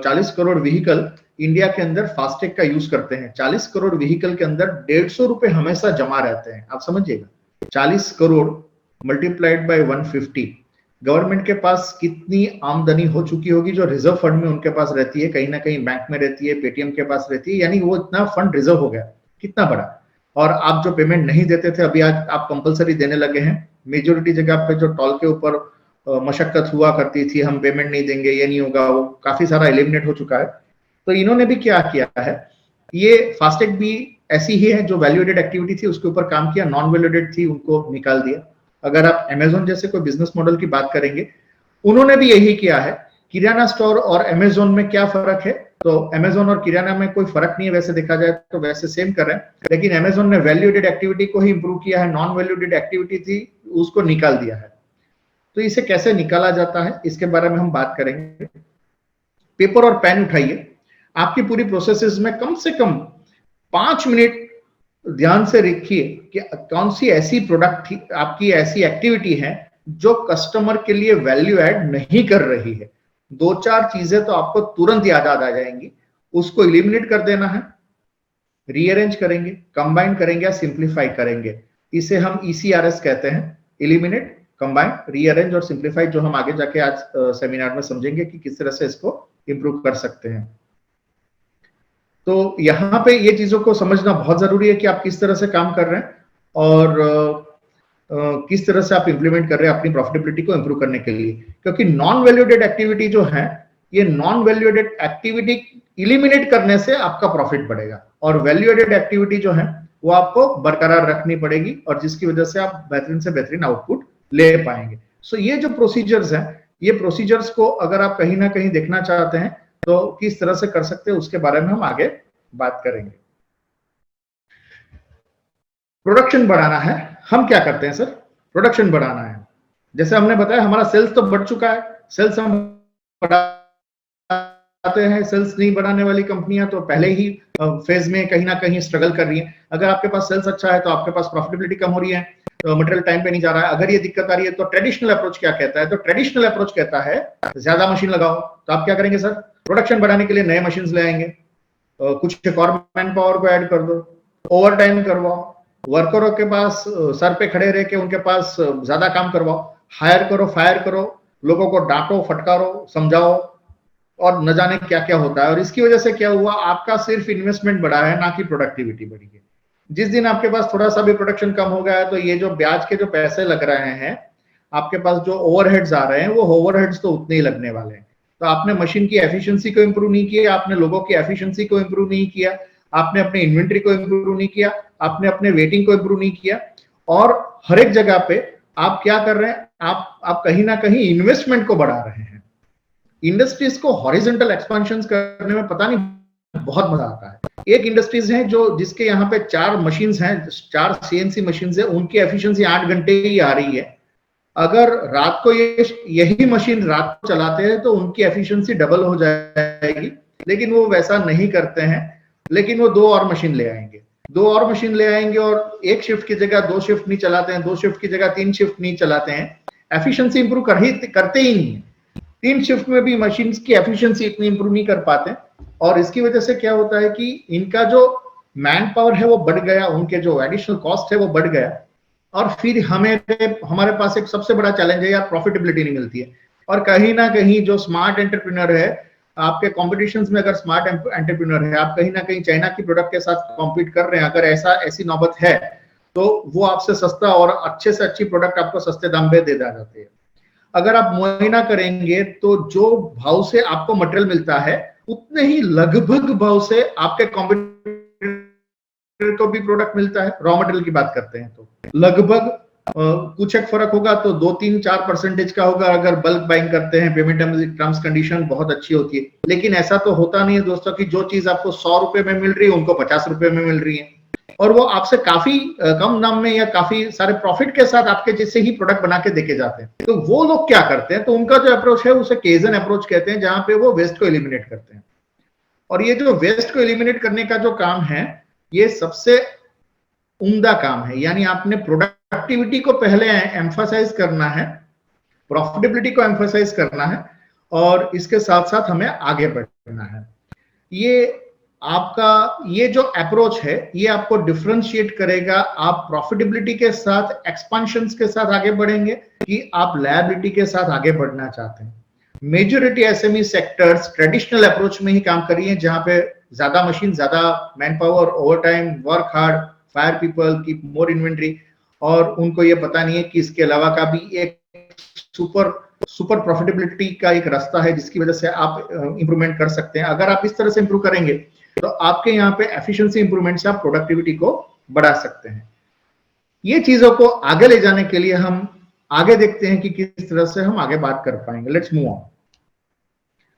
40 करोड़ व्हीकल इंडिया के अंदर फास्टैग का यूज करते हैं। 40 करोड़ व्हीकल के अंदर 150 रुपए हमेशा जमा रहते हैं, आप समझिएगा। 40 करोड़ मल्टीप्लाइड बाय 150, गवर्नमेंट के पास कितनी आमदनी हो चुकी होगी जो रिजर्व फंड में उनके पास रहती है, कहीं ना कहीं बैंक में रहती है, पेटीएम के पास रहती है, यानी वो इतना फंड रिजर्व हो गया, कितना बड़ा। और आप जो पेमेंट नहीं देते थे, अभी आज आप कंपलसरी देने लगे हैं। मेजोरिटी जगह पे जो टोल के ऊपर मशक्कत हुआ करती थी, हम पेमेंट नहीं देंगे, ये नहीं होगा, वो काफी सारा एलिमिनेट हो चुका है। तो इन्होंने भी क्या किया है, ये फास्टैग भी ऐसी ही है, जो वैल्यूडेड एक्टिविटी थी उसके ऊपर काम किया, नॉन वैल्यूडेड थी उनको निकाल दिया। अगर आप अमेज़न जैसे कोई बिजनेस मॉडल की बात करेंगे, उन्होंने भी यही किया है। किराना स्टोर और अमेज़न में क्या फर्क है? तो अमेज़न और किराना में कोई फर्क नहीं है, वैसे देखा जाए तो वैसे सेम कर रहे हैं, लेकिन अमेज़न ने वैल्यूडेड एक्टिविटी को ही इंप्रूव किया है, नॉन वैल्यूडेड एक्टिविटी थी उसको निकाल दिया है। तो इसे कैसे निकाला जाता है इसके बारे में हम बात करेंगे। पेपर और पेन उठाइए, आपकी पूरी प्रोसेसेस में कम से कम 5 मिनट ध्यान से रखिए कि कौन सी ऐसी प्रोडक्ट आपकी ऐसी एक्टिविटी है जो कस्टमर के लिए वैल्यू ऐड नहीं कर रही है। 2-4 चीजें तो आपको तुरंत याद आ जाएंगी, उसको एलिमिनेट कर देना है, रीअरेंज करेंगे, कंबाइन करेंगे या सिंप्लीफाई करेंगे। इसे हम ECRS कहते हैं, एलिमिनेट, कंबाइन, रीअरेंज और सिंप्लीफाई, जो हम आगे जाके आज सेमिनार में समझेंगे कि किस तरह से इसको इंप्रूव कर सकते हैं। तो यहाँ पे ये चीजों को समझना बहुत जरूरी है कि आप किस तरह से काम कर रहे हैं और किस तरह से आप इंप्लीमेंट कर रहे हैं अपनी प्रॉफिटेबिलिटी को इंप्रूव करने के लिए। क्योंकि नॉन वैल्यूडेड एक्टिविटी जो है, ये नॉन वैल्यूडेड एक्टिविटी इलिमिनेट करने से आपका प्रॉफिट बढ़ेगा, और वैल्यूडेड एक्टिविटी जो है वो आपको बरकरार रखनी पड़ेगी, और जिसकी वजह से आप बेहतरीन से बेहतरीन आउटपुट ले पाएंगे। सो ये जो प्रोसीजर्स हैं, ये प्रोसीजर्स को अगर आप कहीं ना कहीं देखना चाहते हैं तो किस तरह से कर सकते हैं उसके बारे में हम आगे बात करेंगे। प्रोडक्शन बढ़ाना है, हम क्या करते हैं सर? प्रोडक्शन बढ़ाना है, जैसे हमने बताया हमारा सेल्स तो बढ़ चुका है, सेल्स हम बढ़ा बढ़ाते हैं, सेल्स नहीं बढ़ाने वाली कंपनियां तो पहले ही फेज में कहीं ना कहीं स्ट्रगल कर रही हैं। अगर आपके पास सेल्स अच्छा है तो आपके पास प्रॉफिटेबिलिटी कम हो रही है, तो मटेरियल टाइम पे नहीं जा रहा है। अगर ये दिक्कत आ रही है तो ट्रेडिशनल अप्रोच क्या कहता है? तो ट्रेडिशनल अप्रोच कहता है ज्यादा मशीन लगाओ। तो आप क्या करेंगे सर? प्रोडक्शन बढ़ाने के लिए नए मशीन ले आएंगे, कुछ एक और मैन पावर को ऐड कर दो, ओवर टाइम करवाओ, वर्करों के पास सर पे खड़े रह के उनके पास ज्यादा काम करवाओ, हायर करो, फायर करो, लोगों को डांटो, फटकारो, समझाओ, और न जाने क्या क्या होता है। और इसकी वजह से क्या हुआ, आपका सिर्फ इन्वेस्टमेंट बढ़ा है, ना कि प्रोडक्टिविटी बढ़ी है। जिस दिन आपके पास थोड़ा सा भी प्रोडक्शन कम हो गया है तो ये जो ब्याज के जो पैसे लग रहे हैं, आपके पास जो ओवरहेड्स आ रहे हैं, वो ओवरहेड्स तो उतने ही लगने वाले हैं। तो आपने मशीन की एफिशिएंसी को इंप्रूव नहीं किया, आपने लोगों की एफिशिएंसी को इंप्रूव नहीं किया, आपने अपने इन्वेंट्री को इंप्रूव नहीं किया, आपने अपने वेटिंग को इंप्रूव नहीं किया, और हर एक जगह पे आप क्या कर रहे हैं, आप कहीं ना कहीं इन्वेस्टमेंट को बढ़ा रहे हैं। इंडस्ट्रीज को हॉरिजॉन्टल एक्सपेंशन करने में पता नहीं बहुत मजा आता है। एक इंडस्ट्रीज है जो जिसके यहाँ पे 4 मशीन हैं, 4 सीएनसी मशीन है, उनकी एफिशिएंसी 8 घंटे ही आ रही है। अगर रात को यही मशीन रात को चलाते हैं तो उनकी एफिशिएंसी डबल हो जाएगी, लेकिन वो वैसा नहीं करते हैं। लेकिन वो 2 और मशीन ले आएंगे, 2 और मशीन ले आएंगे, और एक शिफ्ट की जगह 2 शिफ्ट नहीं चलाते हैं, 2 शिफ्ट की जगह 3 शिफ्ट नहीं चलाते हैं। एफिशिएंसी इंप्रूव करते ही नहीं है। 3 शिफ्ट में भी मशीन की एफिशिएंसी इतनी इंप्रूव नहीं कर पाते, और इसकी वजह से क्या होता है कि इनका जो मैन पावर है वो बढ़ गया, उनके जो एडिशनल कॉस्ट है वो बढ़ गया, और फिर हमारे पास एक सबसे बड़ा चैलेंज है यार, प्रॉफिटेबिलिटी नहीं मिलती है। और कहीं ना कहीं जो स्मार्ट एंटरप्रेन्योर है, आपके कॉम्पिटिशन में अगर स्मार्ट एंटरप्रेन्योर है, आप कहीं ना कहीं चाइना की प्रोडक्ट के साथ कॉम्पीट कर रहे हैं, अगर ऐसी नौबत है तो वो आपसे सस्ता और अच्छे से अच्छी प्रोडक्ट आपको सस्ते दाम पे दे जाते हैं। अगर आप मुआयना करेंगे तो जो भाव से आपको मटेरियल मिलता है, उतने ही लगभग भाव से आपके कॉम्पिटिटर को भी प्रोडक्ट मिलता है। रॉ मटेरियल की बात करते हैं तो लगभग कुछ एक फर्क होगा तो 2-3-4% का होगा अगर बल्क बाइंग करते हैं, पेमेंट टर्म्स कंडीशन बहुत अच्छी होती है। लेकिन ऐसा तो होता नहीं है दोस्तों कि जो चीज आपको 100 रुपए में मिल रही है उनको 50 रुपए में मिल रही है, और वो आपसे काफी कम दाम में या काफी सारे प्रॉफिट के साथ आपके जैसे ही प्रोडक्ट बना के देके जाते हैं। तो वो लोग क्या करते हैं, तो उनका जो अप्रोच है उसे केजन अप्रोच कहते हैं, जहां पे वो वेस्ट को एलिमिनेट करते हैं। और ये जो वेस्ट को एलिमिनेट करने का जो काम है, ये सबसे उम्दा काम है। यानी आपने प्रोडक्टिविटी को पहले एम्फसाइज करना है, प्रॉफिटेबिलिटी को एम्फसाइज करना है, और इसके साथ साथ हमें आगे बढ़ना है। ये जो अप्रोच है ये आपको डिफरेंशिएट करेगा, आप प्रॉफिटेबिलिटी के साथ एक्सपेंशन के साथ आगे बढ़ेंगे कि आप लायबिलिटी के साथ आगे बढ़ना चाहते हैं। Majority SME sectors traditional approach में ही काम कर रही है, जहां पे ज्यादा मशीन, ज्यादा man power, over time, work hard, fire people, keep मोर इन्वेंट्री, और उनको ये पता नहीं है कि इसके अलावा का भी एक सुपर प्रॉफिटेबिलिटी का एक रास्ता है जिसकी वजह से आप इंप्रूवमेंट कर सकते हैं। अगर आप इस तरह से इंप्रूव करेंगे तो आपके यहाँ पे एफिशिएंसी इंप्रूवमेंट से आप प्रोडक्टिविटी को बढ़ा सकते हैं। ये चीजों को आगे ले जाने के लिए हम आगे देखते हैं कि किस तरह से हम आगे बात कर पाएंगे। Let's move on.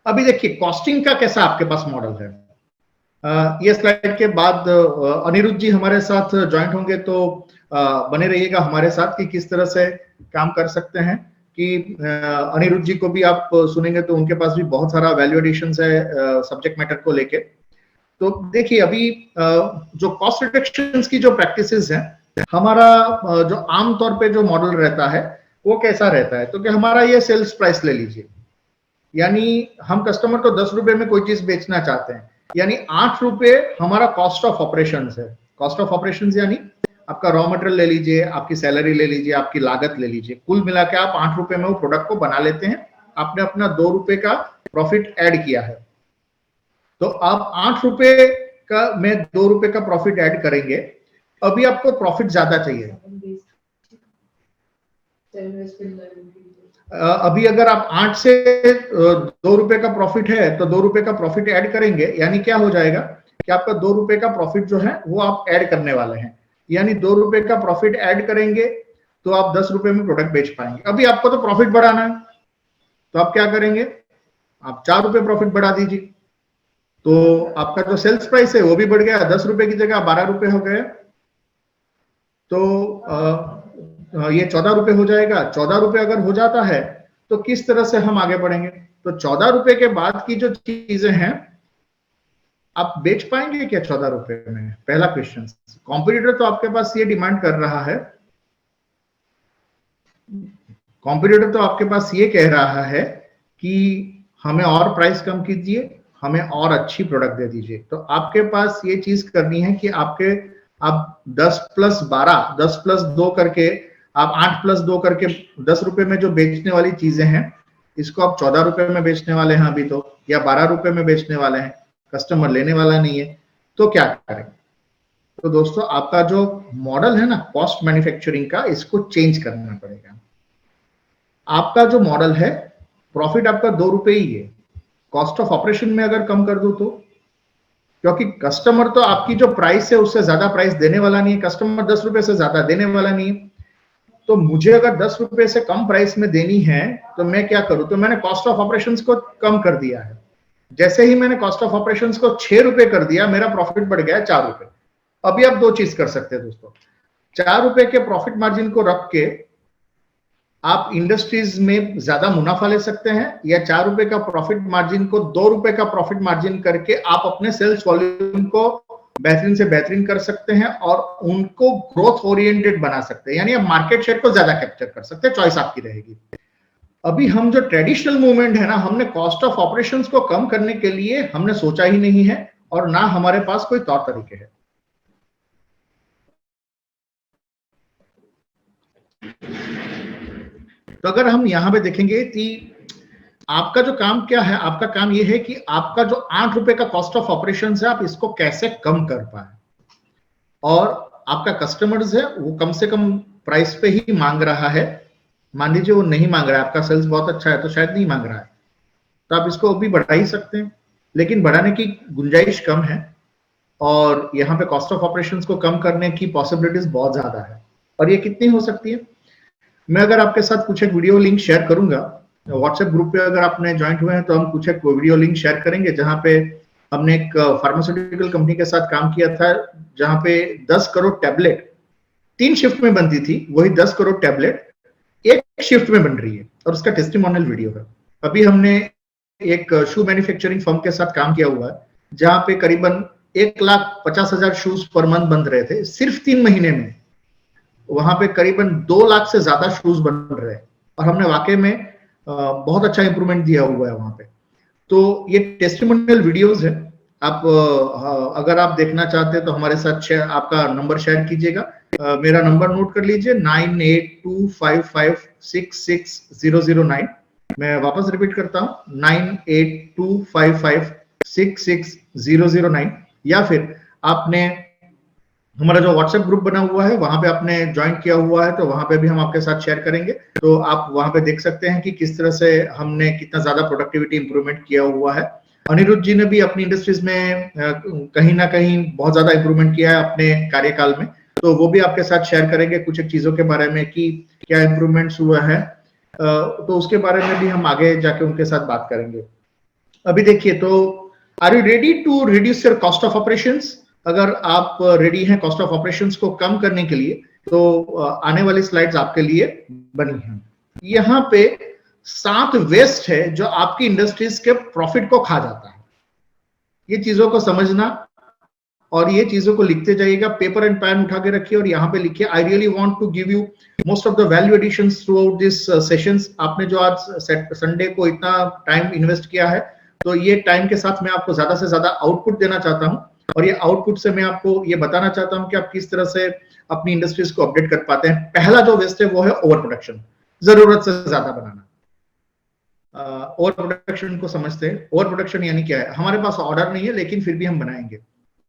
अभी देखिए कॉस्टिंग का कैसा आपके पास मॉडल है। ये स्लाइड के बाद अनिरुद्ध जी हमारे साथ ज्वाइंट होंगे, तो बने रहिएगा हमारे साथ कि किस तरह से काम कर सकते हैं। कि अनिरुद्ध जी को भी आप सुनेंगे तो उनके पास भी बहुत सारा वैल्यू एडिशन है सब्जेक्ट मैटर को लेके। तो देखिए अभी जो कॉस्ट रिडक्शन की जो प्रैक्टिसेस हैं, हमारा जो आमतौर पे जो मॉडल रहता है वो कैसा रहता है, तो कि हमारा ये सेल्स प्राइस ले लीजिए, यानी हम कस्टमर को 10 रुपए में कोई चीज बेचना चाहते हैं, यानी 8 रुपए हमारा कॉस्ट ऑफ ऑपरेशन है। कॉस्ट ऑफ ऑपरेशन यानी आपका रॉ मटेरियल ले लीजिए, आपकी सैलरी ले लीजिए, आपकी लागत ले लीजिए, कुल मिला के आप 8 रुपए में वो प्रोडक्ट को बना लेते हैं। आपने अपना 2 रुपए का प्रॉफिट ऐड किया है, तो आप 8 रुपए का में 2 रुपए का प्रॉफिट ऐड करेंगे। अभी आपको प्रॉफिट ज्यादा चाहिए, अभी अगर आप 8 से 2 रुपए का प्रॉफिट है तो 2 रुपए का प्रॉफिट ऐड करेंगे, यानी क्या हो जाएगा कि आपका 2 रुपए का प्रॉफिट जो है वो आप ऐड करने वाले हैं। यानी 2 रुपए का प्रॉफिट ऐड करेंगे तो आप 10 रुपए में प्रोडक्ट बेच पाएंगे। अभी आपको तो प्रॉफिट बढ़ाना है, तो आप क्या करेंगे, आप 4 रुपए प्रॉफिट बढ़ा दीजिए, तो आपका जो सेल्स प्राइस है वो भी बढ़ गया, 10 रुपए की जगह 12 रुपए हो गए, तो ये 14 रुपए हो जाएगा। 14 रुपए अगर हो जाता है तो किस तरह से हम आगे बढ़ेंगे। तो 14 रुपए के बाद की जो चीजें हैं आप बेच पाएंगे क्या 14 रुपए में? पहला क्वेश्चन। कॉम्पिटिटर तो आपके पास ये डिमांड कर रहा है, कॉम्पिटिटर तो आपके पास ये कह रहा है कि हमें और प्राइस कम कीजिए, हमें और अच्छी प्रोडक्ट दे दीजिए। तो आपके पास ये चीज करनी है कि आप 10 प्लस 12, 10 प्लस 2 करके, आप 8 प्लस 2 करके 10 रुपए में जो बेचने वाली चीजें हैं, इसको आप 14 रुपए में बेचने वाले हैं अभी तो, या 12 रुपए में बेचने वाले हैं, कस्टमर लेने वाला नहीं है, तो क्या करें? तो दोस्तों आपका जो मॉडल है ना कॉस्ट मैन्युफैक्चरिंग का, इसको चेंज करना पड़ेगा। आपका जो मॉडल है, प्रॉफिट आपका 2 रुपए ही है, कॉस्ट ऑफ ऑपरेशन में अगर कम कर दो तो, क्योंकि कस्टमर तो आपकी जो प्राइस है उससे ज्यादा प्राइस देने वाला नहीं है, कस्टमर 10 रुपए से ज्यादा देने वाला नहीं है। तो मुझे अगर 10 रुपए से कम प्राइस में देनी है तो मैं क्या करूं? तो मैंने कॉस्ट ऑफ ऑपरेशंस को कम कर दिया है। जैसे ही मैंने कॉस्ट ऑफ ऑपरेशंस को 6 रुपए कर दिया, मेरा प्रॉफिट बढ़ गया 4 रुपए। अभी आप दो चीज कर सकते हैं दोस्तों, 4 रुपए के प्रॉफिट मार्जिन को रख के आप इंडस्ट्रीज में ज्यादा मुनाफा ले सकते हैं, या 4 रुपए का प्रॉफिट मार्जिन को 2 रुपए का प्रॉफिट मार्जिन करके आप अपने सेल्स वॉल्यूम को बेहतरीन से बेहतरीन कर सकते हैं और उनको ग्रोथ ओरिएंटेड बना सकते हैं, यानी आप मार्केट शेयर को ज्यादा कैप्चर कर सकते हैं। चॉइस आपकी रहेगी। अभी हम जो ट्रेडिशनल मूवमेंट है ना, हमने कॉस्ट ऑफ ऑपरेशंस को कम करने के लिए हमने सोचा ही नहीं है, और ना हमारे पास कोई तौर तरीके हैं। तो अगर हम यहां पे देखेंगे कि आपका जो काम क्या है, आपका काम यह है कि आपका जो 8 रुपए का कॉस्ट ऑफ ऑपरेशन है, आप इसको कैसे कम कर पाए, और आपका कस्टमर्स है वो कम से कम प्राइस पे ही मांग रहा है। मान लीजिए वो नहीं मांग रहा है, आपका सेल्स बहुत अच्छा है तो शायद नहीं मांग रहा है, तो आप इसको भी बढ़ा ही सकते हैं, लेकिन बढ़ाने की गुंजाइश कम है, और यहाँ पे कॉस्ट ऑफ ऑपरेशंस को कम करने की पॉसिबिलिटीज बहुत ज्यादा है। और ये कितनी हो सकती है? मैं अगर आपके साथ कुछ एक वीडियो लिंक शेयर करूंगा, व्हाट्सएप ग्रुप पे अगर आपने ज्वाइंट हुए हैं तो हम कुछ एक वीडियो लिंक शेयर करेंगे, जहां पे हमने एक फार्मास्यूटिकल कंपनी के साथ काम किया था, जहां पे 10 करोड़ टैबलेट 3 शिफ्ट में बनती थी, वही 10 करोड़ टैबलेट एक शिफ्ट में बन रही है, और उसका टेस्टिमोनियल वीडियो है। अभी हमने एक शू मैन्युफैक्चरिंग फर्म के साथ काम किया हुआ है, जहां पे करीबन 1,50,000 शूज पर मंथ बन रहे थे, सिर्फ 3 महीने में वहां पे करीबन 2 लाख से ज्यादा शूज बन रहे हैं, और हमने वाकई में बहुत अच्छा इंप्रूवमेंट दिया हुआ है वहां पे। तो ये टेस्टिमोनियल वीडियोस है, आप अगर आप देखना चाहते हैं तो हमारे साथ आपका नंबर शेयर कीजिएगा। मेरा नंबर नोट कर लीजिए 9825566009। मैं वापस रिपीट करता हूँ 9825566009, या फिर आपने हमारा जो व्हाट्सएप ग्रुप बना हुआ है वहां पे आपने ज्वाइन किया हुआ है, तो वहां पे भी हम आपके साथ शेयर करेंगे, तो आप वहां पे देख सकते हैं कि किस तरह से हमने कितना ज्यादा प्रोडक्टिविटी इंप्रूवमेंट किया हुआ है। अनिरुद्ध जी ने भी अपनी इंडस्ट्रीज में कहीं ना कहीं बहुत ज्यादा इंप्रूवमेंट किया है अपने कार्यकाल में, तो वो भी आपके साथ शेयर करेंगे कुछ एक चीजों के बारे में कि क्या इंप्रूवमेंट्स हुआ है, तो उसके बारे में भी हम आगे जाके उनके साथ बात करेंगे। अभी देखिए, तो are you ready to reduce your cost of operations? अगर आप रेडी हैं कॉस्ट ऑफ ऑपरेशंस को कम करने के लिए, तो आने वाली स्लाइड्स आपके लिए बनी हैं। यहाँ पे 7 वेस्ट है जो आपकी इंडस्ट्रीज के प्रॉफिट को खा जाता है। ये चीजों को समझना, और ये चीजों को लिखते जाइएगा, पेपर एंड पेन उठा के रखिए और यहाँ पे लिखिए, I really want to give you most of the value additions throughout this sessions. आपने जो आज संडे को इतना टाइम इन्वेस्ट किया है, तो ये टाइम के साथ मैं आपको ज्यादा से ज्यादा आउटपुट देना चाहता हूँ, और ये आउटपुट से मैं आपको ये बताना चाहता हूं कि आप किस तरह से अपनी इंडस्ट्रीज को अपडेट कर पाते हैं। पहला जो वेस्ट है वो है ओवर प्रोडक्शन, जरूरत से ज्यादा बनाना। ओवर प्रोडक्शन को समझते हैं। ओवर प्रोडक्शन यानी क्या है? हमारे पास ऑर्डर नहीं है लेकिन फिर भी हम बनाएंगे,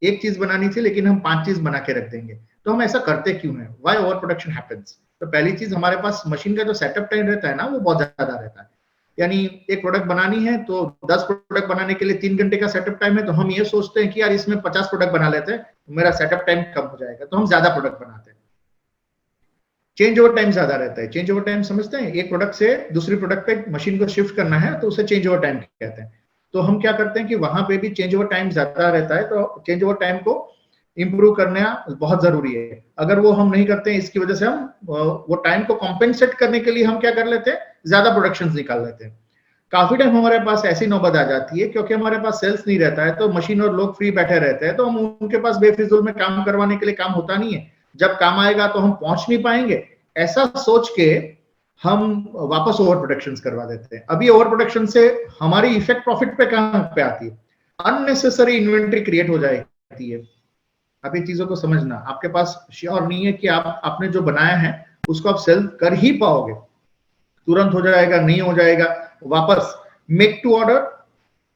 एक चीज बनानी थी लेकिन हम 5 चीज बना के रख देंगे। तो हम ऐसा करते क्यों है? Why over production happens? तो पहली चीज, हमारे पास मशीन का जो सेटअप टाइम रहता है ना, वो बहुत ज्यादा रहता है। यानी एक प्रोडक्ट बनानी है तो 10 प्रोडक्ट बनाने के लिए 3 घंटे का सेटअप टाइम है, तो हम ये सोचते हैं कि यार इसमें 50 प्रोडक्ट बना लेते हैं तो मेरा सेटअप टाइम कम हो जाएगा, तो हम ज्यादा प्रोडक्ट बनाते हैं। चेंज ओवर टाइम ज्यादा रहता है। चेंज ओवर टाइम समझते हैं? एक प्रोडक्ट से दूसरी प्रोडक्ट पे मशीन को शिफ्ट करना है तो उसे चेंज ओवर टाइम कहते हैं। तो हम क्या करते हैं कि वहां पे भी चेंज ओवर टाइम ज्यादा रहता है, तो चेंज ओवर टाइम को इंप्रूव करना बहुत जरूरी है। अगर वो हम नहीं करते हैं, इसकी वजह से हम वो टाइम को कॉम्पेंसेट करने के लिए हम क्या कर लेते हैं, ज्यादा प्रोडक्शन निकाल लेते हैं। काफी टाइम हमारे पास ऐसी नौबत आ जाती है क्योंकि हमारे पास सेल्स नहीं रहता है, तो मशीन और लोग फ्री बैठे रहते हैं, तो हम उनके पास बेफिजुल में काम करवाने के लिए काम होता नहीं है। जब काम आएगा तो हम पहुंच नहीं पाएंगे, ऐसा सोच के हम वापस ओवर प्रोडक्शन करवा देते हैं। अभी ओवर प्रोडक्शन से हमारी इफेक्ट प्रॉफिट पे कहां पे आती है? अननेसेसरी इन्वेंट्री क्रिएट हो जाती है। अब ये चीजों को समझना, आपके पास श्योर नहीं है कि आप आपने जो बनाया है उसको आप सेल कर ही पाओगे, तुरंत हो जाएगा नहीं हो जाएगा। वापस मेक टू ऑर्डर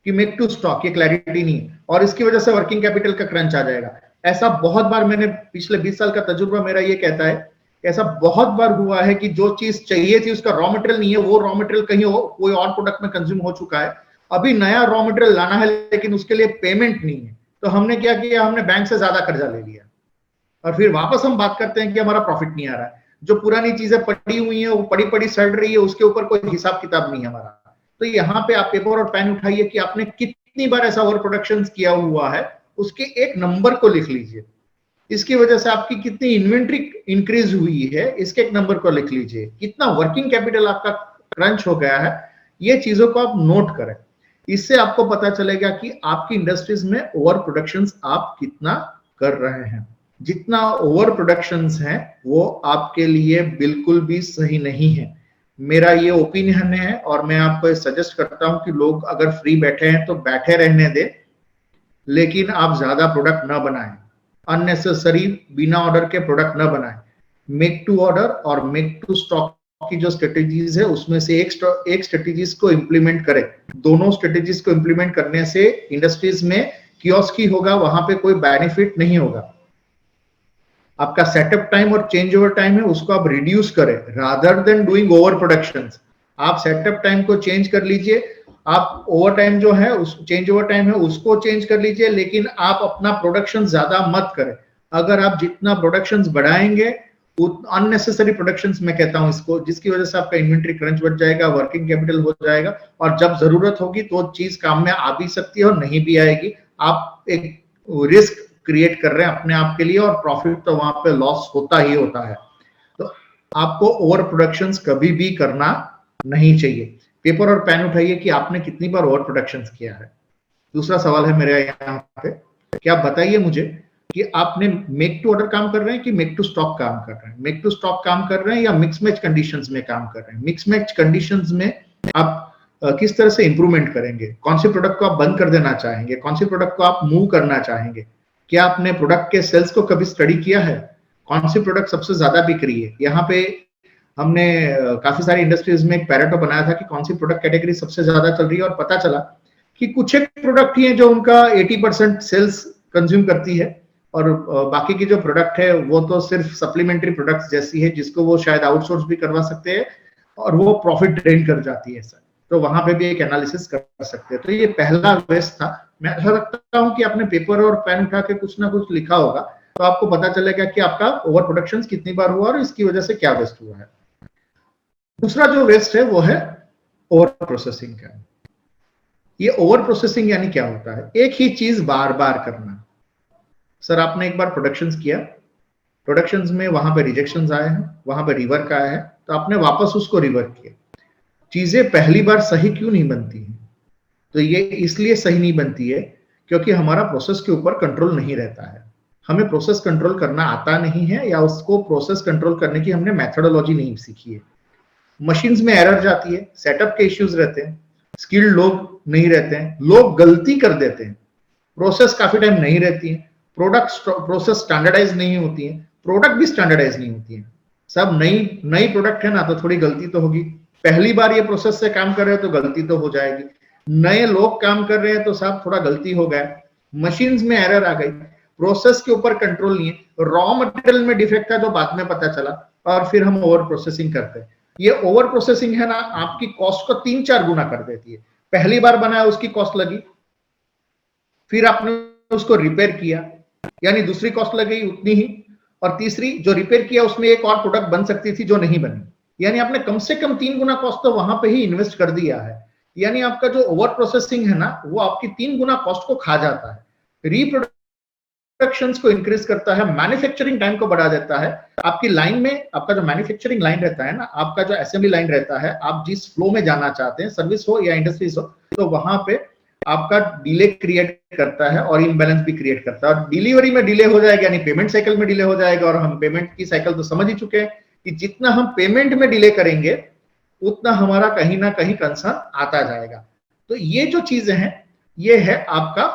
कि मेक टू स्टॉक, ये क्लैरिटी नहीं है, और इसकी वजह से वर्किंग कैपिटल का क्रंच आ जाएगा। ऐसा बहुत बार, मैंने पिछले 20 साल का तजुर्बा मेरा ये कहता है, ऐसा बहुत बार हुआ है कि जो चीज चाहिए थी उसका रॉ मटेरियल नहीं है, वो रॉ मटेरियल कहीं कोई और प्रोडक्ट में कंज्यूम हो चुका है, अभी नया रॉ मटेरियल लाना है लेकिन उसके लिए पेमेंट नहीं है, तो हमने क्या किया, हमने बैंक से ज्यादा कर्जा ले लिया और फिर वापस हम बात करते हैं कि हमारा प्रॉफिट नहीं आ रहा है। जो पुरानी चीजें पड़ी हुई है वो पड़ी पड़ी सड़ रही है, उसके ऊपर कोई हिसाब किताब नहीं है हमारा। तो यहाँ पे आप पेपर और पेन उठाइए कि आपने कितनी बार ऐसा ओवर प्रोडक्शन किया हुआ है, उसके एक नंबर को लिख लीजिए। इसकी वजह से आपकी कितनी इन्वेंट्री इंक्रीज हुई है, इसके एक नंबर को लिख लीजिए। कितना वर्किंग कैपिटल आपका क्रंच हो गया है, ये चीजों को आप नोट करें। इससे आपको पता चलेगा कि आपकी इंडस्ट्रीज में ओवर प्रोडक्शन आप कितना कर रहे हैं। जितना ओवर प्रोडक्शंस हैं वो आपके लिए बिल्कुल भी सही नहीं है, मेरा ये ओपिनियन है। और मैं आपको सजेस्ट करता हूं कि लोग अगर फ्री बैठे हैं तो बैठे रहने दे, लेकिन आप ज्यादा प्रोडक्ट ना बनाएं, अननेसेसरी बिना ऑर्डर के प्रोडक्ट ना बनाएं। मेक टू ऑर्डर और मेक टू स्टॉक की जो स्ट्रेटेजीज है उसमें से एक स्ट्रेटेजीज को इंप्लीमेंट करें। दोनों स्ट्रेटेजीज को इंप्लीमेंट करने से इंडस्ट्रीज में कियोस्क ही होगा, वहां पे कोई बेनिफिट नहीं होगा। आपका सेटअप टाइम और चेंज ओवर टाइम है उसको आप रिड्यूस करें rather than doing over production. आप सेटअप टाइम को चेंज कर लीजिए, आप ओवर टाइम जो है उस चेंज ओवर टाइम है उसको चेंज कर लीजिए, लेकिन आप अपना प्रोडक्शन ज्यादा मत करें। अगर आप जितना प्रोडक्शन बढ़ाएंगे, अननेसेसरी प्रोडक्शन मैं कहता हूं इसको, जिसकी वजह से आपका इन्वेंट्री क्रंच बढ़ जाएगा, वर्किंग कैपिटल हो जाएगा, और जब जरूरत होगी तो चीज काम में आ भी सकती है और नहीं भी आएगी। आप एक रिस्क क्रिएट कर रहे हैं अपने आप के लिए, और प्रॉफिट तो वहां पे लॉस होता ही होता है। तो आपको ओवर प्रोडक्शन कभी भी करना नहीं चाहिए। पेपर और पेन उठाइए कि आपने कितनी बार ओवर प्रोडक्शन किया है। दूसरा सवाल है मेरे यहाँ पे कि आप बताइए मुझे कि आपने मेक टू ऑर्डर काम कर रहे हैं कि मेक टू स्टॉक काम कर रहे हैं। मेक टू स्टॉक काम कर रहे हैं या मिक्स मैच कंडीशंस में काम कर रहे हैं। मिक्स मैच कंडीशंस में आप किस तरह से इंप्रूवमेंट करेंगे, कौन सी प्रोडक्ट को आप बंद कर देना चाहेंगे, कौन सी प्रोडक्ट को आप मूव करना चाहेंगे, क्या आपने प्रोडक्ट के सेल्स को कभी स्टडी किया है, कौन सी प्रोडक्ट सबसे ज्यादा बिक रही है। यहाँ पे हमने काफी सारी इंडस्ट्रीज में एक पैरेटो बनाया था कि कौन सी प्रोडक्ट कैटेगरी सबसे ज्यादा चल रही है, और पता चला कि कुछ एक प्रोडक्ट ही है जो उनका 80% सेल्स कंज्यूम करती है, और बाकी की जो प्रोडक्ट है वो तो सिर्फ सप्लीमेंट्री प्रोडक्ट्स जैसी है जिसको वो शायद आउटसोर्स भी करवा सकते हैं और वो प्रॉफिट ड्रेन कर जाती है सर। तो वहां पे भी एक एनालिसिस कर सकते हैं। तो ये पहला वेस्ट था। मैं ऐसा लगता हूं कि आपने पेपर और पेन उठा के कुछ ना कुछ लिखा होगा, तो आपको पता चलेगा कि आपका ओवर प्रोडक्शन कितनी बार हुआ और इसकी वजह से क्या वेस्ट हुआ है। दूसरा जो वेस्ट है वो है ओवर प्रोसेसिंग का। ये ओवर प्रोसेसिंग यानी क्या होता है? एक ही चीज बार बार करना। सर आपने एक बार प्रोडक्शन किया, प्रोडक्शन में वहां पे रिजेक्शंस आए हैं, वहां पे रिवर्क आया है, तो आपने वापस उसको रिवर्क किया। चीजें पहली बार सही क्यों नहीं बनती है? तो ये इसलिए सही नहीं बनती है क्योंकि हमारा प्रोसेस के ऊपर कंट्रोल नहीं रहता है। हमें प्रोसेस कंट्रोल करना आता नहीं है, या उसको प्रोसेस कंट्रोल करने की हमने मेथोडोलॉजी नहीं सीखी है। मशीन्स में एरर जाती है, सेटअप के इश्यूज रहते हैं, स्किल्ड लोग नहीं रहते हैं, लोग गलती कर देते हैं, प्रोसेस काफी टाइम नहीं रहती है, प्रोसेस स्टैंडर्डाइज नहीं होती है, प्रोडक्ट भी स्टैंडर्डाइज नहीं होती है। सब नई प्रोडक्ट है ना, तो थोड़ी गलती तो होगी। पहली बार ये प्रोसेस से काम कर रहे हो तो गलती तो हो जाएगी। नए लोग काम कर रहे हैं तो साहब थोड़ा गलती हो गया, मशीन्स में एरर आ गई, प्रोसेस के ऊपर कंट्रोल नहीं है, रॉ मटेरियल में डिफेक्ट था जो बाद में पता चला, और फिर हम ओवर प्रोसेसिंग करते हैं। ये ओवर प्रोसेसिंग है ना, आपकी कॉस्ट को 3-4 गुना कर देती है। पहली बार बनाया उसकी कॉस्ट लगी, फिर आपने उसको रिपेयर किया यानी दूसरी कॉस्ट लगी उतनी ही, और तीसरी जो रिपेयर किया उसमें एक और प्रोडक्ट बन सकती थी जो नहीं बनी, यानी आपने कम से कम 3 गुना कॉस्ट तो वहां पे ही इन्वेस्ट कर दिया है। यानी आपका जो ओवर प्रोसेसिंग है ना, वो आपकी 3 गुना कॉस्ट को खा जाता है। रीप्रोडक्शन प्रोडक्शंस को इंक्रीज करता है, मैन्युफैक्चरिंग टाइम को बढ़ा देता है। आपकी लाइन में आपका जो मैन्युफैक्चरिंग लाइन रहता है ना, आपका जो असेंबली लाइन रहता है, आप जिस फ्लो में जाना चाहते हैं, सर्विस हो या इंडस्ट्रीज हो, तो वहां पे आपका डिले क्रिएट करता है और इम्बैलेंस भी क्रिएट करता है। और डिलीवरी में डिले हो जाएगा यानी पेमेंट साइकिल में डिले हो जाएगा। और हम पेमेंट की साइकिल तो समझ ही चुके हैं कि जितना हम पेमेंट में डिले करेंगे उतना हमारा कहीं ना कहीं कंसर्न आता जाएगा। तो ये जो चीजें हैं, ये है आपका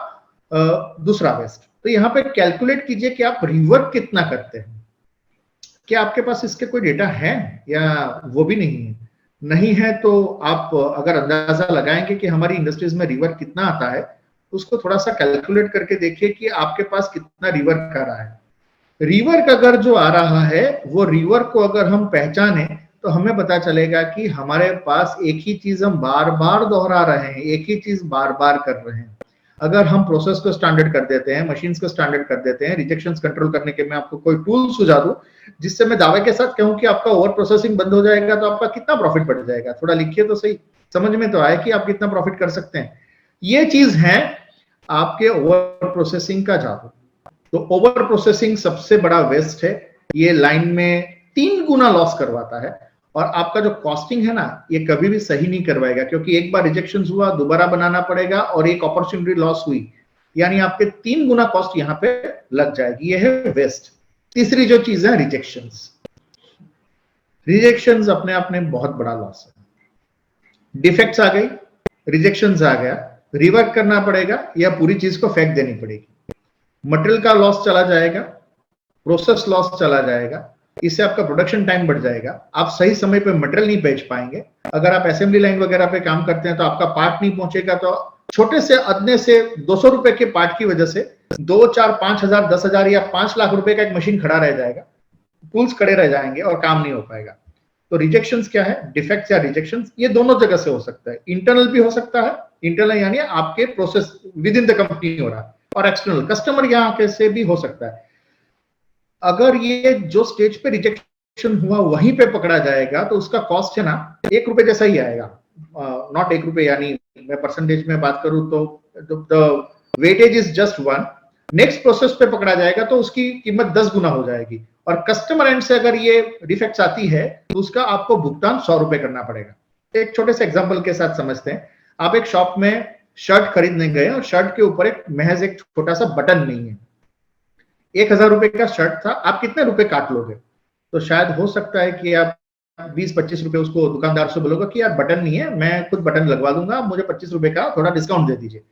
दूसरा वेस्ट। तो यहाँ पे कैलकुलेट कीजिए कि आप रिवर्क कितना करते हैं। क्या आपके पास इसके कोई डेटा है या वो भी नहीं है? नहीं है तो आप अगर अंदाजा लगाएंगे कि हमारी इंडस्ट्रीज में रिवर्क कितना आता है, उसको थोड़ा सा कैलकुलेट करके देखिए कि आपके पास कितना रिवर्क आ रहा है। रिवर्क अगर जो आ रहा है, वो रिवर्क को अगर हम पहचाने तो हमें पता चलेगा कि हमारे पास एक ही चीज हम बार बार दोहरा रहे हैं, एक ही चीज बार बार कर रहे हैं। अगर हम प्रोसेस को स्टैंडर्ड कर देते हैं, मशीन्स को स्टैंडर्ड कर देते हैं, रिजेक्शंस कंट्रोल करने के मैं आपको कोई टूल सुझा दूं जिससे मैं दावे के साथ कहूं कि आपका ओवर प्रोसेसिंग बंद हो जाएगा, तो आपका कितना प्रॉफिट बढ़ जाएगा? थोड़ा लिखिए तो सही, समझ में तो आए कि आप कितना प्रॉफिट कर सकते हैं। ये चीज है आपके ओवर प्रोसेसिंग का जादू। तो ओवर प्रोसेसिंग सबसे बड़ा वेस्ट है। ये लाइन में 3 गुना लॉस करवाता है। और आपका जो कॉस्टिंग है ना, ये कभी भी सही नहीं करवाएगा, क्योंकि एक बार रिजेक्शन हुआ, दोबारा बनाना पड़ेगा, और एक अपॉर्चुनिटी लॉस हुई, यानी आपके 3 गुना कॉस्ट यहाँ पे लग जाएगी। ये है वेस्ट। तीसरी जो चीज है रिजेक्शंस। रिजेक्शंस अपने आप में बहुत बड़ा लॉस है। डिफेक्ट्स आ गई, रिजेक्शंस आ गया, रिवर्क करना पड़ेगा या पूरी चीज को फेंक देनी पड़ेगी। मटेरियल का लॉस चला जाएगा, प्रोसेस लॉस चला जाएगा, इससे आपका प्रोडक्शन टाइम बढ़ जाएगा, आप सही समय पे मटेरियल नहीं बेच पाएंगे। अगर आप असेंबली लाइन वगैरह पे काम करते हैं तो आपका पार्ट नहीं पहुंचेगा, तो छोटे से अदने से 200 रुपए के पार्ट की वजह से 2, 4, 5,000, 10,000 या 5 लाख रुपए का एक मशीन खड़ा रह जाएगा, टूल्स खड़े रह जाएंगे और काम नहीं हो पाएगा। तो रिजेक्शंस क्या है? डिफेक्ट्स या रिजेक्शंस, ये दोनों जगह से हो सकता है। इंटरनल भी हो सकता है, इंटरनल यानी आपके process with in the company हो रहा है, और एक्सटर्नल कस्टमर यहाँ के से भी हो सकता है। अगर ये जो स्टेज पे रिजेक्शन हुआ वहीं पे पकड़ा जाएगा तो उसका कॉस्ट है ना 1 रुपए जैसा ही आएगा। नॉट 1 रुपए, यानी मैं परसेंटेज में बात करूं तो the weightage is just 1। Next process पे पकड़ा जाएगा तो उसकी कीमत 10 गुना हो जाएगी। और कस्टमर एंड से अगर ये डिफेक्ट्स आती है तो उसका आपको भुगतान 100 रुपए करना पड़ेगा। एक छोटे से एग्जाम्पल के साथ समझते हैं। आप एक शॉप में शर्ट खरीदने गए और शर्ट के ऊपर एक महज एक छोटा सा बटन नहीं है। 1,000 रुपए का शर्ट था, आप कितने रुपए काट लोगे? तो शायद हो सकता है कि आप 20-25 रुपए उसको दुकानदार से बोलोगे कि यार बटन नहीं है, मैं खुद बटन लगवा दूंगा, मुझे 25 रुपए का थोड़ा डिस्काउंट दे दीजिए।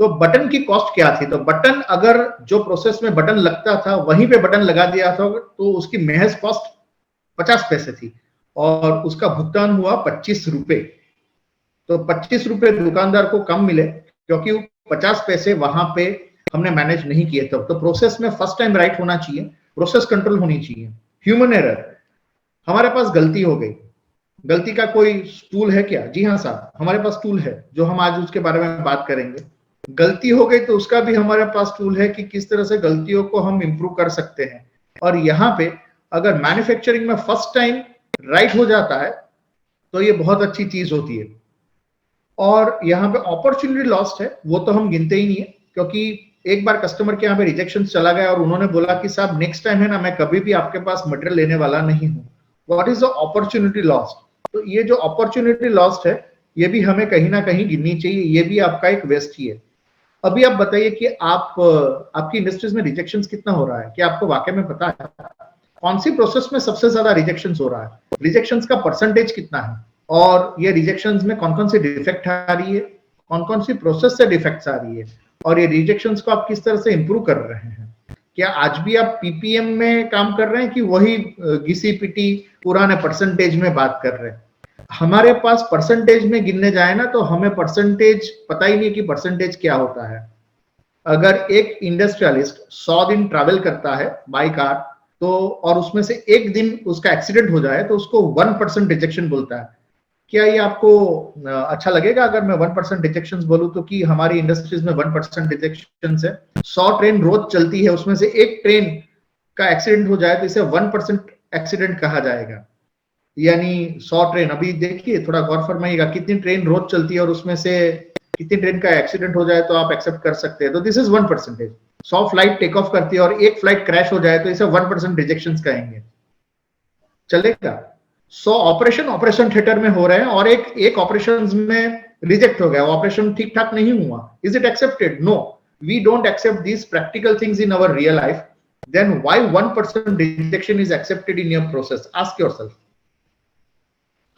तो बटन की कॉस्ट क्या थी? तो बटन अगर जो प्रोसेस में बटन लगता था वहीं पे बटन लगा दिया था तो उसकी महज कॉस्ट 50 पैसे थी और उसका भुगतान हुआ 25 रुपए। तो 25 रुपए दुकानदार को कम मिले क्योंकि 50 पैसे वहां पे हमने मैनेज नहीं किए। तब तो प्रोसेस में फर्स्ट टाइम राइट होना चाहिए, प्रोसेस कंट्रोल होनी चाहिए। ह्यूमन एरर, हमारे पास गलती हो गई, गलती का कोई टूल है क्या? जी हाँ साहब, हमारे पास टूल है जो हम आज उसके बारे में बात करेंगे। गलती हो गई तो उसका भी हमारे पास टूल है कि किस तरह से गलतियों को हम इंप्रूव कर सकते हैं। और यहाँ पे अगर मैन्युफैक्चरिंग में फर्स्ट टाइम राइट हो जाता है तो ये बहुत अच्छी चीज होती है। और यहाँ पे अपॉर्चुनिटी लॉस्ट है वो तो हम गिनते ही नहीं है, क्योंकि एक बार कस्टमर के यहाँ पे रिजेक्शन चला गया और उन्होंने बोला कि साहब नेक्स्ट टाइम है ना, मैं कभी भी आपके पास मटेरियल लेने वाला नहीं हूँ। What is the opportunity lost? तो ये जो अपॉर्चुनिटी लॉस्ट है ये भी हमें कहीं ना कहीं गिननी चाहिए, ये भी आपका एक वेस्ट ही है। अभी आप बताइए कि आपकी इंडस्ट्रीज में रिजेक्शन कितना हो रहा है? क्या आपको वाकई में पता है कौन सी प्रोसेस में सबसे ज्यादा रिजेक्शन हो रहा है? रिजेक्शन का परसेंटेज कितना है? और ये रिजेक्शन में कौन कौन सी डिफेक्ट आ रही है, कौन कौन सी प्रोसेस से डिफेक्ट्स आ रही है, और ये रिजेक्शंस को आप किस तरह से इंप्रूव कर रहे हैं? क्या आज भी आप पीपीएम में काम कर रहे हैं कि वही घिसी पिटी पुराने परसेंटेज में बात कर रहे हैं? हमारे पास परसेंटेज में गिनने जाए ना तो हमें परसेंटेज पता ही नहीं कि परसेंटेज क्या होता है। अगर एक इंडस्ट्रियलिस्ट 100 दिन ट्रैवल करता है बाय कार तो और उसमें से एक दिन उसका एक्सीडेंट हो जाए तो उसको 1% रिजेक्शन बोलता है। क्या ये आपको अच्छा लगेगा अगर मैं 1% रिजेक्शन बोलूं तो कि हमारी इंडस्ट्रीज में 1% रिजेक्शन है? 100 ट्रेन रोज चलती है, उसमें से एक ट्रेन का एक्सीडेंट हो जाए तो इसे 1% एक्सीडेंट कहा जाएगा। यानी 100 ट्रेन, अभी देखिए थोड़ा गौर फरमाइएगा, कितनी ट्रेन रोज चलती है और उसमें से कितनी ट्रेन का एक्सीडेंट हो जाए तो आप एक्सेप्ट कर सकते हैं? तो this is 1%। 100 flight take off करती है और एक फ्लाइट क्रैश हो जाए तो इसे 1% रिजेक्शंस कहेंगे, चलेगा? 100 ऑपरेशन थिएटर में हो रहे हैं और एक ऑपरेशन में रिजेक्ट हो गया, ऑपरेशन ठीक ठाक नहीं हुआ, is it accepted? No, we don't accept these practical things in our real life. Then why 1% rejection is accepted in your process? Ask yourself.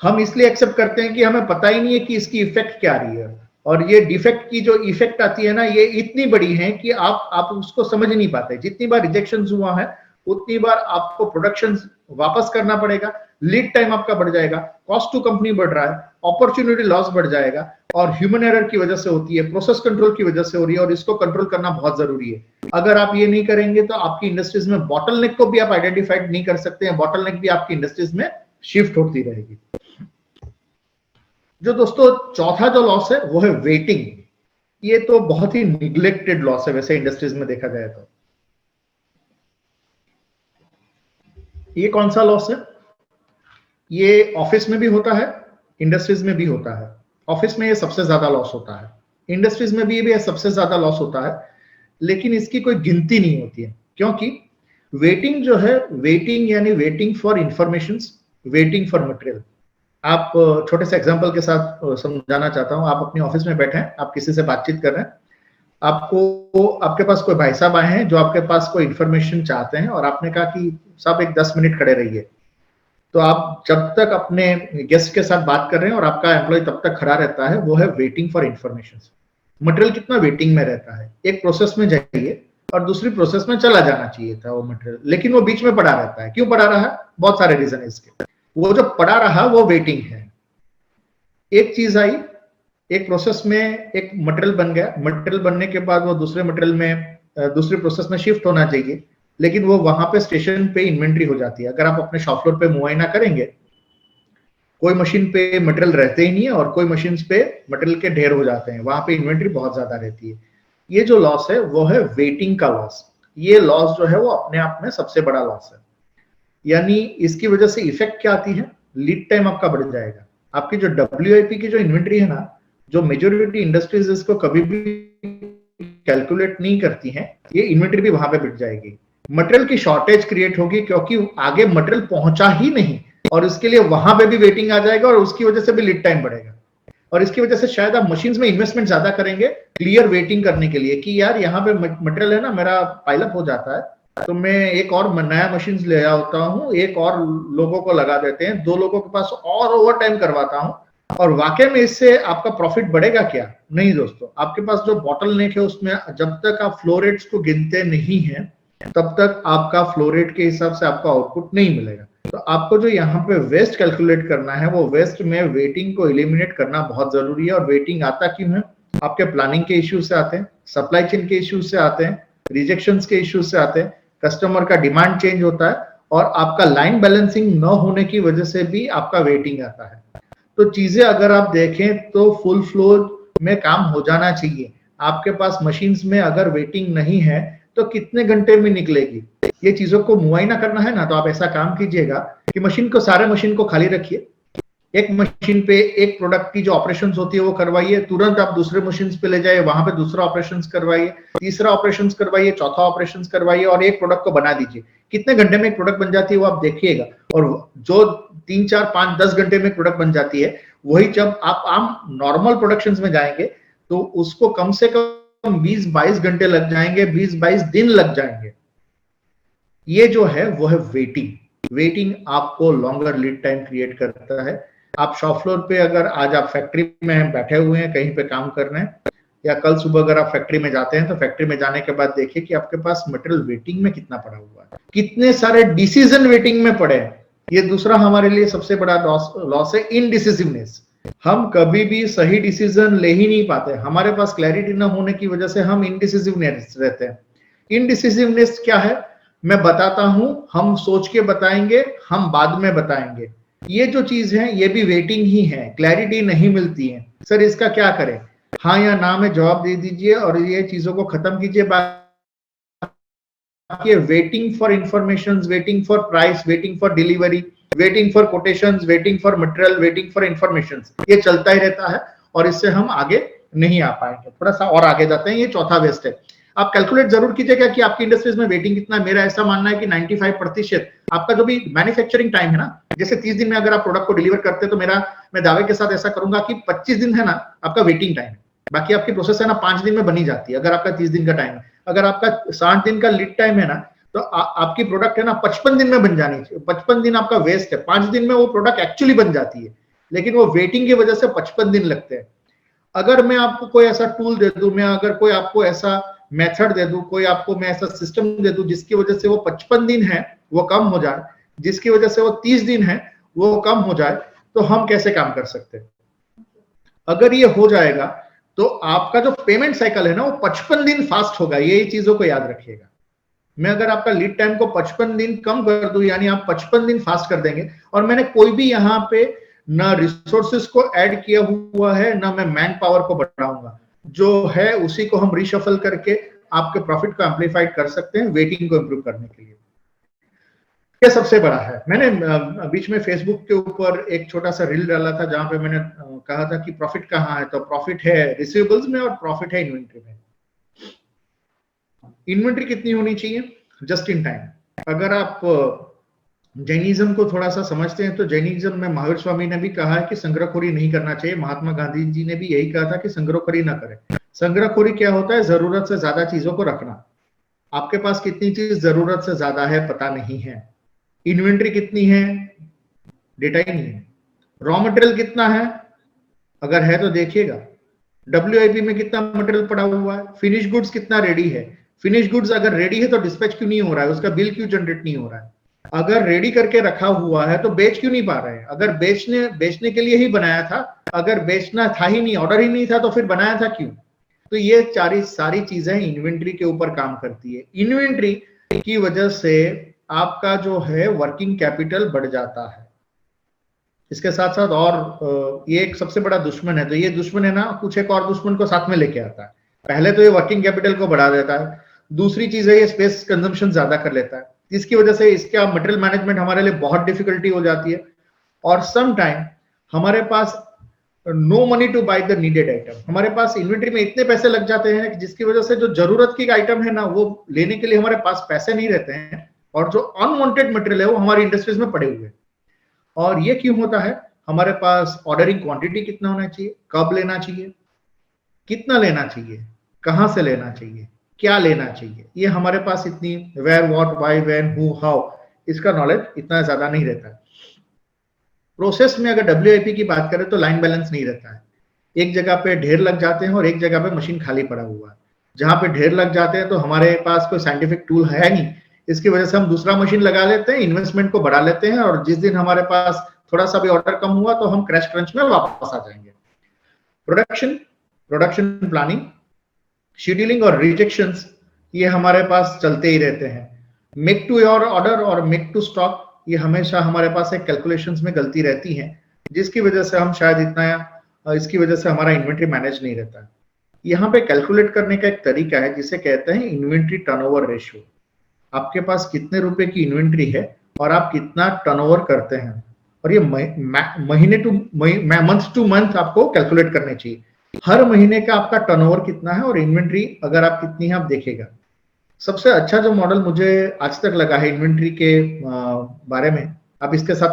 हम इसलिए एक्सेप्ट करते हैं कि हमें पता ही नहीं है कि इसकी इफेक्ट क्या आ रही है, और ये डिफेक्ट की जो इफेक्ट आती है ना, ये इतनी बड़ी है कि आप उसको समझ नहीं पाते. जितनी बार रिजेक्शन हुआ है उतनी बार आपको प्रोडक्शन वापस करना पड़ेगा, लीड टाइम आपका बढ़ जाएगा, कॉस्ट टू कंपनी बढ़ रहा है, अपॉर्चुनिटी लॉस बढ़ जाएगा, और ह्यूमन एरर की वजह से होती है, प्रोसेस कंट्रोल की वजह से हो रही है, और इसको कंट्रोल करना बहुत जरूरी है. अगर आप ये नहीं करेंगे तो आपकी इंडस्ट्रीज में बॉटलनेक को भी आप आइडेंटिफाइड नहीं कर सकते हैं, बॉटलनेक भी आपकी इंडस्ट्रीज में शिफ्ट होती रहेगी. जो दोस्तों चौथा जो लॉस है वो है वेटिंग. ये तो बहुत ही निग्लेक्टेड लॉस है वैसे इंडस्ट्रीज में देखा जाए तो. ये कौन सा लॉस है? ये ऑफिस में भी होता है, इंडस्ट्रीज में भी होता है. ऑफिस में ये सबसे ज्यादा लॉस होता है, इंडस्ट्रीज में भी ये सबसे ज्यादा लॉस होता है, लेकिन इसकी कोई गिनती नहीं होती है. क्योंकि वेटिंग जो है, वेटिंग यानी waiting for information, waiting for material. आप छोटे से एग्जांपल के साथ समझाना चाहता हूं. आप अपने ऑफिस में बैठे हैं, आप किसी से बातचीत कर रहे हैं, आपके पास कोई भाई साहब आए हैं जो आपके पास कोई इंफॉर्मेशन चाहते हैं, और आपने कहा कि साहब एक 10 मिनट खड़े रहिए. तो आप जब तक अपने गेस्ट के साथ बात कर रहे हैं और आपका एम्प्लॉय तब तक खड़ा रहता है, वो है वेटिंग फॉर इंफॉर्मेशन. मटेरियल कितना वेटिंग में रहता है, एक प्रोसेस में जाइए और दूसरी प्रोसेस में चला जाना चाहिए था वो मटेरियल, लेकिन वो बीच में पड़ा रहता है. क्यों पड़ा रहा है? बहुत सारे रीजन है इसके. वो जो पड़ा रहा वो वेटिंग है. एक चीज आई, एक प्रोसेस में एक मटेरियल बन गया, मटेरियल बनने के बाद वो दूसरे मटेरियल में, दूसरी प्रोसेस में शिफ्ट होना चाहिए, लेकिन वो वहां पे स्टेशन पे इन्वेंट्री हो जाती है. अगर आप अपने शॉप फ्लोर पे मुआयना करेंगे, कोई मशीन पे मटेरियल रहते ही नहीं है और कोई मशीन पे मटेरियल के ढेर हो जाते हैं, वहां पे इन्वेंट्री बहुत ज्यादा रहती है. ये जो लॉस है वो है वेटिंग का लॉस. ये लॉस जो है वो अपने आप में सबसे बड़ा लॉस है. यानी इसकी वजह से इफेक्ट क्या आती है? लीड टाइम आपका बढ़ जाएगा. आपकी जो WIP की जो इन्वेंट्री है ना, जो मेजॉरिटी इंडस्ट्रीज इसको कभी भी कैलकुलेट नहीं करती हैं, ये इन्वेंट्री भी वहां पे बिक जाएगी. मटेरियल की शॉर्टेज क्रिएट होगी क्योंकि आगे मटेरियल पहुंचा ही नहीं, और उसके लिए वहां पे भी वेटिंग आ जाएगा, और उसकी वजह से भी लीड टाइम बढ़ेगा. और इसकी वजह से शायद आप मशीन्स में इन्वेस्टमेंट ज्यादा करेंगे क्लियर वेटिंग करने के लिए, कि यार यहाँ पे मटेरियल है ना, मेरा पाइलअप हो जाता है, तो मैं एक और नया मशीन ले आता हूँ, एक और लोगों को लगा देते हैं, 2 लोगों के पास और ओवर टाइम करवाता हूँ, और वाकई में इससे आपका प्रॉफिट बढ़ेगा क्या? नहीं दोस्तों. आपके पास जो बॉटलनेक है उसमें जब तक आप फ्लो रेट्स को गिनते नहीं है, तब तक आपका फ्लो रेट के हिसाब से आपका आउटपुट नहीं मिलेगा. तो आपको जो यहाँ पे वेस्ट कैलकुलेट करना है, वो वेस्ट में वेटिंग को एलिमिनेट करना बहुत जरूरी है. और वेटिंग आता क्यों है? आपके प्लानिंग के इश्यूज से आते हैं, सप्लाई चेन के इश्यूज से आते हैं, रिजेक्शंस के इश्यूज से आते हैं, कस्टमर का डिमांड चेंज होता है, और आपका लाइन बैलेंसिंग न होने की वजह से भी आपका वेटिंग आता है. तो चीजें अगर आप देखें तो फुल फ्लो में काम हो जाना चाहिए. आपके पास मशीन्स में अगर वेटिंग नहीं है तो कितने घंटे में निकलेगी? ये चीजों को मुआयना करना है ना, तो आप ऐसा काम कीजिएगा कि सारे मशीन को खाली रखिए, एक मशीन पे एक प्रोडक्ट की जो ऑपरेशंस होती है वो करवाइए, तुरंत आप दूसरे मशीन पे ले जाइए, वहां पे दूसरा ऑपरेशंस करवाइए, तीसरा ऑपरेशंस करवाइए, चौथा ऑपरेशंस करवाइए, और एक प्रोडक्ट को बना दीजिए. कितने घंटे में एक प्रोडक्ट बन जाती है वो आप देखिएगा. और जो 3, 4, 5, 10 घंटे में प्रोडक्ट बन जाती है, वही जब आप आम नॉर्मल प्रोडक्शन में जाएंगे तो उसको कम से कम 20-22 घंटे लग जाएंगे, 20-22 दिन लग जाएंगे. ये जो है वो है वेटिंग. वेटिंग आपको लॉन्गर लीड टाइम क्रिएट करता है. आप शॉप फ्लोर पे अगर आज आप फैक्ट्री में बैठे हुए हैं, कहीं पे काम कर रहे हैं, या कल सुबह अगर आप फैक्ट्री में जाते हैं, तो फैक्ट्री में जाने के बाद देखिए कि आपके पास मटेरियल वेटिंग में कितना पड़ा हुआ है, कितने सारे डिसीजन वेटिंग में पड़े हैं. ये दूसरा हमारे लिए सबसे बड़ा लॉस है, इनडिसिसिवनेस. हम कभी भी सही डिसीजन ले ही नहीं पाते. हमारे पास क्लैरिटी न होने की वजह से हम इनडिसिसिवनेस रहते हैं. इनडिसिसिवनेस क्या है मैं बताता हूं. हम सोच के बताएंगे, हम बाद में बताएंगे. ये जो चीज है ये भी वेटिंग ही है. क्लैरिटी नहीं मिलती है. सर इसका क्या करें? हाँ या ना में जवाब दे दीजिए और ये चीजों को खत्म कीजिए. बाकी waiting for information, waiting for price, waiting for delivery, waiting for quotations, waiting for material, waiting for information, ये चलता ही रहता है और इससे हम आगे नहीं आ पाएंगे. थोड़ा सा और आगे जाते हैं. ये चौथा वेस्ट है. आप कैलकुलेट जरूर कीजिएगा कि आपकी इंडस्ट्रीज में वेटिंग कितना है। मेरा ऐसा मानना है कि 95% आपका जो भी मैन्युफैक्चरिंग टाइम है ना, जैसे 30 दिन में अगर आप प्रोडक्ट को डिलीवर करते हैं तो मैं दावे के साथ ऐसा करूंगा कि 25 दिन है ना आपका वेटिंग टाइम है, बाकी आपकी प्रोसेस है ना 5 दिन में बनी जाती है। अगर आपका 30 दिन का टाइम है, अगर आपका 60 दिन का लीड टाइम है ना, तो आपकी प्रोडक्ट है ना 55 दिन में बन जानी चाहिए। 55 दिन आपका वेस्ट है, 5 दिन में वो प्रोडक्ट एक्चुअली बन जाती है, लेकिन वो वेटिंग की वजह से 55 दिन लगते हैं। अगर मैं आपको कोई ऐसा टूल दे दूं, मैं अगर कोई आपको ऐसा मेथड दे दूं, कोई आपको मैं ऐसा सिस्टम दे दूं जिसकी वजह से वो 55 दिन है वो कम हो जाए, जिसकी वजह से वो 30 दिन है वो कम हो जाए, तो हम कैसे काम कर सकते हैं? अगर ये हो जाएगा तो आपका जो पेमेंट साइकिल है ना वो 55 दिन फास्ट होगा। यही चीजों को याद रखिएगा। मैं अगर आपका लीड टाइम को 55 दिन कम कर दूं, यानी आप 55 दिन फास्ट कर देंगे, और मैंने कोई भी यहाँ पे ना रिसोर्सेस को ऐड किया हुआ है, ना मैं मैन पावर को बढ़ाऊंगा, जो है उसी को हम रिशफल करके आपके प्रॉफिट को एम्पलीफाइड कर सकते हैं वेटिंग को इंप्रूव करने के लिए। ये सबसे बड़ा है। मैंने बीच में फेसबुक के ऊपर एक छोटा सा रील डाला था जहां पे मैंने कहा था कि प्रॉफिट कहाँ है, तो प्रॉफिट है रिसीवेबल्स में और प्रॉफिट है इन्वेंट्री में। इन्वेंट्री कितनी होनी चाहिए? Just in time. अगर आप जैनिज्म को थोड़ा सा समझते हैं तो जैनिज्म में महावीर स्वामी ने भी कहा है कि संग्रहखोरी नहीं करना चाहिए। महात्मा गांधी जी ने भी यही कहा था कि संग्रहखोरी ना करें। संग्रहखोरी क्या होता है? जरूरत से ज्यादा चीजों को रखना। आपके पास कितनी चीज जरूरत से ज्यादा है पता नहीं है। इन्वेंट्री कितनी है डेटा ही नहीं है। रॉ मटेरियल कितना है अगर है तो देखिएगा। WIP में कितना मटेरियल पड़ा हुआ है। फिनिश गुड्स कितना रेडी है। फिनिश गुड्स अगर रेडी है तो डिस्पैच क्यों नहीं हो रहा है, उसका बिल क्यों जनरेट नहीं हो रहा है। अगर रेडी करके रखा हुआ है तो बेच क्यों नहीं पा रहे हैं। अगर बेचने के लिए ही बनाया था, अगर बेचना था ही नहीं, ऑर्डर ही नहीं था, तो फिर बनाया था क्यों। तो ये सारी चीजें इन्वेंट्री के ऊपर काम करती है। इन्वेंट्री की वजह से आपका जो है वर्किंग कैपिटल बढ़ जाता है। इसके साथ साथ और ये एक सबसे बड़ा दुश्मन है, तो ये दुश्मन है ना कुछ एक और दुश्मन को साथ में लेके आता है। पहले तो ये वर्किंग कैपिटल को बढ़ा देता है, दूसरी चीज है ये स्पेस कंजम्पशन ज्यादा कर लेता है, जिसकी वजह से इसका मटेरियल मैनेजमेंट हमारे लिए बहुत डिफिकल्टी हो जाती है। और सम टाइम हमारे पास no money to buy the needed item. हमारे पास इन्वेंट्री में इतने पैसे लग जाते हैं जिसकी वजह से जो जरूरत की आइटम है ना वो लेने के लिए हमारे पास पैसे नहीं रहते हैं, और जो अनवांटेड मटेरियल है वो हमारी इंडस्ट्रीज में पड़े हुए हैं। और ये क्यों होता है? हमारे पास ऑर्डरिंग क्वांटिटी कितना होना चाहिए, कब लेना चाहिए, कितना लेना चाहिए, कहां से लेना चाहिए, क्या लेना चाहिए, ये हमारे पास इतनी where what why when who how इसका नॉलेज इतना ज्यादा नहीं रहता है। प्रोसेस में अगर WIP की बात करें तो लाइन बैलेंस नहीं रहता है। एक जगह पे ढेर लग जाते हैं और एक जगह पे मशीन खाली पड़ा हुआ है। जहां पे ढेर लग जाते हैं तो हमारे पास कोई साइंटिफिक टूल है नहीं, इसकी वजह से हम दूसरा मशीन लगा लेते हैं, इन्वेस्टमेंट को बढ़ा लेते हैं, और जिस दिन हमारे पास थोड़ा सा भी ऑर्डर कम हुआ तो हम क्रैश क्रंच में वापस आ जाएंगे। प्रोडक्शन प्लानिंग, शेड्यूलिंग और रिजेक्शंस ये हमारे पास चलते ही रहते हैं। मेक टू योर ऑर्डर और मेक टू स्टॉक ये हमेशा हमारे पास एक कैलकुलेशंस में गलती रहती है, जिसकी वजह से हम शायद इतना इसकी वजह से हमारा इन्वेंट्री मैनेज नहीं रहता है। यहाँ पे कैलकुलेट करने का एक तरीका है जिसे कहते हैं इन्वेंट्री टर्नओवर रेशियो। आपके पास कितने रुपए की इन्वेंट्री है और आप कितना टर्नओवर करते हैं, और ये मंथ टू मंथ आपको कैलकुलेट करने चाहिए। हर महीने का आपका टर्नओवर कितना है और इन्वेंट्री अगर आप कितनी है आप देखेगा। सबसे अच्छा जो मॉडल मुझे आज तक लगा है इन्वेंट्री के बारे में, आप इसके साथ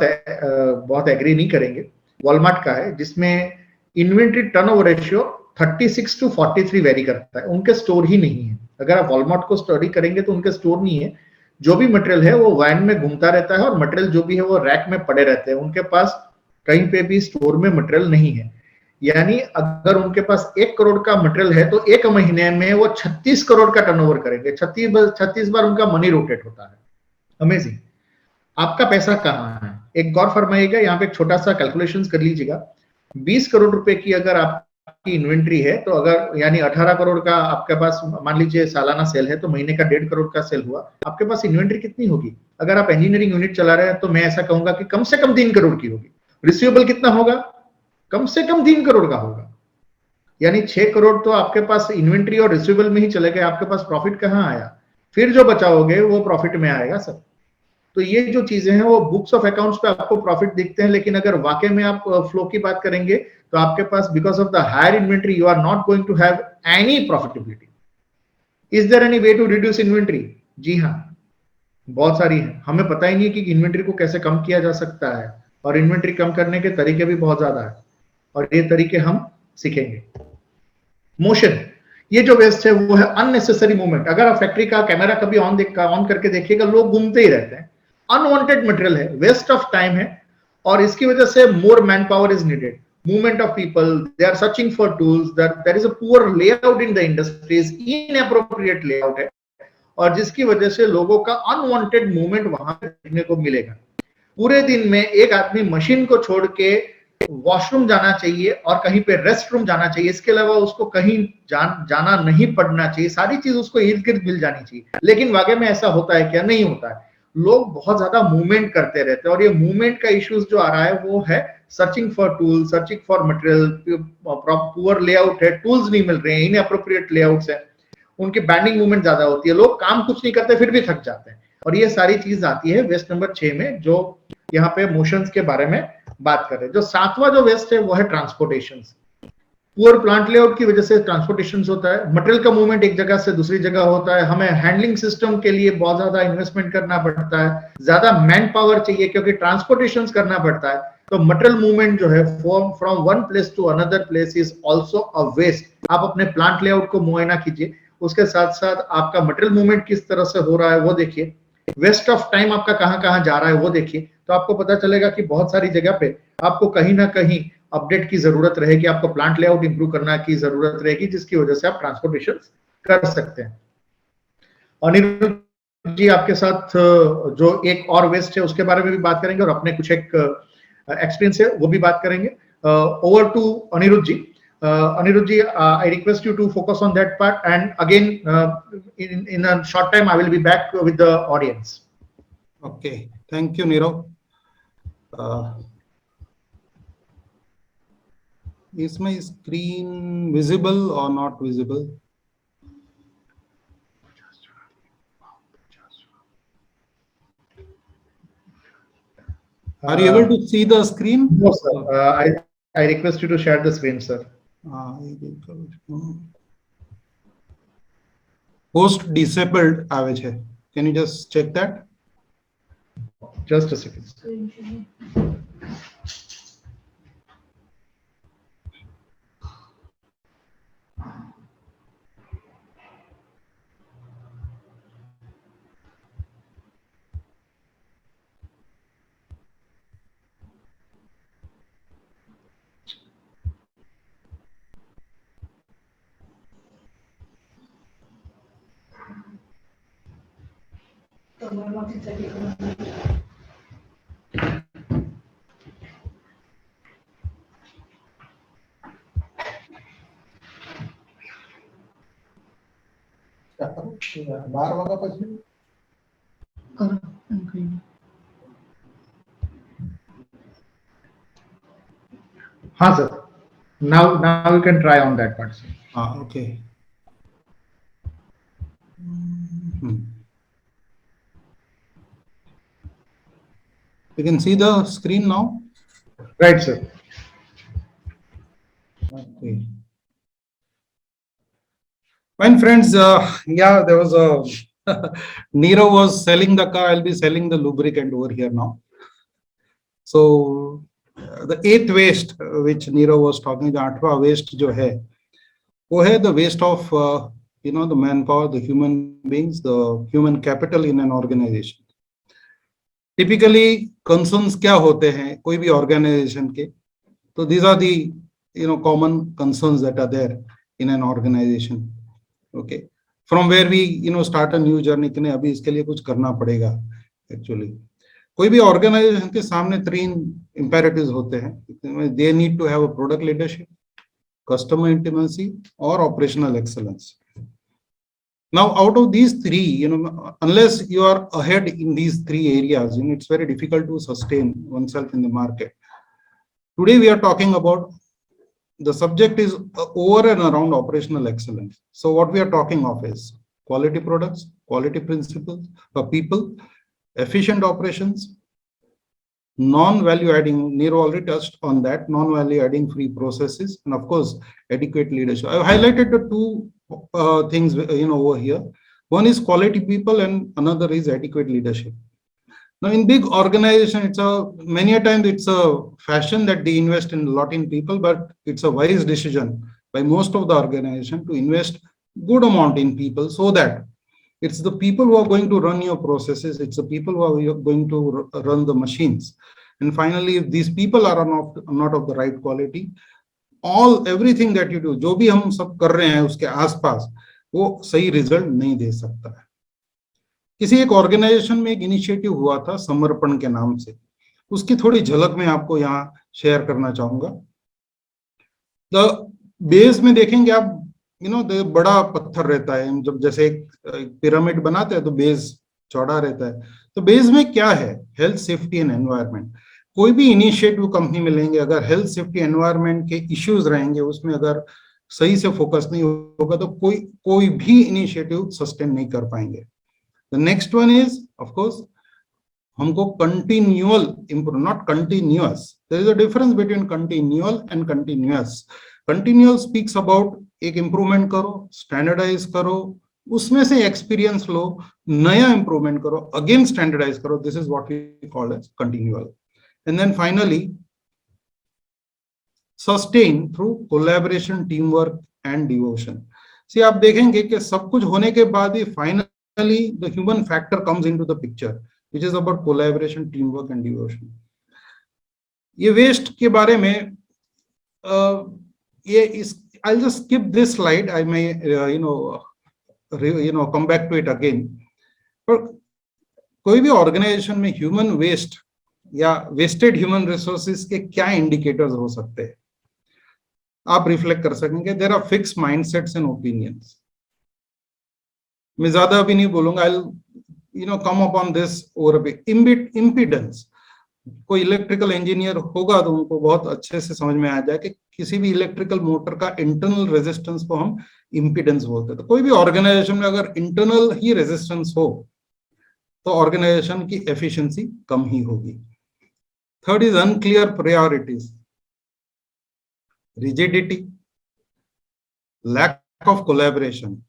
बहुत एग्री नहीं करेंगे, वॉलमार्ट का है, जिसमें inventory turnover ratio 36 to 43 very करता है। उनके स्टोर ही नहीं है। अगर आप वॉलमार्ट को स्टडी करेंगे तो उनके स्टोर नहीं है। जो भी मटेरियल है वो वैन में घूमता रहता है और मटेरियल जो भी है वो रैक में पड़े रहते हैं। उनके पास कहीं पे भी स्टोर में मटेरियल नहीं है। यानी अगर उनके पास 1 करोड़ का मटेरियल है तो एक महीने में वो 36 करोड़ का टर्नओवर करेंगे। 36 बार उनका मनी रोटेट होता है। अमेजिंग। आपका पैसा कहाँ है? एक गौर फरमाइएगा, यहाँ पे एक छोटा सा कैलकुलेशन कर लीजिएगा। 20 करोड़ रुपए की अगर आपकी इन्वेंट्री है तो अगर यानी 18 करोड़ का आपके पास मान लीजिए सालाना सेल है, तो महीने का 1.5 करोड़ का सेल हुआ, आपके पास इन्वेंट्री कितनी होगी? अगर आप इंजीनियरिंग यूनिट चला रहे हैं तो मैं ऐसा कहूंगा कि कम से कम 3 करोड़ की होगी। रिसीवेबल कितना होगा? कम से कम 3 करोड़ का होगा। यानी 6 करोड़ तो आपके पास इन्वेंट्री और रिसीवेबल में ही चले गए। आपके पास प्रॉफिट कहाँ आया? फिर जो बचाओगे वो प्रॉफिट में आएगा सब। तो ये जो चीजें हैं वो बुक्स ऑफ अकाउंट्स पे आपको प्रॉफिट दिखते हैं, लेकिन अगर वाकई में आप फ्लो की बात करेंगे तो आपके पास because of the higher inventory you are not going to have any profitability. Is there any way to reduce inventory? जी हाँ, बहुत सारी है। हमें पता ही नहीं है कि इन्वेंट्री को कैसे कम किया जा सकता है, और इन्वेंट्री कम करने के तरीके भी बहुत ज्यादा है, और ये तरीके हम सीखेंगे। मोशन, ये जो वेस्ट है वो है अननेसेसरी मूवमेंट। अगर आप फैक्ट्री का कैमरा कभी ऑन करके देखिएगा, लोग घूमते ही रहते हैं, अनवांटेड मटेरियल है, वेस्ट ऑफ टाइम है, और इसकी वजह से more man power is needed, movement of people, they are searching for tools, that there is a poor layout in the industries, inappropriate layout है, और जिसकी वजह से लोगों का अनवांटेड मूवमेंट वहां देखने को मिलेगा। पूरे दिन में एक आदमी मशीन को छोड़ के वॉशरूम जाना चाहिए और कहीं पे रेस्ट रूम जाना चाहिए, इसके अलावा उसको कहीं जाना नहीं पड़ना चाहिए, सारी चीज उसको इर्द गिर्द मिल जानी चाहिए। लेकिन वाकई में ऐसा होता है क्या? नहीं होता है। लोग बहुत ज्यादा मूवमेंट करते रहते हैं, और ये मूवमेंट का इश्यूज जो आ रहा है वो है searching for tool, searching for material, poor layout है, टूल्स नहीं मिल रहे हैं, इनएप्रोप्रिएट लेआउट्स है, उनकी बैंडिंग मूवमेंट ज्यादा होती है, लोग काम कुछ नहीं करते फिर भी थक जाते हैं, और ये सारी चीज आती है वेस्ट नंबर 6 में, जो यहाँ पे मोशंस के बारे में बात कर रहे हैं। जो 7वां जो वेस्ट है वो है ट्रांसपोर्टेशन। पुअर प्लांट लेआउट की वजह से ट्रांसपोर्टेशन होता है, मटेरियल का मूवमेंट एक जगह से दूसरी जगह होता है, हमें हैंडलिंग सिस्टम के लिए बहुत ज्यादा इन्वेस्टमेंट करना पड़ता है, ज्यादा मैन पावर चाहिए क्योंकि ट्रांसपोर्टेशन करना पड़ता है। तो मटेरियल मूवमेंट जो है from one place to another place is also a waste. आप अपने प्लांट लेआउट को मुआयना कीजिए, उसके साथ साथ आपका मटेरियल मूवमेंट किस तरह से हो रहा है वो देखिए, वेस्ट ऑफ टाइम आपका कहां कहां जा रहा है वो देखिए, तो आपको पता चलेगा कि बहुत सारी जगह पे आपको कहीं ना कहीं अपडेट की जरूरत रहेगी, आपको प्लांट लेआउट इंप्रूव करना की जरूरत रहेगी, जिसकी वजह से आप ट्रांसपोर्टेशन कर सकते हैं। अनिरुद्ध जी आपके साथ जो एक और वेस्ट है उसके बारे में भी बात करेंगे, और अपने कुछ एक एक्सपीरियंस है वो भी बात करेंगे। Over to Anirudh ji. Anirudh ji, I request you to focus on that part, and again in a short time I will be back with the audience. Okay, thank you, Nirav. Is my screen visible or not visible? Are you able to see the screen? No, sir. I request you to share the screen, sir. Host disabled આવે છે. Can you just check that? Just a second. हाँ sir, now you can try on that part, sir. Okay. You can see the screen now. Right, sir. Okay. Fine, friends. Yeah, there was a Nirav was selling the car. I'll be selling the lubricant over here now. So the 8th waste which Nirav was talking, the 8वां waste जो है वो है the waste of the manpower, the human beings, the human capital in an organization. Typically concerns क्या होते हैं कोई भी organization के? So these are the common concerns that are there in an organization. Okay, from where we start a new journey कि नहीं अभी इसके लिए कुछ करना पड़ेगा। Actually कोई भी organization के सामने 3 imperatives होते हैं। They need to have a product leadership, customer intimacy, or operational excellence. Now out of these 3, unless you are ahead in these 3 areas, it's very difficult to sustain oneself in the market. Today we are talking about the subject is over and around operational excellence. So what we are talking of is quality products, quality principles, people, efficient operations, non-value adding, Nirav already touched on that, non-value adding free processes, and of course, adequate leadership. I highlighted the 2 things over here. One is quality people and another is adequate leadership. Now in big organization, many a times it's a fashion that they invest in a lot in people, but it's a wise decision by most of the organization to invest good amount in people, so that it's the people who are going to run your processes, it's the people who are going to run the machines. And finally, if these people are not of the right quality, everything that you do, जो भी हम सब कर रहे हैं उसके आसपास, वो सही रिजल्ट नहीं दे सकता है. किसी एक ऑर्गेनाइजेशन में एक इनिशिएटिव हुआ था समर्पण के नाम से, उसकी थोड़ी झलक मैं आपको यहाँ शेयर करना चाहूंगा. द बेस में देखेंगे आप, बड़ा पत्थर रहता है, जब जैसे एक पिरामिड बनाते हैं तो बेस चौड़ा रहता है. तो बेस में क्या है? Health, safety and environment. कोई भी इनिशिएटिव कंपनी में लेंगे, अगर हेल्थ, सेफ्टी, एनवायरनमेंट के इश्यूज रहेंगे, उसमें अगर सही से फोकस नहीं होगा तो कोई भी इनिशिएटिव सस्टेन नहीं कर पाएंगे. The next one is of course हमको continual improve, not continuous. There is a difference between continual and continuous. Continual speaks about एक इंप्रूवमेंट करो, स्टैंडर्डाइज करो, उसमें से एक्सपीरियंस लो, नया इंप्रूवमेंट करो, अगेन स्टैंडर्डाइज करो. This is what we call as continual. And then finally sustain through collaboration, team work and devotion. See आप देखेंगे कि सब कुछ होने के बाद ही finally the human factor comes into the picture, which is about collaboration, teamwork and devotion. ये वेस्ट के बारे में I'll just skip this slide. I may come back to it again. पर कोई भी ऑर्गेनाइजेशन में ह्यूमन वेस्ट या wasted human resources के क्या इंडिकेटर्स हो सकते हैं, आप रिफ्लेक्ट कर सकेंगे. There are fix mindsets and opinions. मैं ज्यादा अभी नहीं बोलूंगा. I'll come upon this over a bit. Impedance. कोई इलेक्ट्रिकल इंजीनियर होगा तो उनको बहुत अच्छे से समझ में आ जाए कि किसी भी इलेक्ट्रिकल मोटर का इंटरनल रेजिस्टेंस को हम इंपीडेंस बोलते हैं. तो कोई भी ऑर्गेनाइजेशन में अगर इंटरनल ही रेजिस्टेंस हो तो ऑर्गेनाइजेशन की एफिशिएंसी कम ही होगी. Third is unclear priorities, rigidity, lack of collaboration.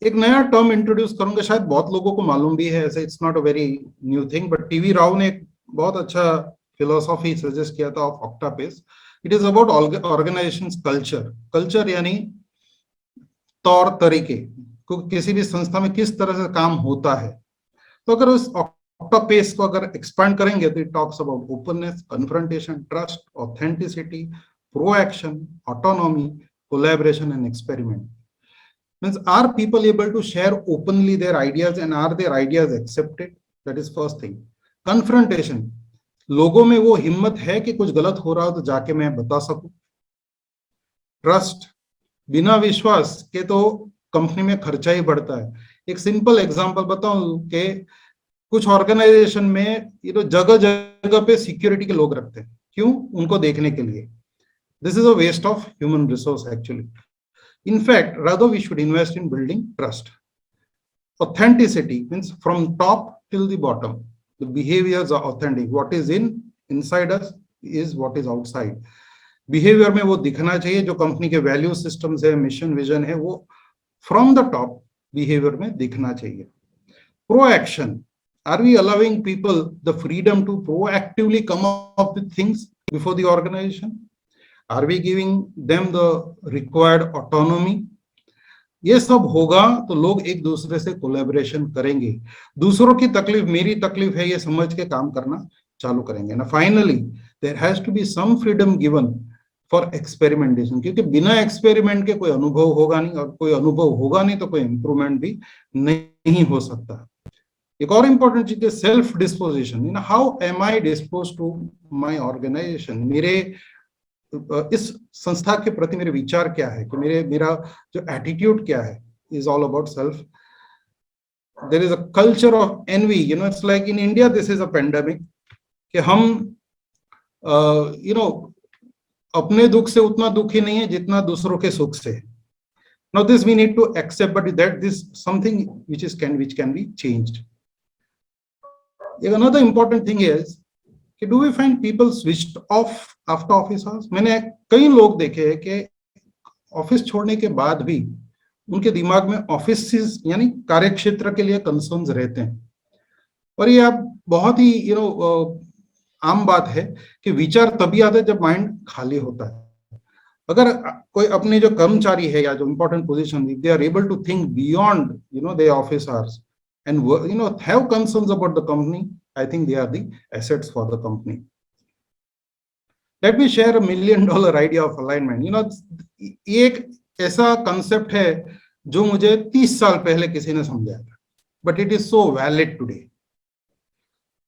एक नया टर्म इंट्रोड्यूस करूंगा, शायद बहुत लोगों को मालूम भी है ऐसे, it's not a very new thing, but TV Rao ने एक बहुत अच्छा फिलोसॉफी सजेस्ट किया था of octapace. It is about organisations culture. Culture यानी तौर तरीके, किसी भी संस्था में किस तरह से काम होता है. तो अगर उस ऑक्टापेस को अगर एक्सपांड करेंगे तो it talks about openness, confrontation, trust, authenticity, proaction, autonomy, collaboration and experiment. Means are people able to share openly their ideas and are their ideas accepted? That is first thing. Confrontation, लोगों में वो हिम्मत है कि कुछ गलत हो रहा हो तो जाके मैं बता सकूं. ट्रस्ट, बिना विश्वास के तो कंपनी में खर्चा ही बढ़ता है. एक सिंपल एग्जांपल बताऊं कि कुछ ऑर्गेनाइजेशन में जगह जगह पे सिक्योरिटी के लोग रखते हैं. क्यों? उनको देखने के लिए. This is a waste of human resource actually. In fact, rather we should invest in building trust. Authenticity means from top till the bottom, the behaviors are authentic. What is inside us is what is outside. Behavior में वो दिखना चाहिए जो company के value systems है, mission vision है, वो from the top behavior में दिखना चाहिए. Proaction, are we allowing people the freedom to proactively come up with things before the organization? Are we giving them the required autonomy? ये सब होगा तो लोग एक दूसरे से कोलैबोरेशन करेंगे, दूसरों की तकलीफ मेरी तकलीफ है ये समझ के काम करना चालू करेंगे ना. Finally there has to be some freedom given for experimentation, क्योंकि बिना एक्सपेरिमेंट के कोई अनुभव होगा नहीं, और कोई अनुभव होगा नहीं तो कोई इंप्रूवमेंट भी नहीं हो सकता. एक और इंपॉर्टेंट चीज है self disposition. How am I dispose to my organization. मेरे इस संस्था के प्रति मेरे विचार क्या है, कि मेरा जो एटीट्यूड क्या है, is all about self. There is a culture of envy. It's like in India this is a pandemic, कि हम अपने दुख से उतना दुखी नहीं है जितना दूसरों के सुख से. Now this we need to accept, but that this something which can be changed. Another important thing is कि do we find people switched off after office hours. मैंने कई लोग देखे हैं कि ऑफिस छोड़ने के बाद भी उनके दिमाग में ऑफिस यानी कार्य क्षेत्र के लिए कंसर्न्स रहते हैं। और ये आप बहुत ही आम बात है कि विचार तभी आते हैं जब माइंड खाली होता है। अगर कोई अपने जो कर्मचारी है या जो important position, they are able to think beyond their office hours and have concerns about the company, I think they are the assets for the company. Let me share $1 million idea of alignment. ये एक ऐसा concept है जो मुझे 30 साल पहले किसी ने समझाया था, but it is so valid today.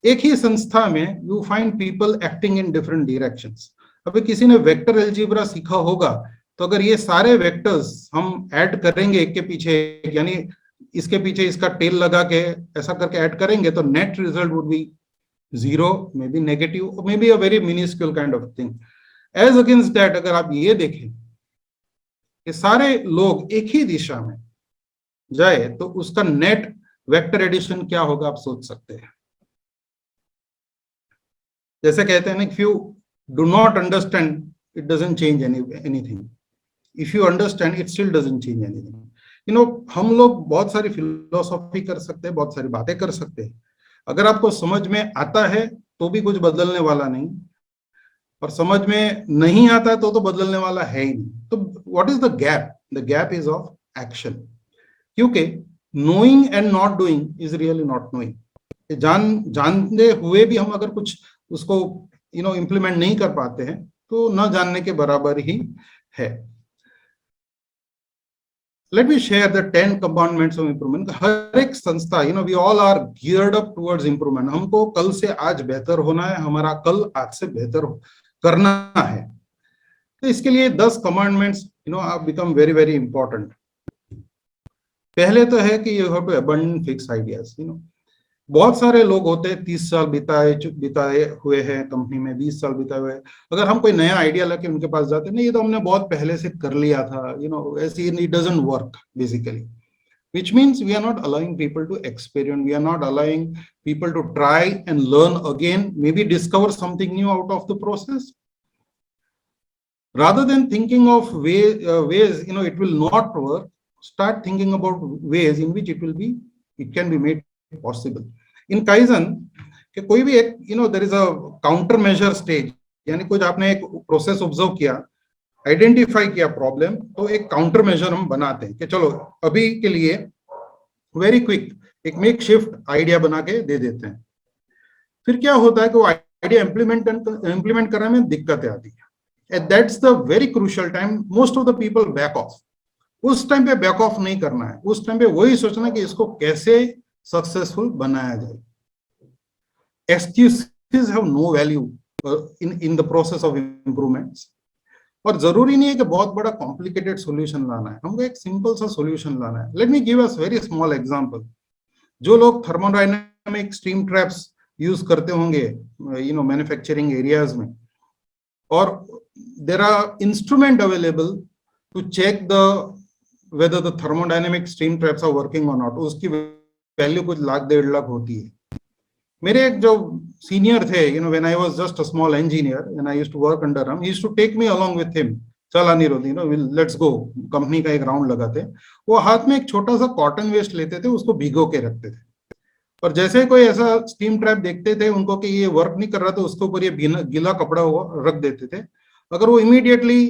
एक ही संस्था में you find people acting in different directions. अभी किसी ने वेक्टर अलजेब्रा सीखा होगा, तो अगर ये सारे वेक्टर्स हम ऐड करेंगे एक के पीछे, यानी इसके पीछे इसका टेल लगा के ऐसा करके ऐड करेंगे, तो net result would be 0, may be negative, may be a very miniscule kind of thing. As against that, अगर आप ये देखें कि सारे लोग एक ही दिशा में जाए, तो उसका नेट वेक्टर एडिशन क्या होगा आप सोच सकते हैं। जैसे कहते हैं ना, if you do not understand it doesn't change anything, if you understand it still doesn't change anything. हम लोग बहुत सारी फिलोसॉफी कर सकते हैं, बहुत सारी बातें कर सकते हैं, अगर आपको समझ में आता है तो भी कुछ बदलने वाला नहीं, और समझ में नहीं आता तो बदलने वाला है ही नहीं। तो what is the gap? The gap is of action, क्योंकि knowing and not doing is really not knowing. जानते हुए भी हम अगर कुछ उसको इंप्लीमेंट नहीं कर पाते हैं, तो न जानने के बराबर ही है। Let me share the 10 commandments of improvement. हर एक संस्था, we all are geared up towards improvement. हमको कल से आज बेहतर होना है, हमारा कल आज से बेहतर करना है। तो इसके लिए 10 commandments have become very very important. पहले तो है कि you have to abandon fixed ideas. बहुत सारे लोग होते हैं 30 साल बिताए हुए हैं कंपनी में, 20 साल बिताए हुए हैं। अगर हम कोई नया आइडिया लेके उनके पास जाते, नहीं ये तो हमने बहुत पहले से कर लिया था, ऐसे it doesn't work basically, which means we are not allowing people to experiment, we are not allowing people to try and learn again, maybe discover something new out of the process. Rather than thinking of ways it will not work, start thinking about ways in which it can be made possible. In Kaizen, कि कोई भी एक there is a counter measure stage, यानी कुछ आपने एक process observe किया, identify किया प्रॉब्लम, तो एक काउंटर मेजर हम बनाते हैं कि चलो अभी के लिए वेरी क्विक एक मेक शिफ्ट आइडिया बना के दे देते हैं। फिर क्या होता है कि वो आइडिया इंप्लीमेंट करने में दिक्कतें आती है, and that's the very crucial time most of the people back of. उस टाइम पे बैक ऑफ नहीं करना है, उस टाइम पे वही सोचना कि इसको कैसे सक्सेसफुल बनाया जाए। Excuses have no value in the process of improvements. और जरूरी नहीं है कि बहुत बड़ा कॉम्प्लिकेटेड सॉल्यूशन लाना है, हमको एक सिंपल सा सॉल्यूशन लाना है। Let me give us very small example. जो लोग थर्मोडायनामिक स्टीम ट्रैप्स यूज करते होंगे मैन्युफैक्चरिंग एरियाज में, और there are instrument available to check whether the thermodynamic steam traps are working or not, उसकी वैल्यू कुछ लाख 1.5 लाख होती है। मेरे एक जो सीनियर थे, when I was just a small engineer and I used to work under him, he used to take me along with him. चल Anirudh, let's go, company का एक राउंड लगाते। वो हाथ में एक छोटा सा कॉटन वेस्ट लेते थे, उसको भिगो के रखते थे, और जैसे कोई ऐसा स्टीम ट्रैप देखते थे उनको कि ये वर्क नहीं कर रहा, तो उसके ऊपर ये गीला कपड़ा रख देते थे। अगर वो immediately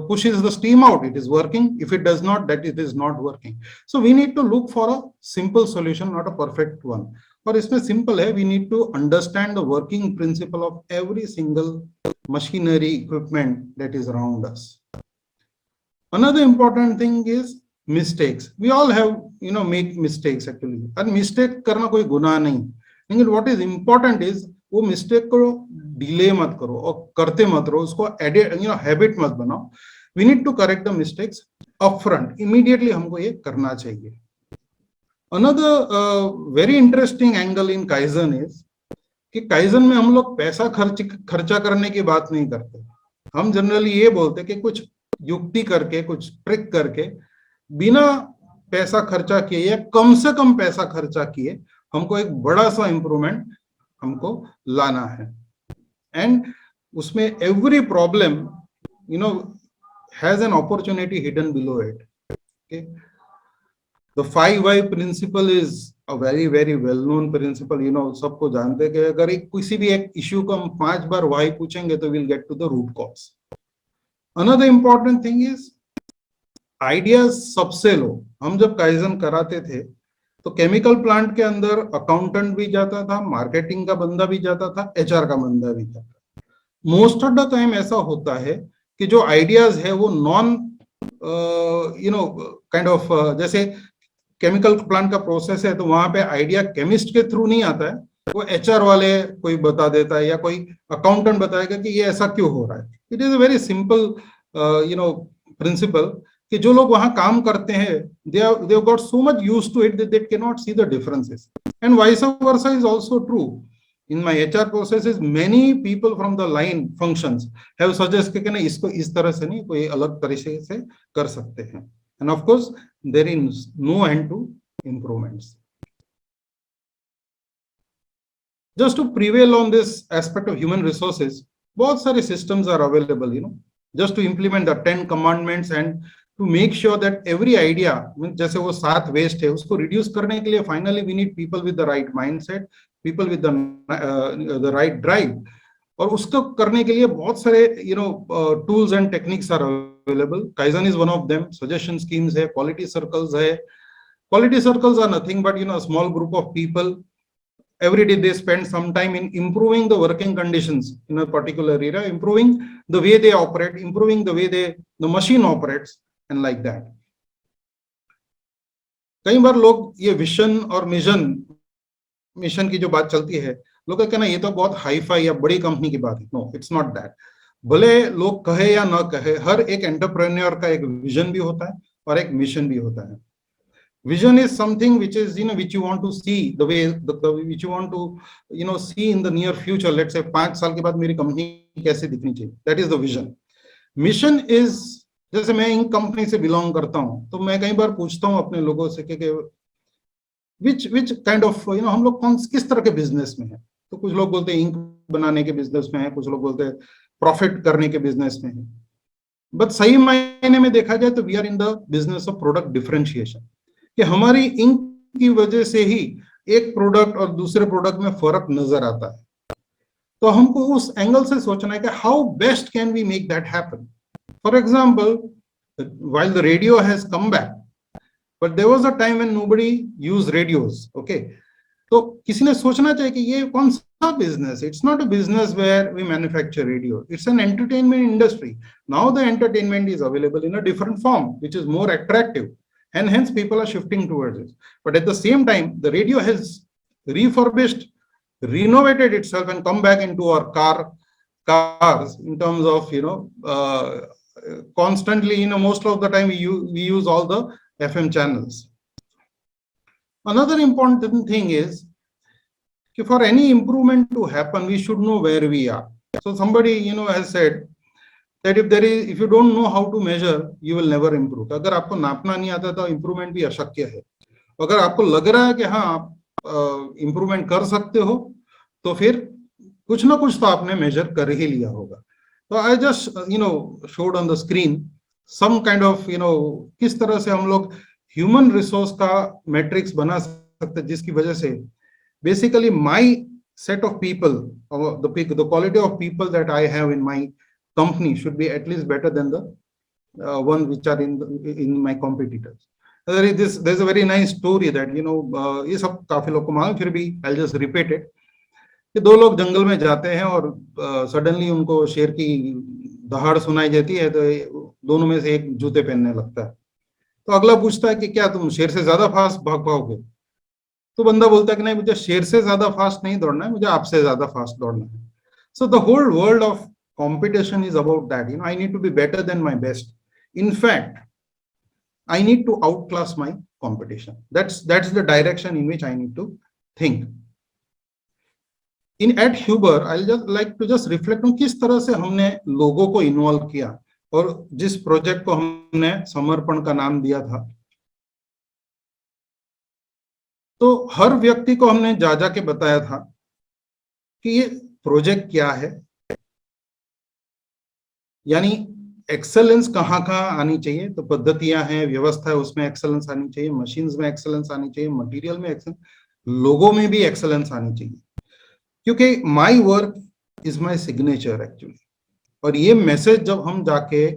pushes the steam out, it is working. If it does not, that it is not working. So we need to look for a simple solution, not a perfect one. और इसमें सिंपल है, we need to understand the working principle of every single machinery equipment that is around us. Another important thing is mistakes. We all have make mistakes actually, and mistake करना कोई गुनाह नहीं, लेकिन what is important is वो mistake को delay मत करो और करते मत रहो, उसको हैबिट मत बनाओ। We need to correct the mistakes upfront, immediately हमको ये करना चाहिए। Another very interesting angle in kaizen is कि काइजन में हम लोग पैसा खर्चा करने की बात नहीं करते। हम जनरली ये बोलते कि कुछ युक्ति करके, कुछ ट्रिक करके, बिना पैसा खर्चा किए या कम से कम पैसा खर्चा किए हमको एक बड़ा सा इंप्रूवमेंट हमको लाना है। एंड उसमें every problem has an opportunity hidden below it. Okay, the 5 why principle is a very very well known principle. सबको जानते हैं कि अगर किसी भी एक इश्यू को हम 5 बार वाई पूछेंगे तो will get to the root cause. Another important thing is ideas सबसे लो। हम जब काइजन कराते थे तो केमिकल प्लांट के अंदर अकाउंटेंट भी जाता था, मार्केटिंग का बंदा भी जाता था, एचआर का बंदा भी जाता था। मोस्ट ऑफ द टाइम ऐसा होता है कि जो आइडियाज है वो नॉन काइंड ऑफ, जैसे केमिकल प्लांट का प्रोसेस है तो वहां पे आइडिया केमिस्ट के थ्रू नहीं आता है, वो एचआर वाले कोई बता देता है या कोई अकाउंटेंट बताएगा कि ये ऐसा क्यों हो रहा है। It is a very simple principal कि जो लोग वहां काम करते हैं they got so much used to it that they cannot see the differences, and vice versa is also true. In my HR processes many people from the line functions have suggested कि नहीं इसको इस तरह से नहीं कोई अलग तरीके से कर सकते हैं, and of course there is no end to improvements. Just to prevail on this aspect of human resources, बहुत सारे systems are available, just to implement the 10 commandments and to make sure that every idea, जैसे वो 7 waste है उसको reduce करने के लिए finally we need people with the right mindset, people with the right drive, और उसको करने के लिए बहुत सारे tools and techniques are available. Kaizen is one of them. Suggestion schemes है, quality circles है. Quality circles are nothing but a small group of people. Every day they spend some time in improving the working conditions in a particular area, improving the way they operate, improving the way the machine operates, and like that. कई बार लोग ये vision और mission की जो बात चलती है, लोग कहते हैं ना ये तो बहुत हाई फाई या बड़ी कंपनी की बात है। No, it's not that. भले लोग कहे या ना कहे, हर एक एंटरप्रेन्योर का एक विजन भी होता है और एक मिशन भी होता है। Vision is something which is, which you want to see the way, which you want to, see in the near future. Let's say 5 साल के बाद मेरी कंपनी कैसे दिखनी चाहिए, that is the vision. Mission is, जैसे मैं इन कंपनी से बिलोंग करता हूँ तो मैं कई बार पूछता हूँ अपने लोगों से कि which kind of, हम लोग किस तरह के बिजनेस में है। तो कुछ लोग बोलते हैं इंक बनाने के बिजनेस में है, कुछ लोग बोलते हैं प्रॉफिट करने के बिजनेस में है। बट सही मायने में देखा जाए तो we are in the business of product differentiation, कि हमारी इंक की वजह से ही एक प्रोडक्ट और दूसरे प्रोडक्ट में फर्क नजर आता है। तो हमको उस एंगल से सोचना है कि how best can we make that happen. For example, while the radio has come back, but there was a time when nobody used radios. Okay, तो किसी ने सोचना चाहिए कि ये कौन सा business, it's not a business where we manufacture radio, it's an entertainment industry. Now the entertainment is available in a different form which is more attractive, and hence people are shifting towards it. But at the same time, the radio has refurbished, renovated itself and come back into our cars in terms of, constantly, most of the time we use all the FM channels. Another important thing is, for any improvement to happen, we should know where we are. So somebody, has said that if you don't know how to measure, you will never improve. अगर आपको नापना नहीं आता तो improvement भी अशक्य है। अगर आपको लग रहा है कि हाँ आप इम्प्रूवमेंट कर सकते हो तो फिर कुछ ना कुछ तो आपने मेजर कर ही लिया होगा। तो I just showed on the screen some kind of किस तरह से हम लोग ह्यूमन रिसोर्स का मैट्रिक्स बना सकते हैं, जिसकी वजह से basically my set of people, the quality of people that I have in my company should be at least better than the one which are in my competitors. There's a very nice story that ये सब काफी लोग को मालूम, फिर भी I'll just repeat it, कि 2 लोग जंगल में जाते हैं और सडनली उनको शेर की दहाड़ सुनाई देती है, तो दोनों में से एक जूते पहनने लगता है। तो अगला पूछता है कि क्या तुम शेर से ज्यादा फास्ट भाग पाओगे? तो बंदा बोलता है कि नहीं, मुझे शेर से ज्यादा फास्ट नहीं दौड़ना है, मुझे आपसे ज्यादा फास्ट दौड़ना है। So the whole world of competition is about that. I need to be better than my best. In fact, I need to outclass my competition. That's the direction in which I need to think. At Huber, I'll just like to just reflect on किस तरह से हमने लोगों को involve किया और जिस project को हमने समर्पण का नाम दिया था, तो हर व्यक्ति को हमने जा के बताया था कि ये प्रोजेक्ट क्या है, यानी एक्सेलेंस कहाँ कहाँ आनी चाहिए। तो पद्धतियां हैं, व्यवस्था है, उसमें एक्सेलेंस आनी चाहिए, मशीन्स में एक्सेलेंस आनी चाहिए, मटेरियल में एक्सेलेंस, लोगों में भी एक्सेलेंस आनी चाहिए, क्योंकि my work is my signature actually. और ये मैसेज जब हम जाके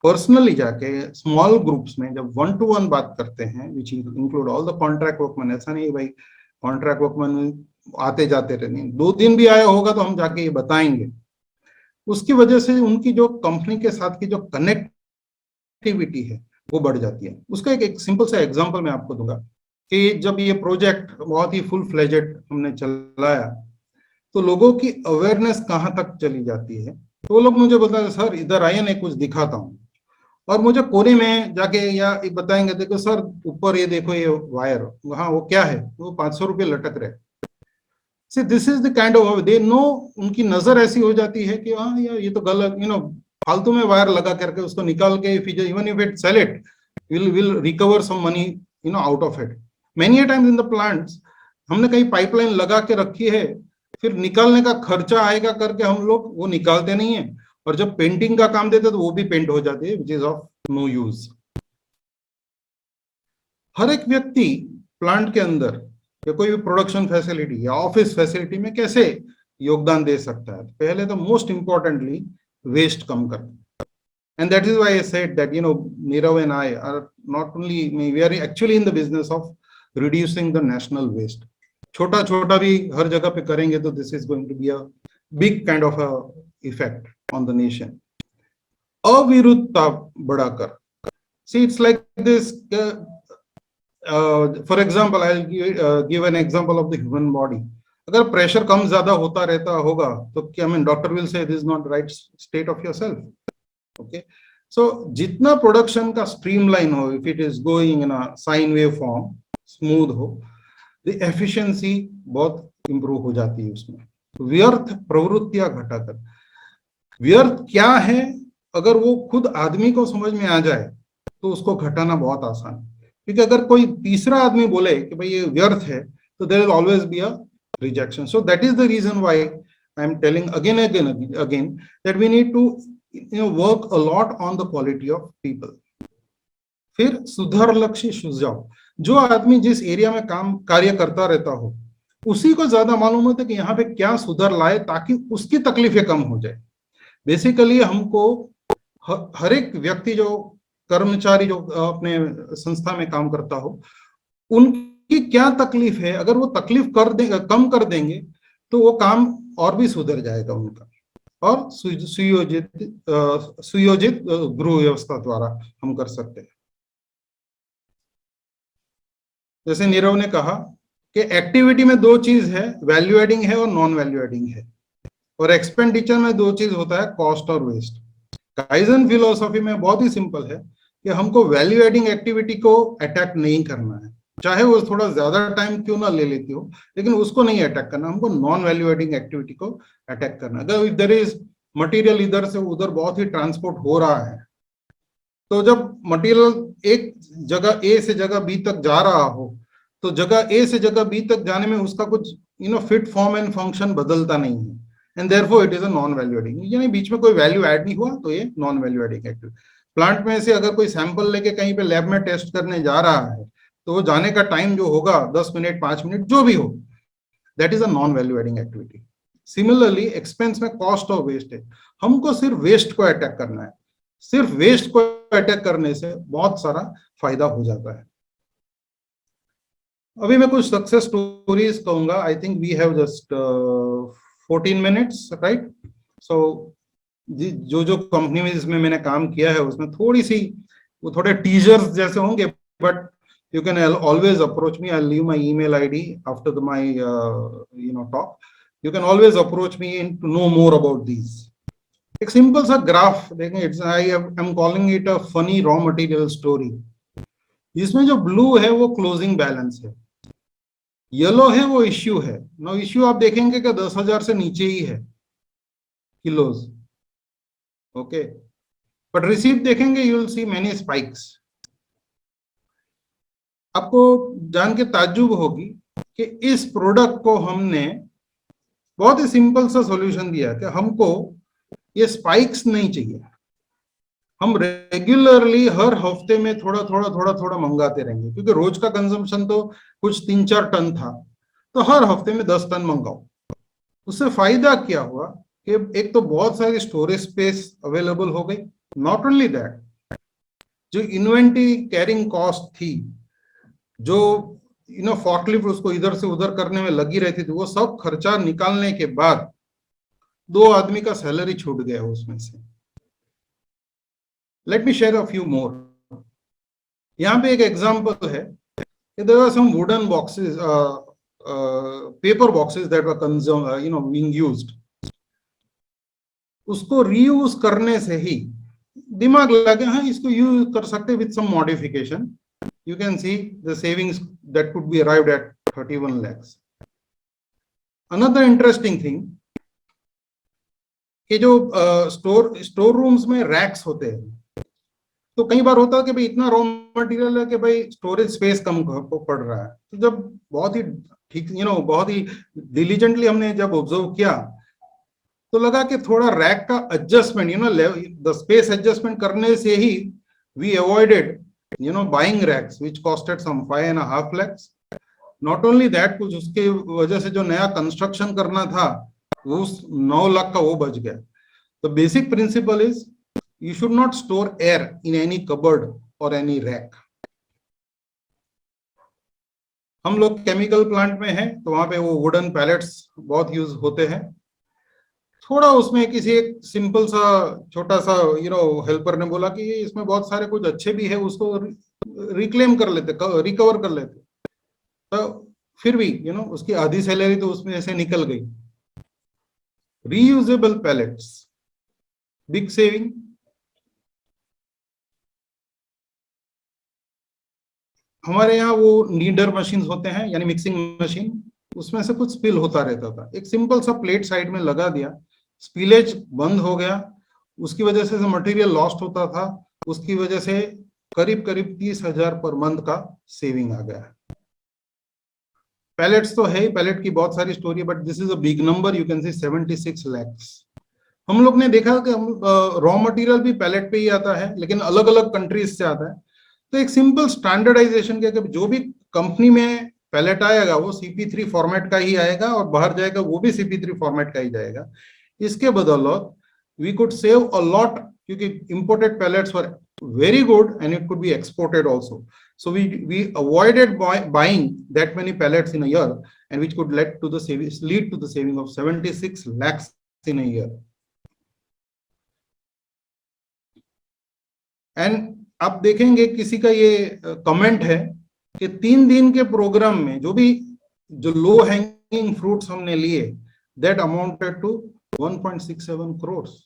पर्सनली जाके स्मॉल ग्रुप्स में जब 1-to-1 बात करते हैं, which include all the contract workman, ऐसा नहीं भाई कॉन्ट्रैक्ट वर्कमैन आते जाते रहने, 2 दिन भी आया होगा तो हम जाके ये बताएंगे, उसकी वजह से उनकी जो कंपनी के साथ की जो कनेक्टिविटी है वो बढ़ जाती है। उसका एक सिंपल सा एग्जांपल मैं आपको दूंगा कि जब ये प्रोजेक्ट बहुत ही फुल फ्लेजेड हमने चलाया तो लोगों की अवेयरनेस कहाँ तक चली जाती है, तो वो लोग मुझे बताते सर इधर आइए मैं कुछ दिखाता हूँ, और मुझे कोने में जाके या बताएंगे देखो सर ऊपर ये देखो ये वायर वहां वो क्या है, वो 500 रुपये लटक रहे। See, this is the kind of they know, उनकी नजर ऐसी हो जाती है कि हाँ यार ये तो गलत, फालतू में वायर लगा करके उसको निकाल के even if it sell it will recover some money out of it. Many a times in the plants हमने कहीं पाइपलाइन लगा के रखी है, फिर निकालने का खर्चा आएगा करके हम लोग वो निकालते नहीं है, और जब पेंटिंग का काम देते तो वो भी पेंट हो जाती है, which is of no use. हर एक व्यक्ति प्लांट के अंदर या कोई भी प्रोडक्शन फैसिलिटी या ऑफिस फैसिलिटी में कैसे योगदान दे सकता है। पहले तो मोस्ट इंपॉर्टेंटली वेस्ट कम करना, and that is why I said that Nirav and I are not only, we are actually in the business of reducing the national waste. छोटा छोटा भी हर जगह पे करेंगे तो this is going to be a big kind of a effect on the nation. अविरुद्धता बढ़ाकर, see it's like this, for example I'll give an example of the human body. अगर pressure कम ज्यादा होता रहता होगा तो क्या doctor will say this is not right state of yourself. Okay, so जितना प्रोडक्शन का स्ट्रीमलाइन हो, if it is going in a sine wave form, smooth हो, द एफिशिएंसी बहुत इंप्रूव हो जाती है उसमें। व्यर्थ प्रवृत्तियां घटाकर, व्यर्थ क्या है अगर वो खुद आदमी को समझ में आ जाए तो उसको घटाना बहुत आसान है, क्योंकि अगर कोई तीसरा आदमी बोले कि भाई ये व्यर्थ है तो there will always be a rejection. So that is the reason why I am telling again that we need to work a lot on the quality of people. फिर सुधार लक्ष्य सुझाव, जो आदमी जिस एरिया में काम कार्य करता रहता हो उसी को ज्यादा मालूम होता है कि यहाँ पे क्या सुधार लाए ताकि उसकी तकलीफें कम हो जाए। बेसिकली हमको हर एक व्यक्ति जो कर्मचारी जो अपने संस्था में काम करता हो उनकी क्या तकलीफ है, अगर वो तकलीफ कर देंगे, कम कर देंगे तो वो काम और भी सुधर जाएगा उनका, और सुयोजित गृह व्यवस्था द्वारा हम कर सकते हैं। जैसे नीरव ने कहा कि एक्टिविटी में 2 चीज है, वैल्यू एडिंग है और नॉन वैल्यू एडिंग है, और एक्सपेंडिचर में 2 चीज होता है, कॉस्ट और वेस्ट। काइजन फिलोसॉफी में बहुत ही सिंपल है कि हमको वैल्यू एडिंग एक्टिविटी को अटैक नहीं करना है, चाहे वो थोड़ा ज्यादा टाइम क्यों ना ले लेती हो, लेकिन उसको नहीं अटैक करना, हमको नॉन वैल्यू एडिंग एक्टिविटी को अटैक करना। अगर इफ देयर इज मटेरियल इधर से उधर बहुत ही ट्रांसपोर्ट हो रहा है, तो जब मटेरियल एक जगह ए से जगह बी तक जा रहा हो तो जगह ए से जगह बी तक जाने में उसका कुछ फिट फॉर्म एंड फंक्शन बदलता नहीं है, and therefore it is a non value adding, यानी बीच में कोई वैल्यू ऐड नहीं हुआ तो ये non value adding activity. Plant में से अगर कोई सैंपल लेके कहीं पे लैब में टेस्ट करने जा रहा है तो वो जाने का टाइम जो होगा 10 मिनट 5 मिनट जो भी हो, that is a non value adding activity. Similarly expense में कॉस्ट और वेस्ट है, हमको सिर्फ वेस्ट को अटैक करना है, सिर्फ वेस्ट को अटैक करने से बहुत सारा फायदा हो जाता है। अभी मैं कुछ सक्सेस स्टोरीज कहूंगा। I think we have just 14 minutes, right? So जो जो कंपनी में जिसमें मैंने काम किया है उसमें थोड़ी सी वो थोड़े टीजर्स जैसे होंगे, but you can always approach me. I'll leave my email ID after my talk. You can always approach me to know more about these. एक सिंपल सा ग्राफ देखें, I am calling it a funny raw material story. इसमें जो blue है वो closing balance है, yellow है वो इश्यू है। नो इश्यू आप देखेंगे कि 10,000 से नीचे ही है किलोज, ओके, बट रिसीव देखेंगे you will see many spikes. आपको जान के ताज्जुब होगी कि इस प्रोडक्ट को हमने बहुत ही सिंपल सा सॉल्यूशन दिया है कि हमको ये स्पाइक्स नहीं चाहिए, हम रेगुलरली हर हफ्ते में थोड़ा थोड़ा थोड़ा थोड़ा मंगाते रहेंगे, क्योंकि रोज का कंजम्पशन तो कुछ 3-4 टन था, तो हर हफ्ते में 10 टन मंगाओ। उससे फायदा क्या हुआ कि एक तो बहुत सारी स्टोरेज स्पेस अवेलेबल हो गई, नॉट ओनली दैट, जो इन्वेंट्री कैरिंग कॉस्ट थी, जो फॉर्कलिफ्ट उसको इधर से उधर करने में लगी रहती थी, वो सब खर्चा निकालने के बाद 2 आदमी का सैलरी छूट गया उसमें से। Let me share a few more. यहाँ पे एक एग्जांपल है कि there are some wooden boxes, paper boxes that were being used. उसको रीयूज करने से ही दिमाग लगे, हाँ इसको यूज कर सकते with some modification, you can see the savings that could be arrived at 31 lakhs. Another interesting thing कि जो स्टोर रूम्स में रैक्स होते हैं, तो कई बार होता है कि भाई इतना रॉ मटेरियल है कि भाई स्टोरेज स्पेस कम पड़ रहा है। तो जब बहुत ही ठीक बहुत ही डिलीजेंटली हमने जब ऑब्जर्व किया, तो लगा कि थोड़ा रैक का एडजस्टमेंट, द स्पेस एडजस्टमेंट करने से ही we avoided buying racks which costed some 5.5 lakhs. Not only that, कुछ उसके वजह से जो नया कंस्ट्रक्शन करना था वो 9 लाख का वो बच गया। The basic principle is you should not store air in any cupboard or any rack. हम लोग केमिकल प्लांट में हैं, तो वहां पे वो वुडन पैलेट्स बहुत यूज होते हैं। थोड़ा उसमें किसी एक सिंपल सा छोटा सा हेल्पर ने बोला कि इसमें बहुत सारे कुछ अच्छे भी है, उसको रिक्लेम कर लेते, रिकवर कर लेते। तो फिर भी उसकी आधी सैलरी तो उसमें ऐसे निकल गई। Reusable pallets, big saving. हमारे यहाँ वो नीडर मशीन होते हैं, यानी मिक्सिंग मशीन, उसमें से कुछ स्पिल होता रहता था। एक सिंपल सा प्लेट साइड में लगा दिया, स्पिलेज बंद हो गया, उसकी वजह से मटेरियल लॉस्ट होता था, उसकी वजह से करीब करीब 30,000 पर मंथ का सेविंग आ गया। पैलेट्स तो है ही, पैलेट की बहुत सारी स्टोरी है, but this is a big number, you can see 76 lakhs। हम लोग ने देखा कि रॉ मटेरियल भी पैलेट पे ही आता है, लेकिन अलग अलग कंट्रीज से आता है। तो एक सिंपल स्टैंडर्डाइजेशन के, जो भी कंपनी में पैलेट आएगा वो CP3 फॉर्मेट का ही आएगा, और बाहर जाएगा वो भी CP3 फॉर्मेट का ही जाएगा। इसके बदौलत we could save a lot, क्योंकि imported pallets were very good and it could be exported also. So we avoided buying that many pallets in a year, and which could lead to the saving of 76 lakhs in a year. And आप देखेंगे किसी का ये comment है कि 3 दिन के programme में जो लो हैंगिंग फ्रूट्स हमने लिए, that amounted to 1.67 crores.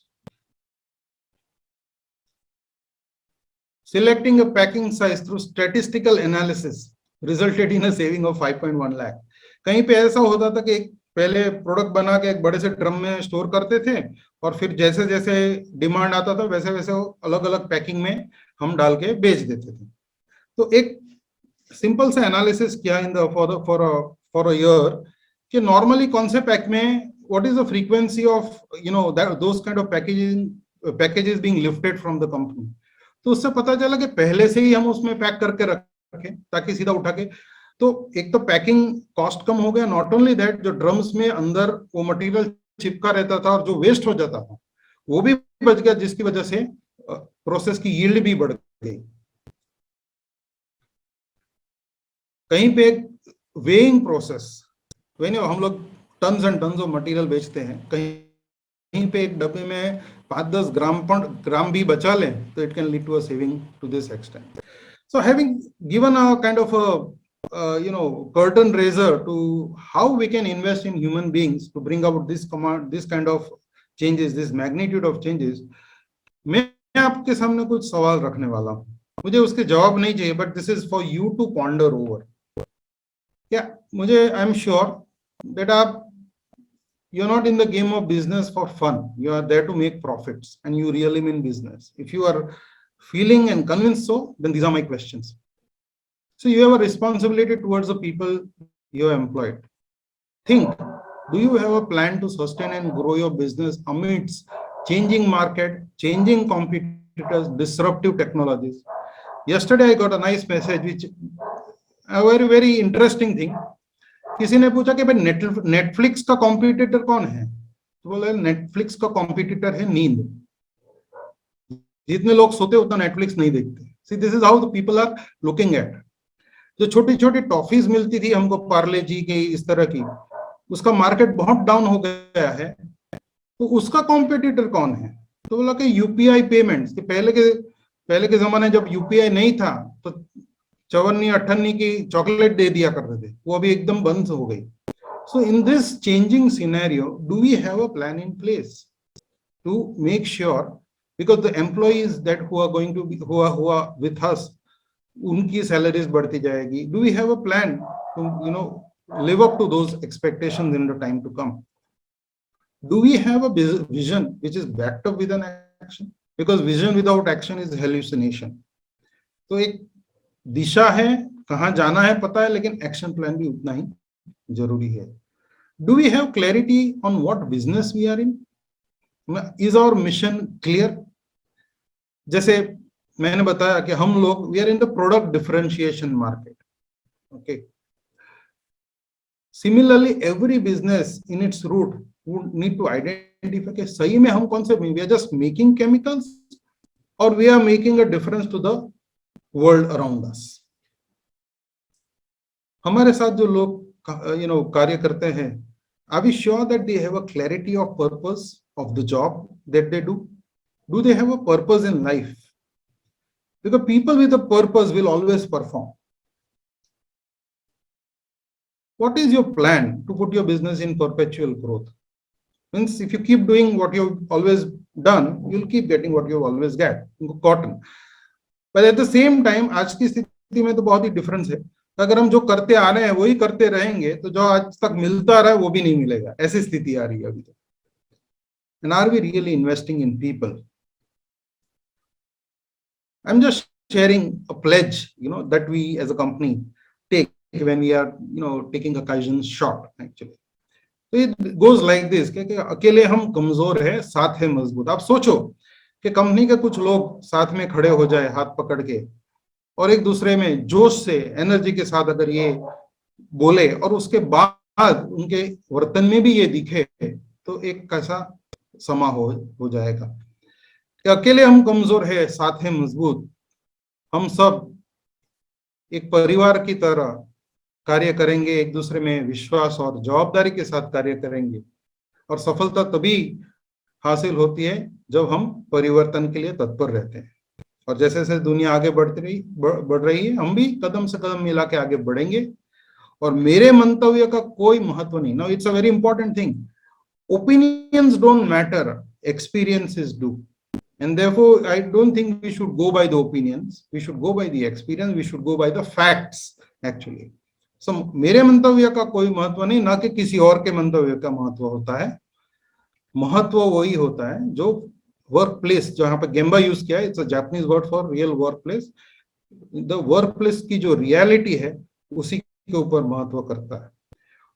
Selecting a packing size through statistical analysis resulted in a saving of 5.1 lakh. कहीं पे ऐसा होता था कि पहले प्रोडक्ट बना के एक बड़े से ड्रम में स्टोर करते थे, और फिर जैसे जैसे डिमांड आता था वैसे वैसे अलग अलग पैकिंग में हम डाल के बेच देते थे। तो एक सिंपल सा एनालिसिस किया in the for a year कि नॉर्मली कौन से पैक में what is the frequency of those kind of packages being lifted from the company. तो उससे पता चला कि पहले से ही हम उसमें पैक करके रखें ताकि सीधा उठा के, तो एक तो पैकिंग कॉस्ट कम हो गया। नॉट ओनली दैट, जो ड्रम्स में अंदर वो मटेरियल चिपका रहता था और जो वेस्ट हो जाता था वो भी बच गया, जिसकी वजह से प्रोसेस की यील्ड भी बढ़ गई। कहीं पे वेइंग प्रोसेस, हम लोग tons and tons of material बेचते हैं, कहीं पे एक डब्बे में 5-10 ग्राम भी बचा लें तो it can lead to a saving to this extent. So having given a kind of curtain raiser to how we can invest in human beings to bring about this kind of changes, this magnitude of changes, मैं आपके सामने कुछ सवाल रखने वाला हूं। मुझे उसके जवाब नहीं चाहिए, but this is for you to ponder over. क्या मुझे, आई एम श्योर दैट आप you're not in the game of business for fun, you are there to make profits, and you really mean business. If you are feeling and convinced so, then these are my questions. So you have a responsibility towards the people you have employed. Think, Do you have a plan to sustain and grow your business amidst changing market, changing competitors, disruptive technologies? Yesterday I got a nice message, which a very very interesting thing. किसी ने पूछा कि भाई Netflix का competitor कौन है, तो बोले नेटफ्लिक्स का कॉम्पिटिटर है नींद. जितने लोग सोते उतना नेटफ्लिक्स नहीं देखते. See this is how the people are looking at. जो छोटी छोटी टॉफीज मिलती थी हमको पार्ले जी की इस तरह की, उसका मार्केट बहुत डाउन हो गया है, तो उसका कॉम्पिटिटर कौन है? तो बोला कि यूपीआई पेमेंट्स. पहले के जमाने जब यूपीआई नहीं था तो चवन्नी अठन्नी की चॉकलेट दे दिया करते थे, वो अभी एकदम बंद हो गई. So in this changing scenario, do we have a plan in place to make sure, because the employees that who are going to be who are with us, उनकी salaries बढ़ती जाएगी. Do we have a plan to live up to those expectations in the time to come? Do we have a vision which is backed up with an action? Because vision without action is hallucination. तो एक दिशा है, कहाँ जाना है पता है, लेकिन action plan भी उतना ही जरूरी है. Do we have clarity on what business we are in? Is our mission clear? जैसे मैंने बताया कि हम लोग we are in the product differentiation market. Okay. Similarly, every business in its root would need to identify कि सही में हम कौन से, we are just making chemicals or we are making a difference to the world around us. हमारे साथ जो लोग कार्य करते हैं, are we sure that they have a clarity of purpose of the job that they do? Do they have a purpose in life? Because people with a purpose will always perform. What is your plan to put your business in perpetual growth? Means if you keep doing what you've always done, you'll keep getting what you've always gotten. But at the same time, आज की स्थिति में तो बहुत ही difference है. अगर हम जो करते आ रहे हैं वही करते रहेंगे तो जो आज तक मिलता रहा है वो भी नहीं मिलेगा. ऐसी स्थिति आ रही है अभी तो. And are we really investing in people? I'm just sharing a pledge, that we as a company take when we are, taking a Kaizen shot actually. So it goes like this कि अकेले हम कमजोर है, साथ है मजबूत. आप सोचो कि कंपनी के कुछ लोग साथ में खड़े हो जाए हाथ पकड़ के और एक दूसरे में जोश से एनर्जी के साथ अगर ये बोले और उसके बाद उनके वर्तन में भी ये दिखे तो एक कैसा समा हो जाएगा. कि अकेले हम कमजोर है, साथ है मजबूत. हम सब एक परिवार की तरह कार्य करेंगे, एक दूसरे में विश्वास और जवाबदारी के साथ कार्य करेंगे और सफलता तभी हासिल होती है जब हम परिवर्तन के लिए तत्पर रहते हैं. और जैसे जैसे दुनिया आगे बढ़ रही है, हम भी कदम से कदम मिला के आगे बढ़ेंगे. और मेरे मंतव्य का कोई महत्व नहीं. Now it's a very important thing. Opinions don't matter, experiences do. And therefore, I don't think we should go by the opinions. We should go by the experience. We should go by the facts, actually. So, मेरे मंतव्य का कोई महत्व नहीं, ना कि किसी और के मंतव्य का महत्व होता है. महत्व वही होता है जो वर्क प्लेस, जो यहाँ पे गेम्बा यूज किया है, it's a Japanese word for real work place. The work place की जो रियलिटी है उसी के ऊपर महत्व करता है.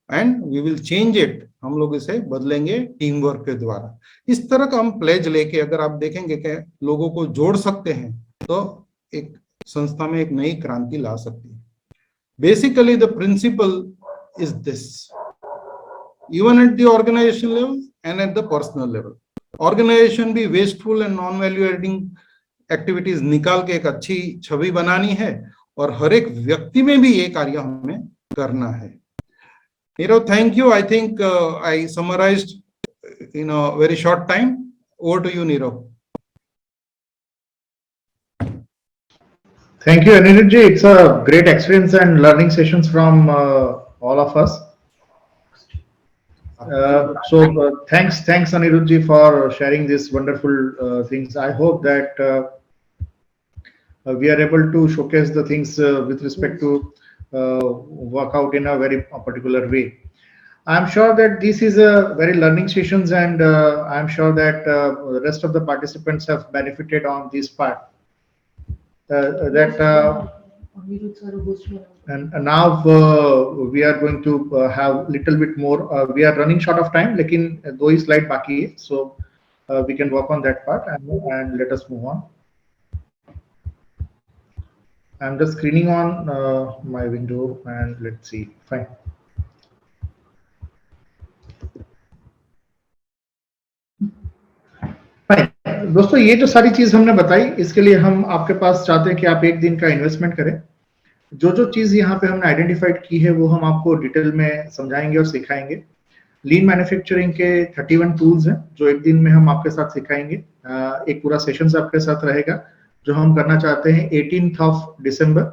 And we will change it. हम लोग इसे बदलेंगे टीम वर्क के द्वारा. इस तरह का हम प्लेज लेके अगर आप देखेंगे कि लोगों को जोड़ सकते हैं तो एक संस्था में एक नई क्रांति ला सकती है. Basically the principle is this, even at the organization level and at the personal level. Organization भी wasteful and non value adding activities निकाल के एक अच्छी छवि बनानी है और हर एक व्यक्ति में भी ये कार्य हमें करना है. Nirav, thank you. I think I summarized in a very short time. Over to you, Nirav. Thank you, Anirudh. It's a great experience and learning sessions from all of us. Thanks, Anirudh, for sharing these wonderful things. I hope that we are able to showcase the things with respect to work out in a very particular way. I'm sure that this is a very learning sessions, and I'm sure that the rest of the participants have benefited on this part. And now we are going to have little bit more. We are running short of time, लेकिन 2 ही slide बाकी है, so we can work on that part and let us move on. I'm just screening on my window and let's see. Fine. Fine. दोस्तों ये जो सारी चीज हमने बताई, इसके लिए हम आपके पास चाहते हैं कि आप एक दिन का इन्वेस्टमेंट करें. जो जो चीज यहाँ पे हमने आइडेंटिफाइड की है वो हम आपको डिटेल में समझाएंगे और सिखाएंगे. लीन मैन्युफैक्चरिंग के 31 टूल्स हैं जो एक दिन में हम आपके साथ सिखाएंगे. एक पूरा सेशन आपके साथ रहेगा जो हम करना चाहते हैं 18th ऑफ दिसंबर,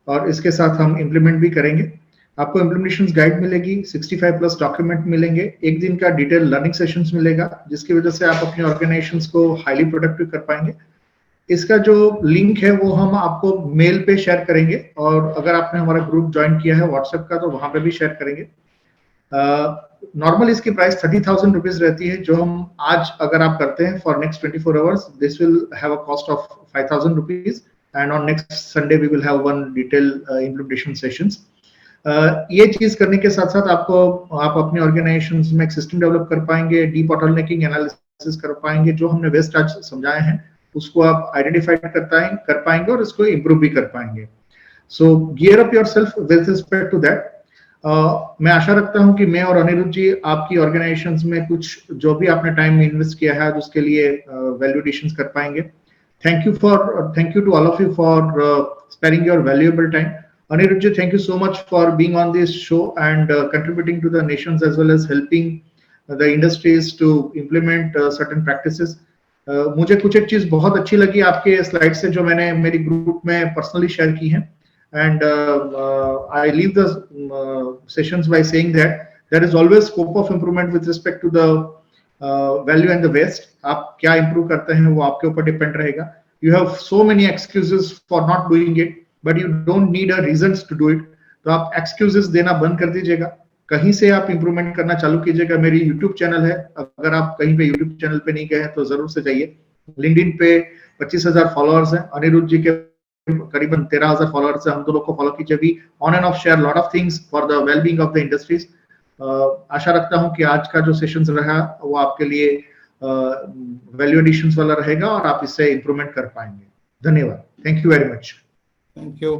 और इसके साथ हम इम्प्लीमेंट भी करेंगे. आपको इम्प्लीमेंटेशन गाइड मिलेगी, 65 प्लस डॉक्यूमेंट मिलेंगे, एक दिन का डिटेल लर्निंग सेशंस मिलेगा जिसकी वजह से आप अपनी ऑर्गेनाइजेशंस को हाईली प्रोडक्टिव कर पाएंगे. इसका जो लिंक है वो हम आपको मेल पे शेयर करेंगे, और अगर आपने हमारा ग्रुप ज्वाइन किया है व्हाट्सएप का तो वहां पे भी शेयर करेंगे. नॉर्मल इसकी प्राइस 30,000 रुपीज रहती है, जो हम आज अगर आप करते हैं for next 24 hours, this will have a cost of 5,000 rupees, and on next Sunday we will have one detail implementation sessions. ये चीज करने के साथ साथ आप अपनी ऑर्गेनाइजेशंस में एक सिस्टम डेवलप कर पाएंगे, डीबॉटलनेकिंग एनालिसिस कर पाएंगे, जो हमने वेस्ट आज समझाए हैं उसको आप आइडेंटिफाई कर पाएंगे और इसको इंप्रूव भी कर पाएंगे. So gear up yourself with respect to that. मैं आशा रखता हूं कि मैं और अनिरुद्ध जी आपकी ऑर्गेनाइजेशंस में कुछ जो भी आपने टाइम इन्वेस्ट किया है उसके लिए वैल्यू एडिशंस कर पाएंगे. Thank you to all of you for sparing your valuable time. Anirudh ji, thank you so much for being on this show and contributing to the nations as well as helping the industries to implement certain practices. मुझे कुछ एक चीज बहुत अच्छी लगी आपके slide से जो मैंने मेरी ग्रुप में पर्सनली शेयर की है, and I leave the sessions by saying that there is always scope of improvement with respect to the value and the waste. आप क्या improve करते हैं वो आपके ऊपर डिपेंड रहेगा. You have so many excuses for not doing it, but you don't need a reasons to do it. तो आप excuses देना बंद कर दीजिएगा, कहीं से आप इंप्रूवमेंट करना चालू कीजिएगा. मेरी यूट्यूब चैनल है, अगर आप कहीं पे यूट्यूब चैनल पे नहीं गए हैं तो जरूर से जाइए. लिंक्डइन पे 25,000 फॉलोअर्स हैं, अनिरुद्ध जी के करीबन 13,000 फॉलोअर्स हैं. हम दोनों को फॉलो कीजिए. भी on and off share lot of things for the wellbeing of the industries. आशा रखता हूं कि आज का जो सेशंस रहा वो आपके लिए वैल्यू एडिशंस वाला रहेगा और आप इससे इंप्रूवमेंट कर पाएंगे. धन्यवाद. Thank you very much. Thank you.